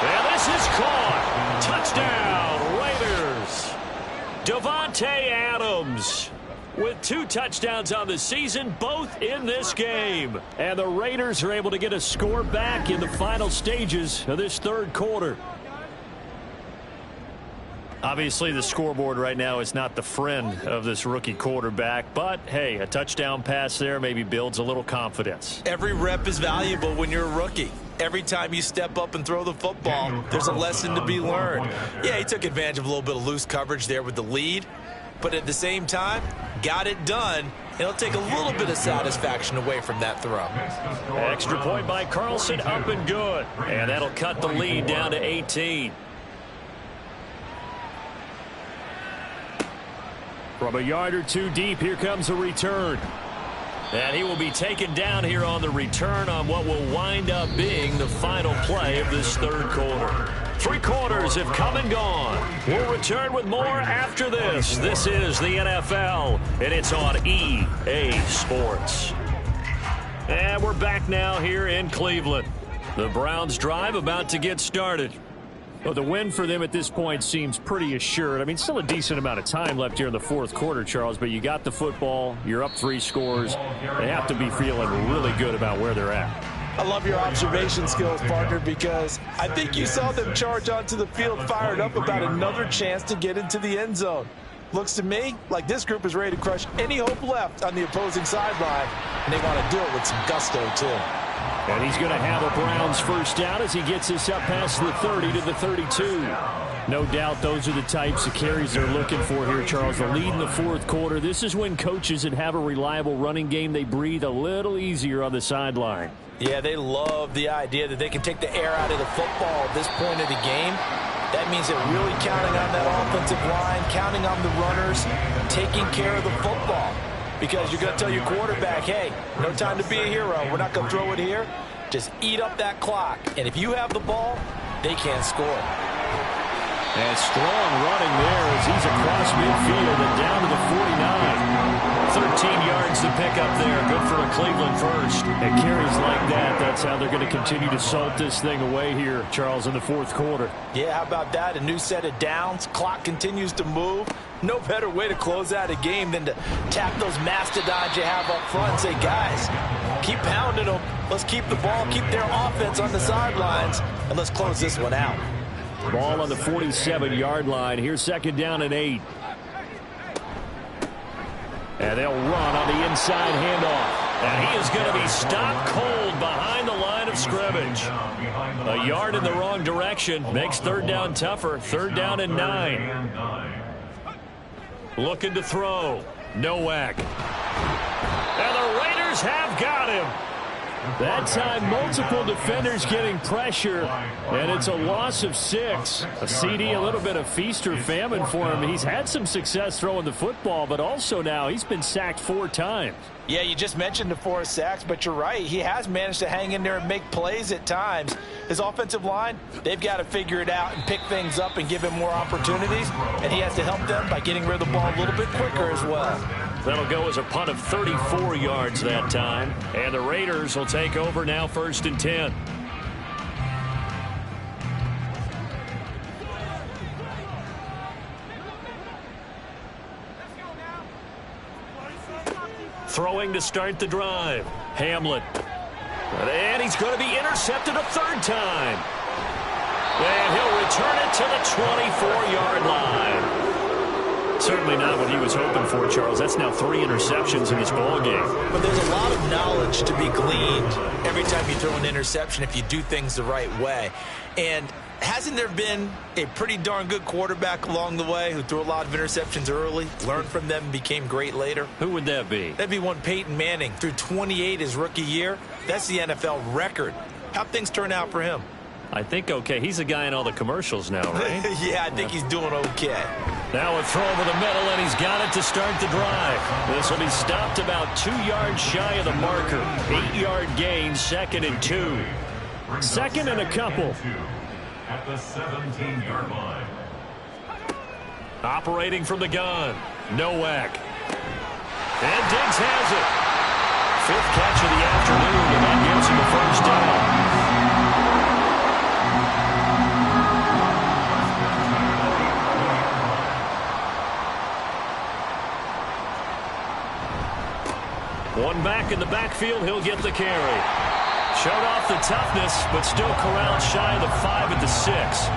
And this is caught. Touchdown, Raiders. Davante Adams with 2 touchdowns on the season, both in this game. And the Raiders are able to get a score back in the final stages of this 3rd quarter. Obviously, the scoreboard right now is not the friend of this rookie quarterback, but hey, a touchdown pass there maybe builds a little confidence. Every rep is valuable when you're a rookie. Every time you step up and throw the football, there's a lesson to be learned. Yeah, he took advantage of a little bit of loose coverage there with the lead, but at the same time, got it done, and it'll take a little bit of satisfaction away from that throw. Extra point by Carlson, up and good. And that'll cut the lead down to 18. From a yard or 2 deep, here comes a return. And he will be taken down here on the return on what will wind up being the final play of this 3rd quarter. 3 quarters have come and gone. We'll return with more after this. This is the NFL, and it's on EA Sports. And we're back now here in Cleveland. The Browns drive about to get started. Well, the win for them at this point seems pretty assured. I mean, still a decent amount of time left here in the 4th quarter, Charles, but you got the football, you're up 3 scores. They have to be feeling really good about where they're at. I love your observation skills, partner, because I think you saw them charge onto the field fired up about another chance to get into the end zone. Looks to me like this group is ready to crush any hope left on the opposing sideline, and they want to do it with some gusto, too. And he's going to have a Browns 1st down as he gets this up past the 30 to the 32. No doubt those are the types of carries they're looking for here, Charles. The lead in the 4th quarter. This is when coaches that have a reliable running game, they breathe a little easier on the sideline. Yeah, they love the idea that they can take the air out of the football at this point of the game. That means they're really counting on that offensive line, counting on the runners, taking care of the football. Because you're going to tell your quarterback, hey, no time to be a hero. We're not going to throw it here. Just eat up that clock. And if you have the ball, they can't score. And strong running there as he's across midfield and down to the 49. 13 yards to pick up there. Good for a Cleveland first. And carries like that, that's how they're going to continue to salt this thing away here, Charles, in the 4th quarter. Yeah, how about that? A new set of downs. Clock continues to move. No better way to close out a game than to tap those mastodons you have up front and say, guys, keep pounding them. Let's keep the ball, keep their offense on the sidelines, and let's close this one out. Ball on the 47-yard line. Here's 2nd down and 8. And they'll run on the inside handoff. And he is going to be stopped cold behind the line of scrimmage. A yard in the wrong direction makes 3rd down tougher. 3rd down and 9. Looking to throw. Nowak. And the Raiders have got him. That time, multiple defenders getting pressure, and it's a loss of 6. A CD, a little bit of feast or famine for him. He's had some success throwing the football, but also now he's been sacked 4 times. Yeah, you just mentioned the 4 sacks, but you're right. He has managed to hang in there and make plays at times. His offensive line, they've got to figure it out and pick things up and give him more opportunities, and he has to help them by getting rid of the ball a little bit quicker as well. That'll go as a punt of 34 yards that time. And the Raiders will take over now, 1st and 10. Throwing to start the drive. Hamlet. And he's going to be intercepted a 3rd time. And he'll return it to the 24-yard line. Certainly not what he was hoping for, Charles. That's now 3 interceptions in this ball game. But there's a lot of knowledge to be gleaned every time you throw an interception if you do things the right way. And hasn't there been a pretty darn good quarterback along the way who threw a lot of interceptions early, learned from them, and became great later? Who would that be? That'd be one Peyton Manning. Threw 28 his rookie year. That's the NFL record. How'd things turn out for him? I think okay. He's a guy in all the commercials now, right? Yeah, I think he's doing okay. Now a throw over the middle, and he's got it to start the drive. This will be stopped about 2 yards shy of the marker. 8-yard gain, 2nd and 2. 2nd and a couple. At the 17-yard line. Operating from the gun. Nowak. And Diggs has it. 5th catch of the afternoon, and that gives him a 1st down. One back in the backfield, he'll get the carry. Showed off the toughness, but still corralled shy of the 5 at the 6.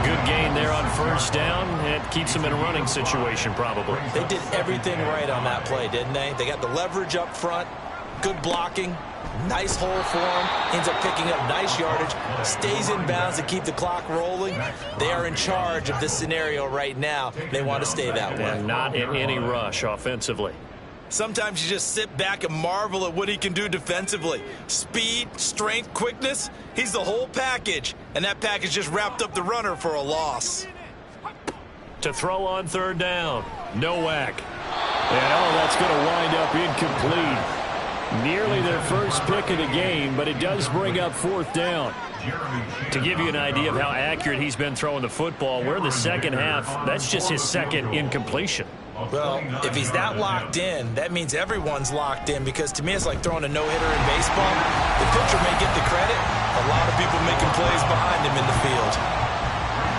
Good gain there on 1st down. It keeps him in a running situation, probably. They did everything right on that play, didn't they? They got the leverage up front, good blocking, nice hole for him, ends up picking up nice yardage, stays in bounds to keep the clock rolling. They are in charge of this scenario right now. They want to stay that way. And not in any rush offensively. Sometimes you just sit back and marvel at what he can do defensively. Speed, strength, quickness, he's the whole package. And that package just wrapped up the runner for a loss. To throw on 3rd down, Nowak. And that's going to wind up incomplete. Nearly their first pick of the game, but it does bring up 4th down. To give you an idea of how accurate he's been throwing the football, we're in the 2nd half. That's just his 2nd incompletion. Well, if he's that locked in, that means everyone's locked in, because to me it's like throwing a no-hitter in baseball. The pitcher may get the credit, a lot of people making plays behind him in the field.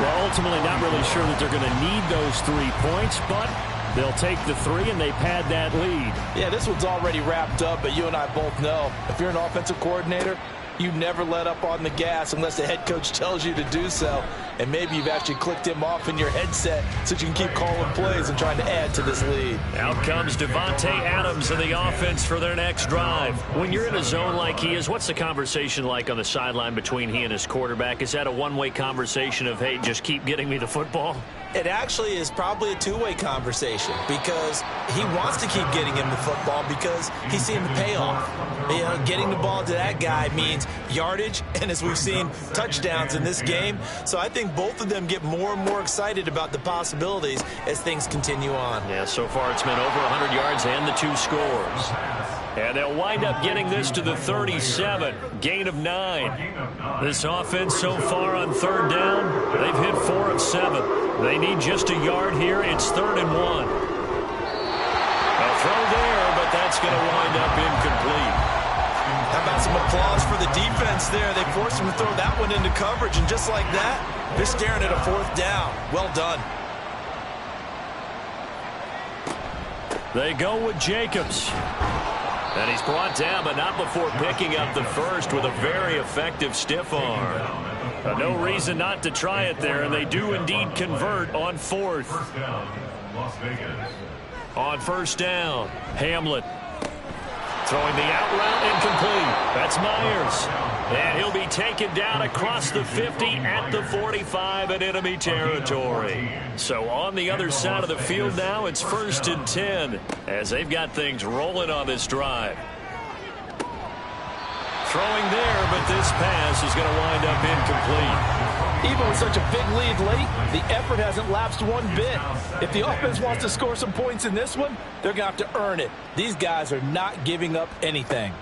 Well, ultimately not really sure that they're going to need those 3 points, but they'll take the 3 and they pad that lead. Yeah, this one's already wrapped up, but you and I both know if you're an offensive coordinator, you never let up on the gas unless the head coach tells you to do so. And maybe you've actually clicked him off in your headset so you can keep calling plays and trying to add to this lead. Out comes Devontae Adams in the offense for their next drive. When you're in a zone like he is, what's the conversation like on the sideline between he and his quarterback? Is that a one-way conversation of, hey, just keep getting me the football? It actually is probably a two-way conversation, because he wants to keep getting him the football because he's seeing the payoff. You know, getting the ball to that guy means yardage, and as we've seen, touchdowns in this game. So I think both of them get more and more excited about the possibilities as things continue on. Yeah, so far it's been over 100 yards and the 2 scores. And they'll wind up getting this to the 37. Gain of 9. This offense so far on 3rd down, they've hit 4 of 7. They need just a yard here. It's 3rd and 1. A throw there, but that's going to wind up incomplete. How about some applause for the defense there? They forced him to throw that one into coverage, and just like that, they're staring at a 4th down. Well done. They go with Jacobs. And he's brought down, but not before picking up the first with a very effective stiff arm. No reason not to try it there, and they do indeed convert on 4th. On 1st down, Hamlet throwing the out route incomplete. That's Myers. And he'll be taken down across the 50 at the 45 in enemy territory. So on the other side of the field now, it's 1st and 10 as they've got things rolling on this drive. Throwing there, but this pass is going to wind up incomplete. Even with such a big lead late, the effort hasn't lapsed one bit. If the offense wants to score some points in this one, they're going to have to earn it. These guys are not giving up anything.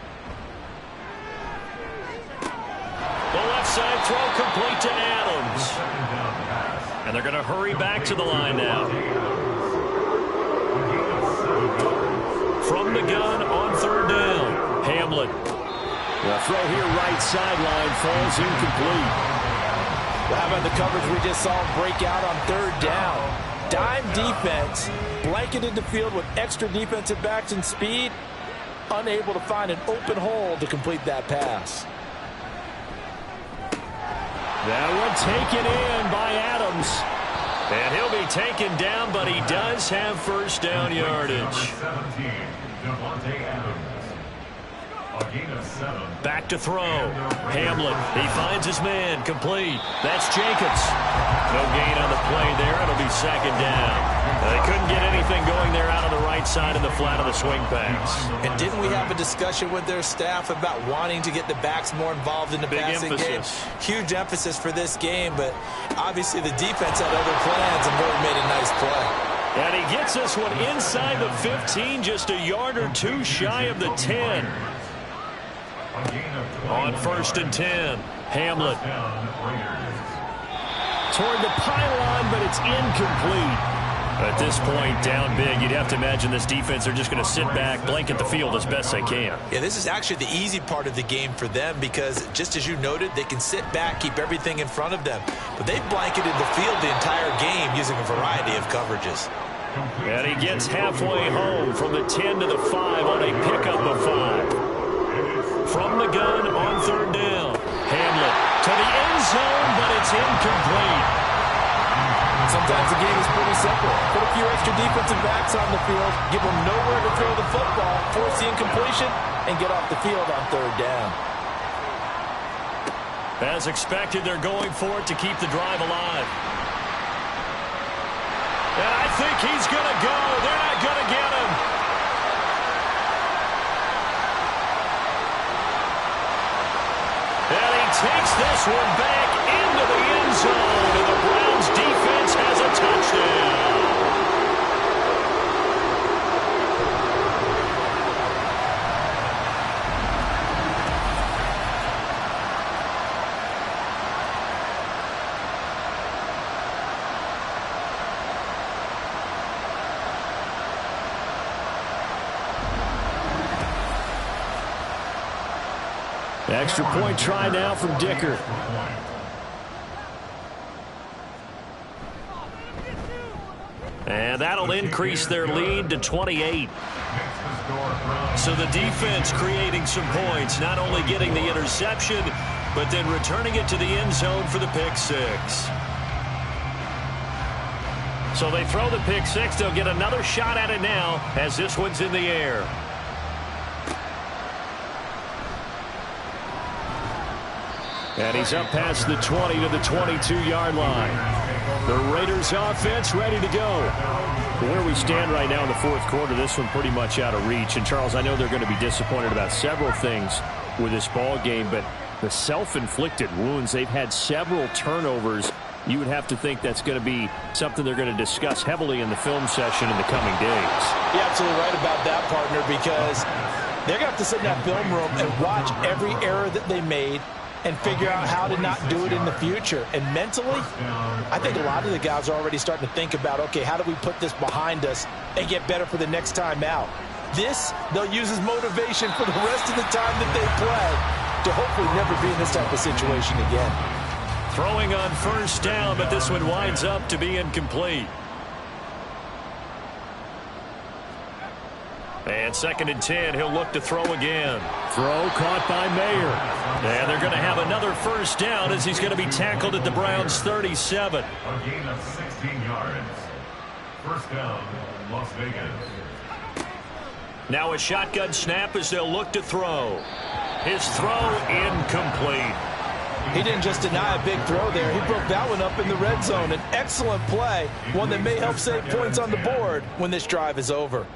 The left side throw complete to Adams. And they're going to hurry back to the line now. From the gun on 3rd down, Hamlin. The throw here right sideline falls incomplete. Well, how about the coverage we just saw break out on 3rd down? Dime defense, blanketed the field with extra defensive backs and speed, unable to find an open hole to complete that pass. That one taken in by Adams. And he'll be taken down, but he does have 1st down yardage. Back to throw. Hamlin, he finds his man, complete. That's Jacobs. No gain on the play there. It'll be 2nd down. They couldn't get anything going there out on the right side of the flat of the swing pass. And didn't we have a discussion with their staff about wanting to get the backs more involved in the passing game? Huge emphasis for this game, but obviously the defense had other plans and really made a nice play. And he gets this one inside the 15, just a yard or two shy of the 10. On 1st and 10, Hamlin. Toward the pylon, but it's incomplete. At this point, down big, you'd have to imagine this defense, they're just going to sit back, blanket the field as best they can. Yeah, this is actually the easy part of the game for them because, just as you noted, they can sit back, keep everything in front of them. But they've blanketed the field the entire game using a variety of coverages. And he gets halfway home from the 10 to the 5 on a pickup of 5. From the gun on 3rd down. Hamlin to the end zone, but it's incomplete. Sometimes the game is pretty simple. Put a few extra defensive backs on the field, give them nowhere to throw the football, force the incompletion, and get off the field on 3rd down. As expected, they're going for it to keep the drive alive. And I think he's going to go. They're not going to get him. And he takes this one back into the end zone, and the Browns defense has a touchdown. Extra point try now from Dicker. And that'll increase their lead to 28. So the defense creating some points, not only getting the interception, but then returning it to the end zone for the pick 6. So they throw the pick 6. They'll get another shot at it now as this one's in the air. And he's up past the 20 to the 22-yard line. The Raiders offense ready to go. Where we stand right now in the 4th quarter, this one pretty much out of reach. And, Charles, I know they're going to be disappointed about several things with this ball game, but the self-inflicted wounds, they've had several turnovers. You would have to think that's going to be something they're going to discuss heavily in the film session in the coming days. You're absolutely right about that, partner, because they're going to have to sit in that film room and watch every error that they made and figure out how to not do it in the future. And mentally, I think a lot of the guys are already starting to think about, okay, how do we put this behind us and get better for the next time out? This, they'll use as motivation for the rest of the time that they play to hopefully never be in this type of situation again. Throwing on 1st down, but this one winds up to be incomplete. And 2nd and 10, he'll look to throw again. Throw caught by Mayer. And they're going to have another 1st down as he's going to be tackled at the Browns' 37. A gain of 16 yards. 1st down, Las Vegas. Now a shotgun snap as they'll look to throw. His throw incomplete. He didn't just deny a big throw there. He broke that one up in the red zone. An excellent play, one that may help save points on the board when this drive is over.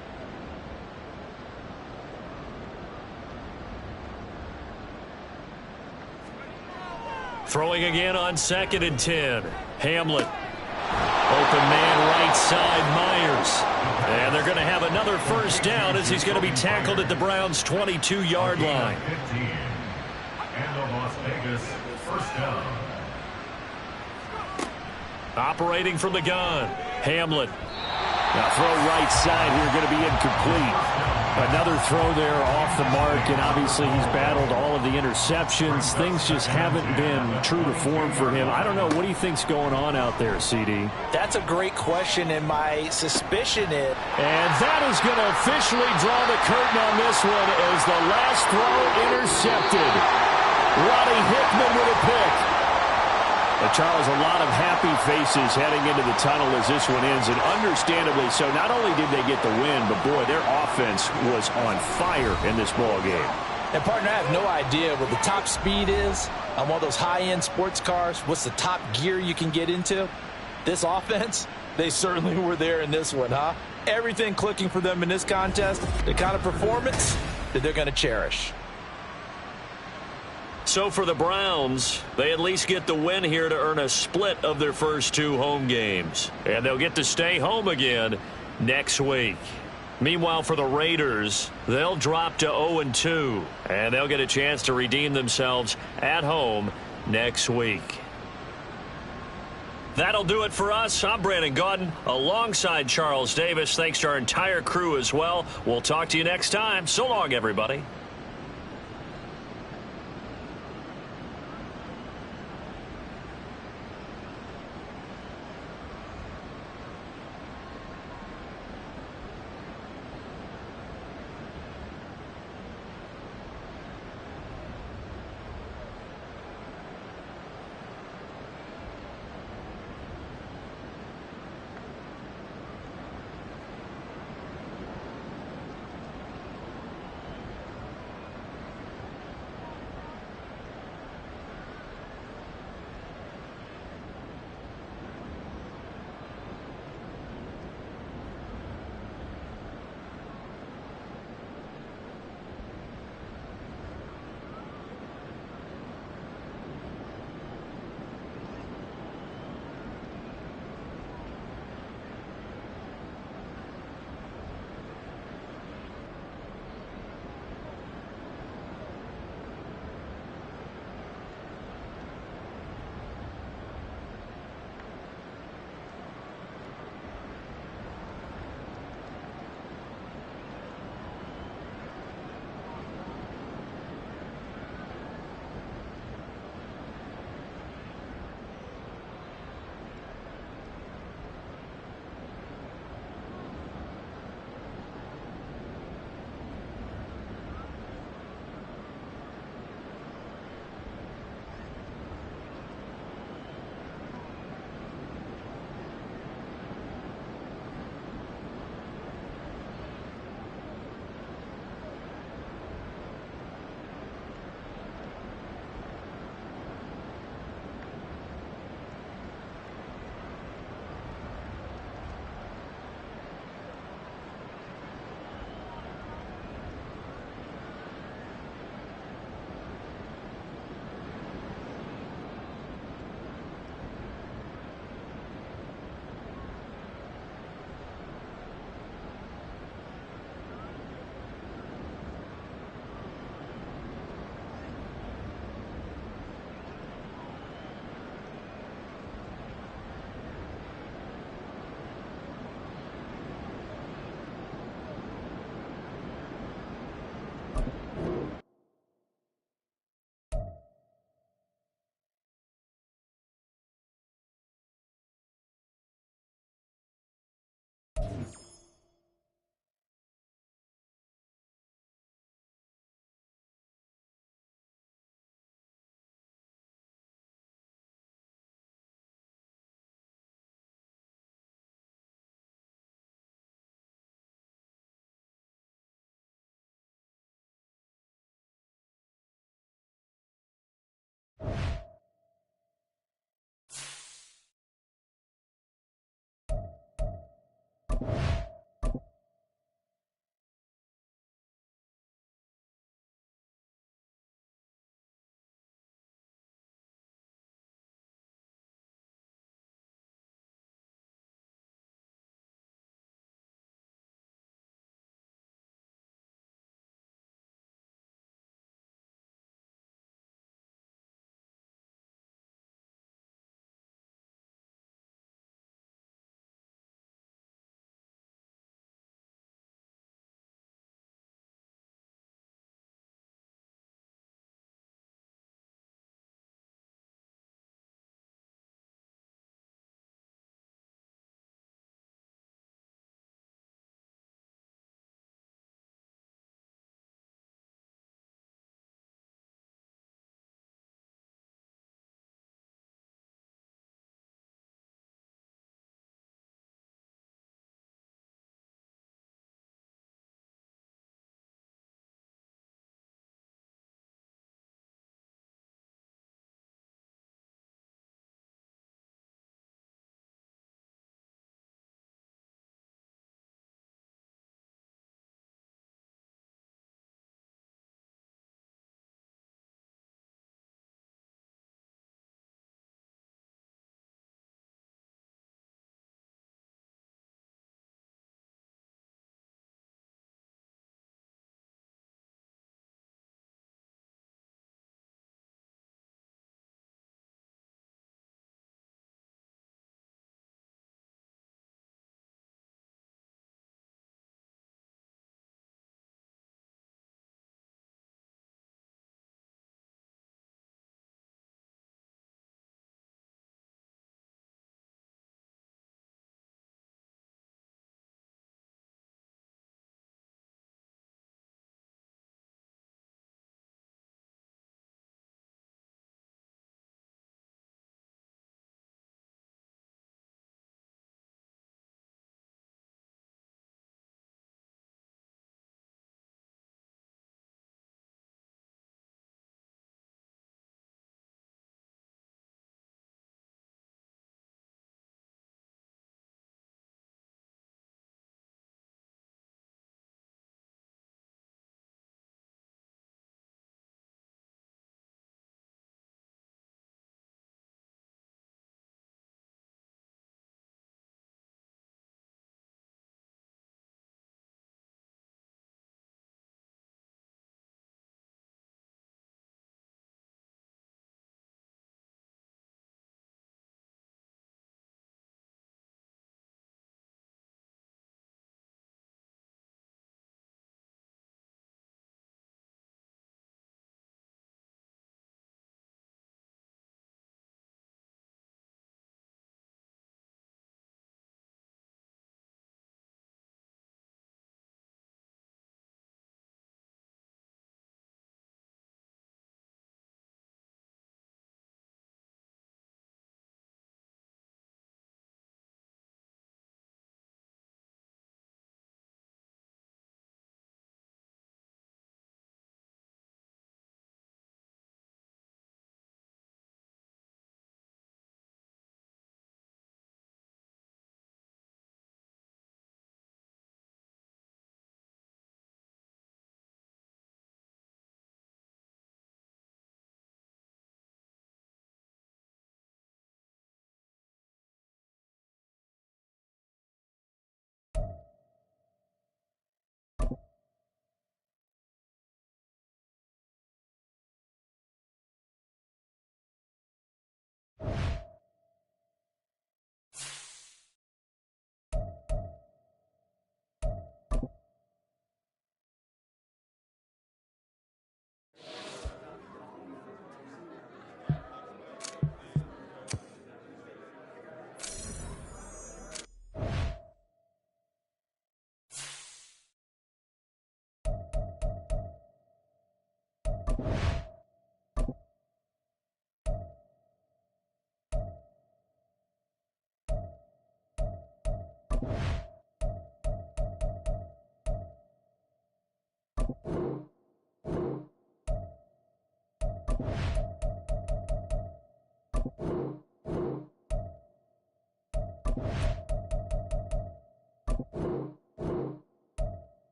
Throwing again on 2nd and 10. Hamlet. Open man right side, Myers. And they're going to have another first down as he's going to be tackled at the Browns' 22-yard line. And the Las Vegas first down. Operating from the gun. Hamlet. Now throw right side here, going to be incomplete. Another throw there off the mark, and obviously he's battled all of the interceptions. Things just haven't been true to form for him. I don't know. What do you think's going on out there, CD? That's a great question, and my suspicion is... And that is going to officially draw the curtain on this one as the last throw intercepted. Roddy Hickman with a pick. And Charles, a lot of happy faces heading into the tunnel as this one ends, and understandably so. Not only did they get the win, but boy, their offense was on fire in this ball game. And partner, I have no idea what the top speed is on one of those high-end sports cars. What's the top gear you can get into? This offense, they certainly were there in this one, huh? Everything clicking for them in this contest, the kind of performance that they're going to cherish. So for the Browns, they at least get the win here to earn a split of their first 2 home games. And they'll get to stay home again next week. Meanwhile, for the Raiders, they'll drop to 0-2. And they'll get a chance to redeem themselves at home next week. That'll do it for us. I'm Brandon Gaudin alongside Charles Davis. Thanks to our entire crew as well. We'll talk to you next time. So long, everybody.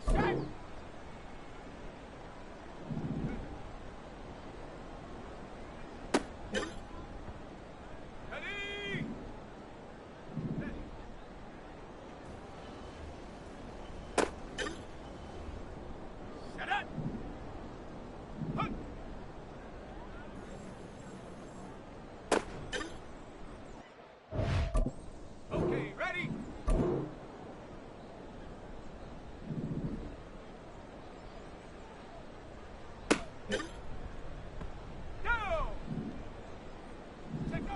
set. Ready. Set up. Hunt. Okay, ready. Go. Set go.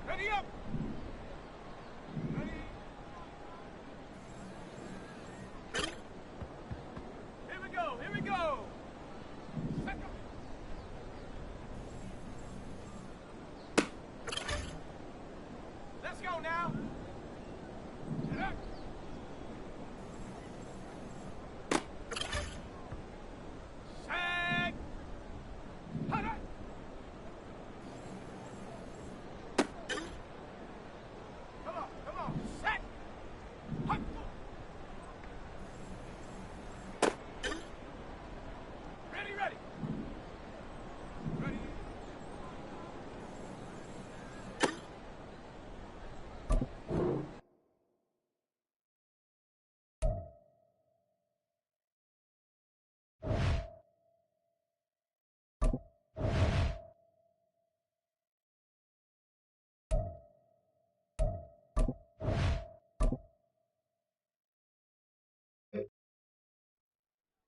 Ready up. Ready. Here we go. Here we go. Set go. Let's go now. Set up. Set. Hut, hut. Come on. Set. Hut. Ready. Ready.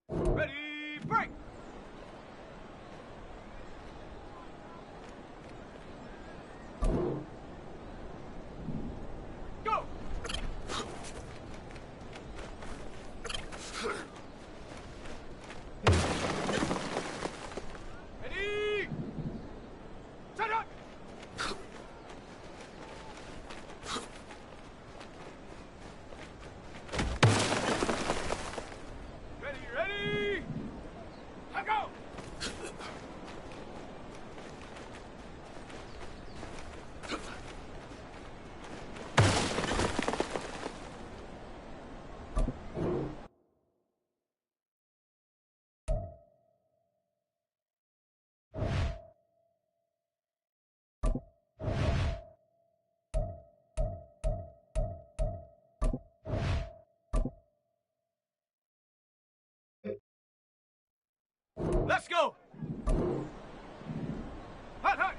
Ready, break! Go! Ready! Set up! Ready! Let go! Let's go! Hut, hut!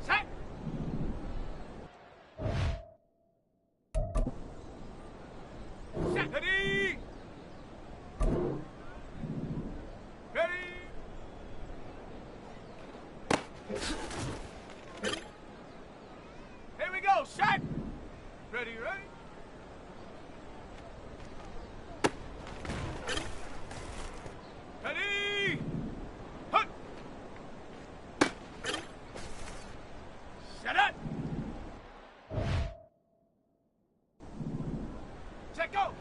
Set! Set! Ready! Ready! Here we go! Set! Ready, ready? Ready! Hut! Set up! Set go!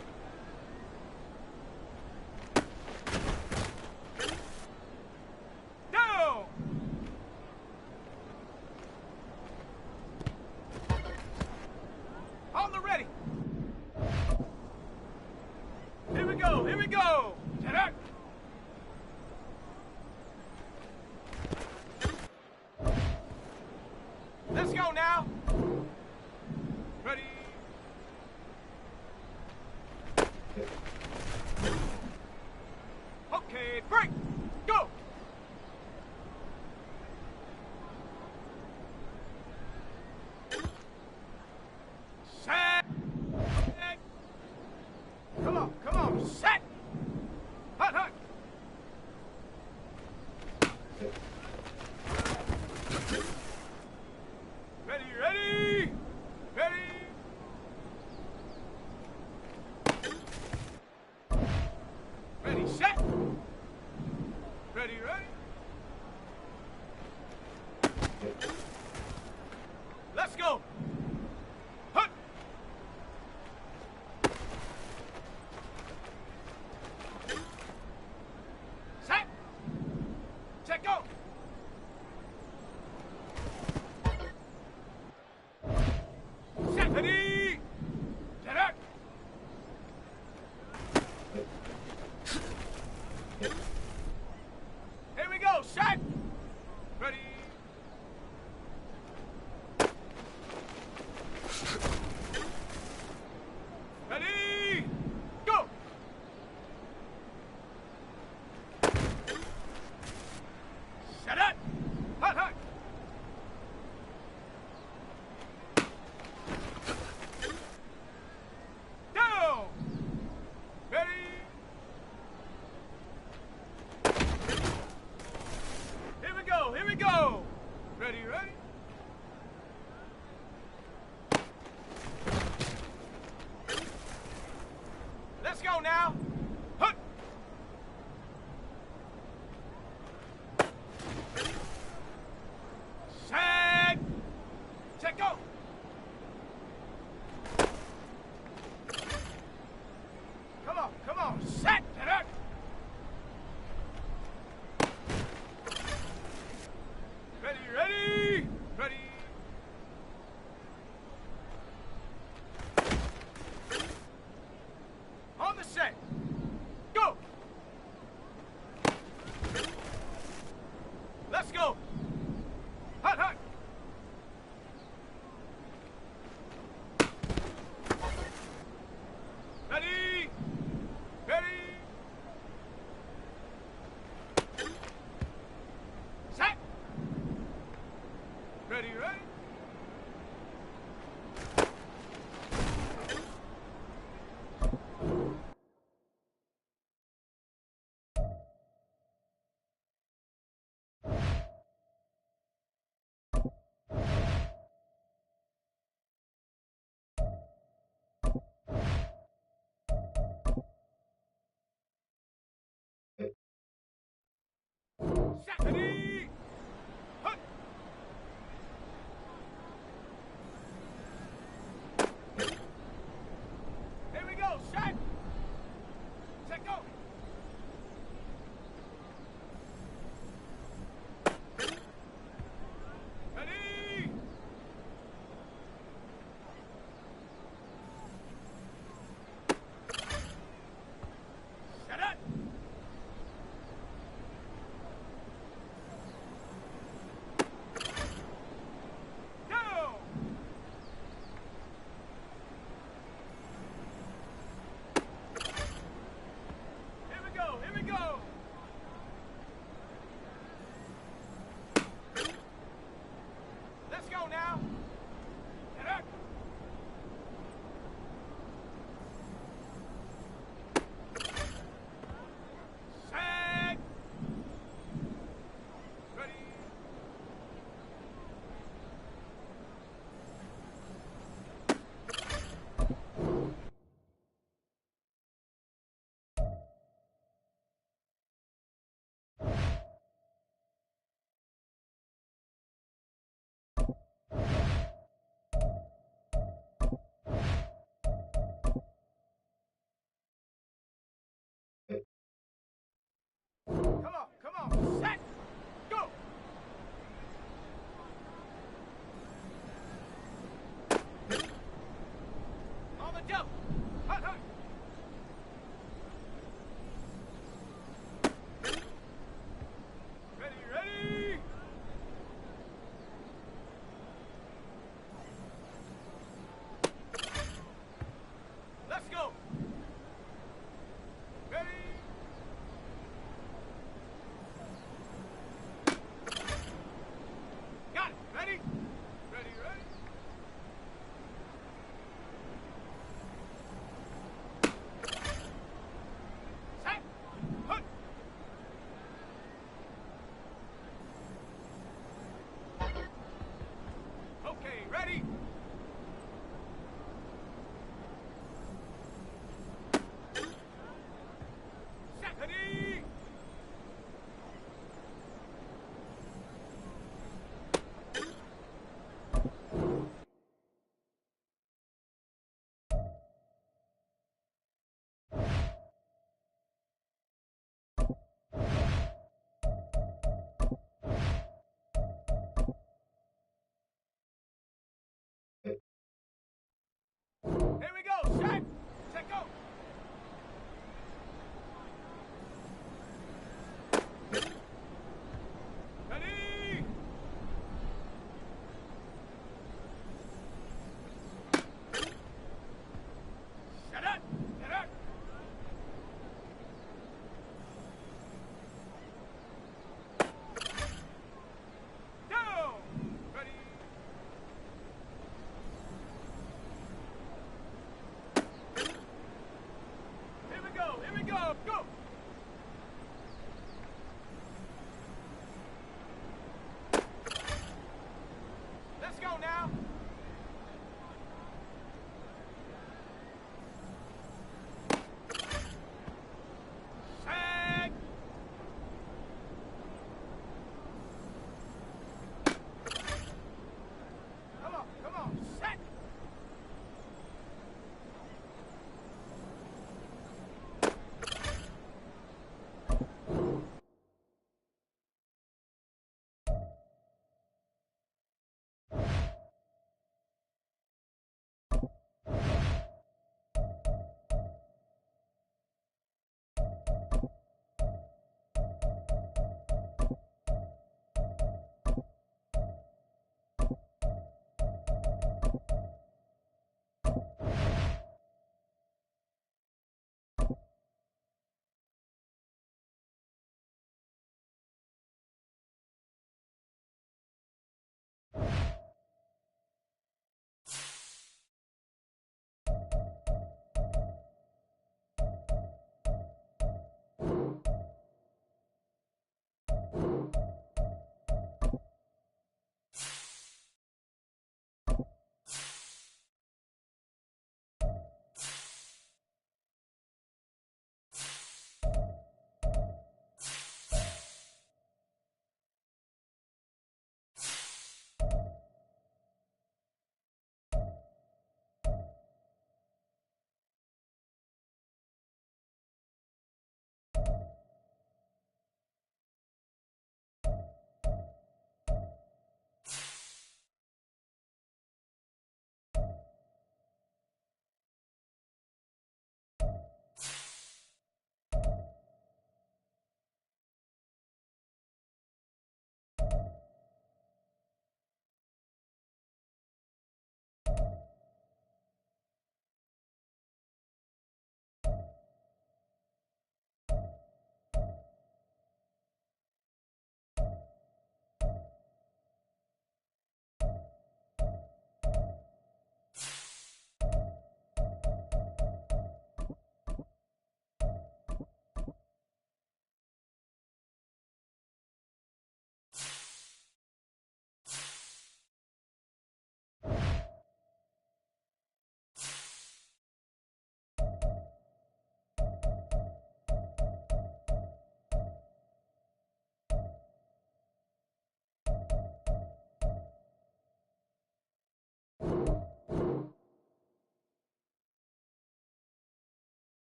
Go! On the ready! Here we go! Here we go! Set up! Let's go now. Ready. Okay, break. Go. Set. Come on. Set. Hut, hut. Ready. Ready, set. Ready. Let's go. Hut. Set. Check, go. Ready, ready. Let's go now. Hut. Set. Set, go. Come on. Set. Get up. Ready, ready. Ready. On the set. Go. Let's go. Hut, hut. Ready. Ready. Set. Ready, ready.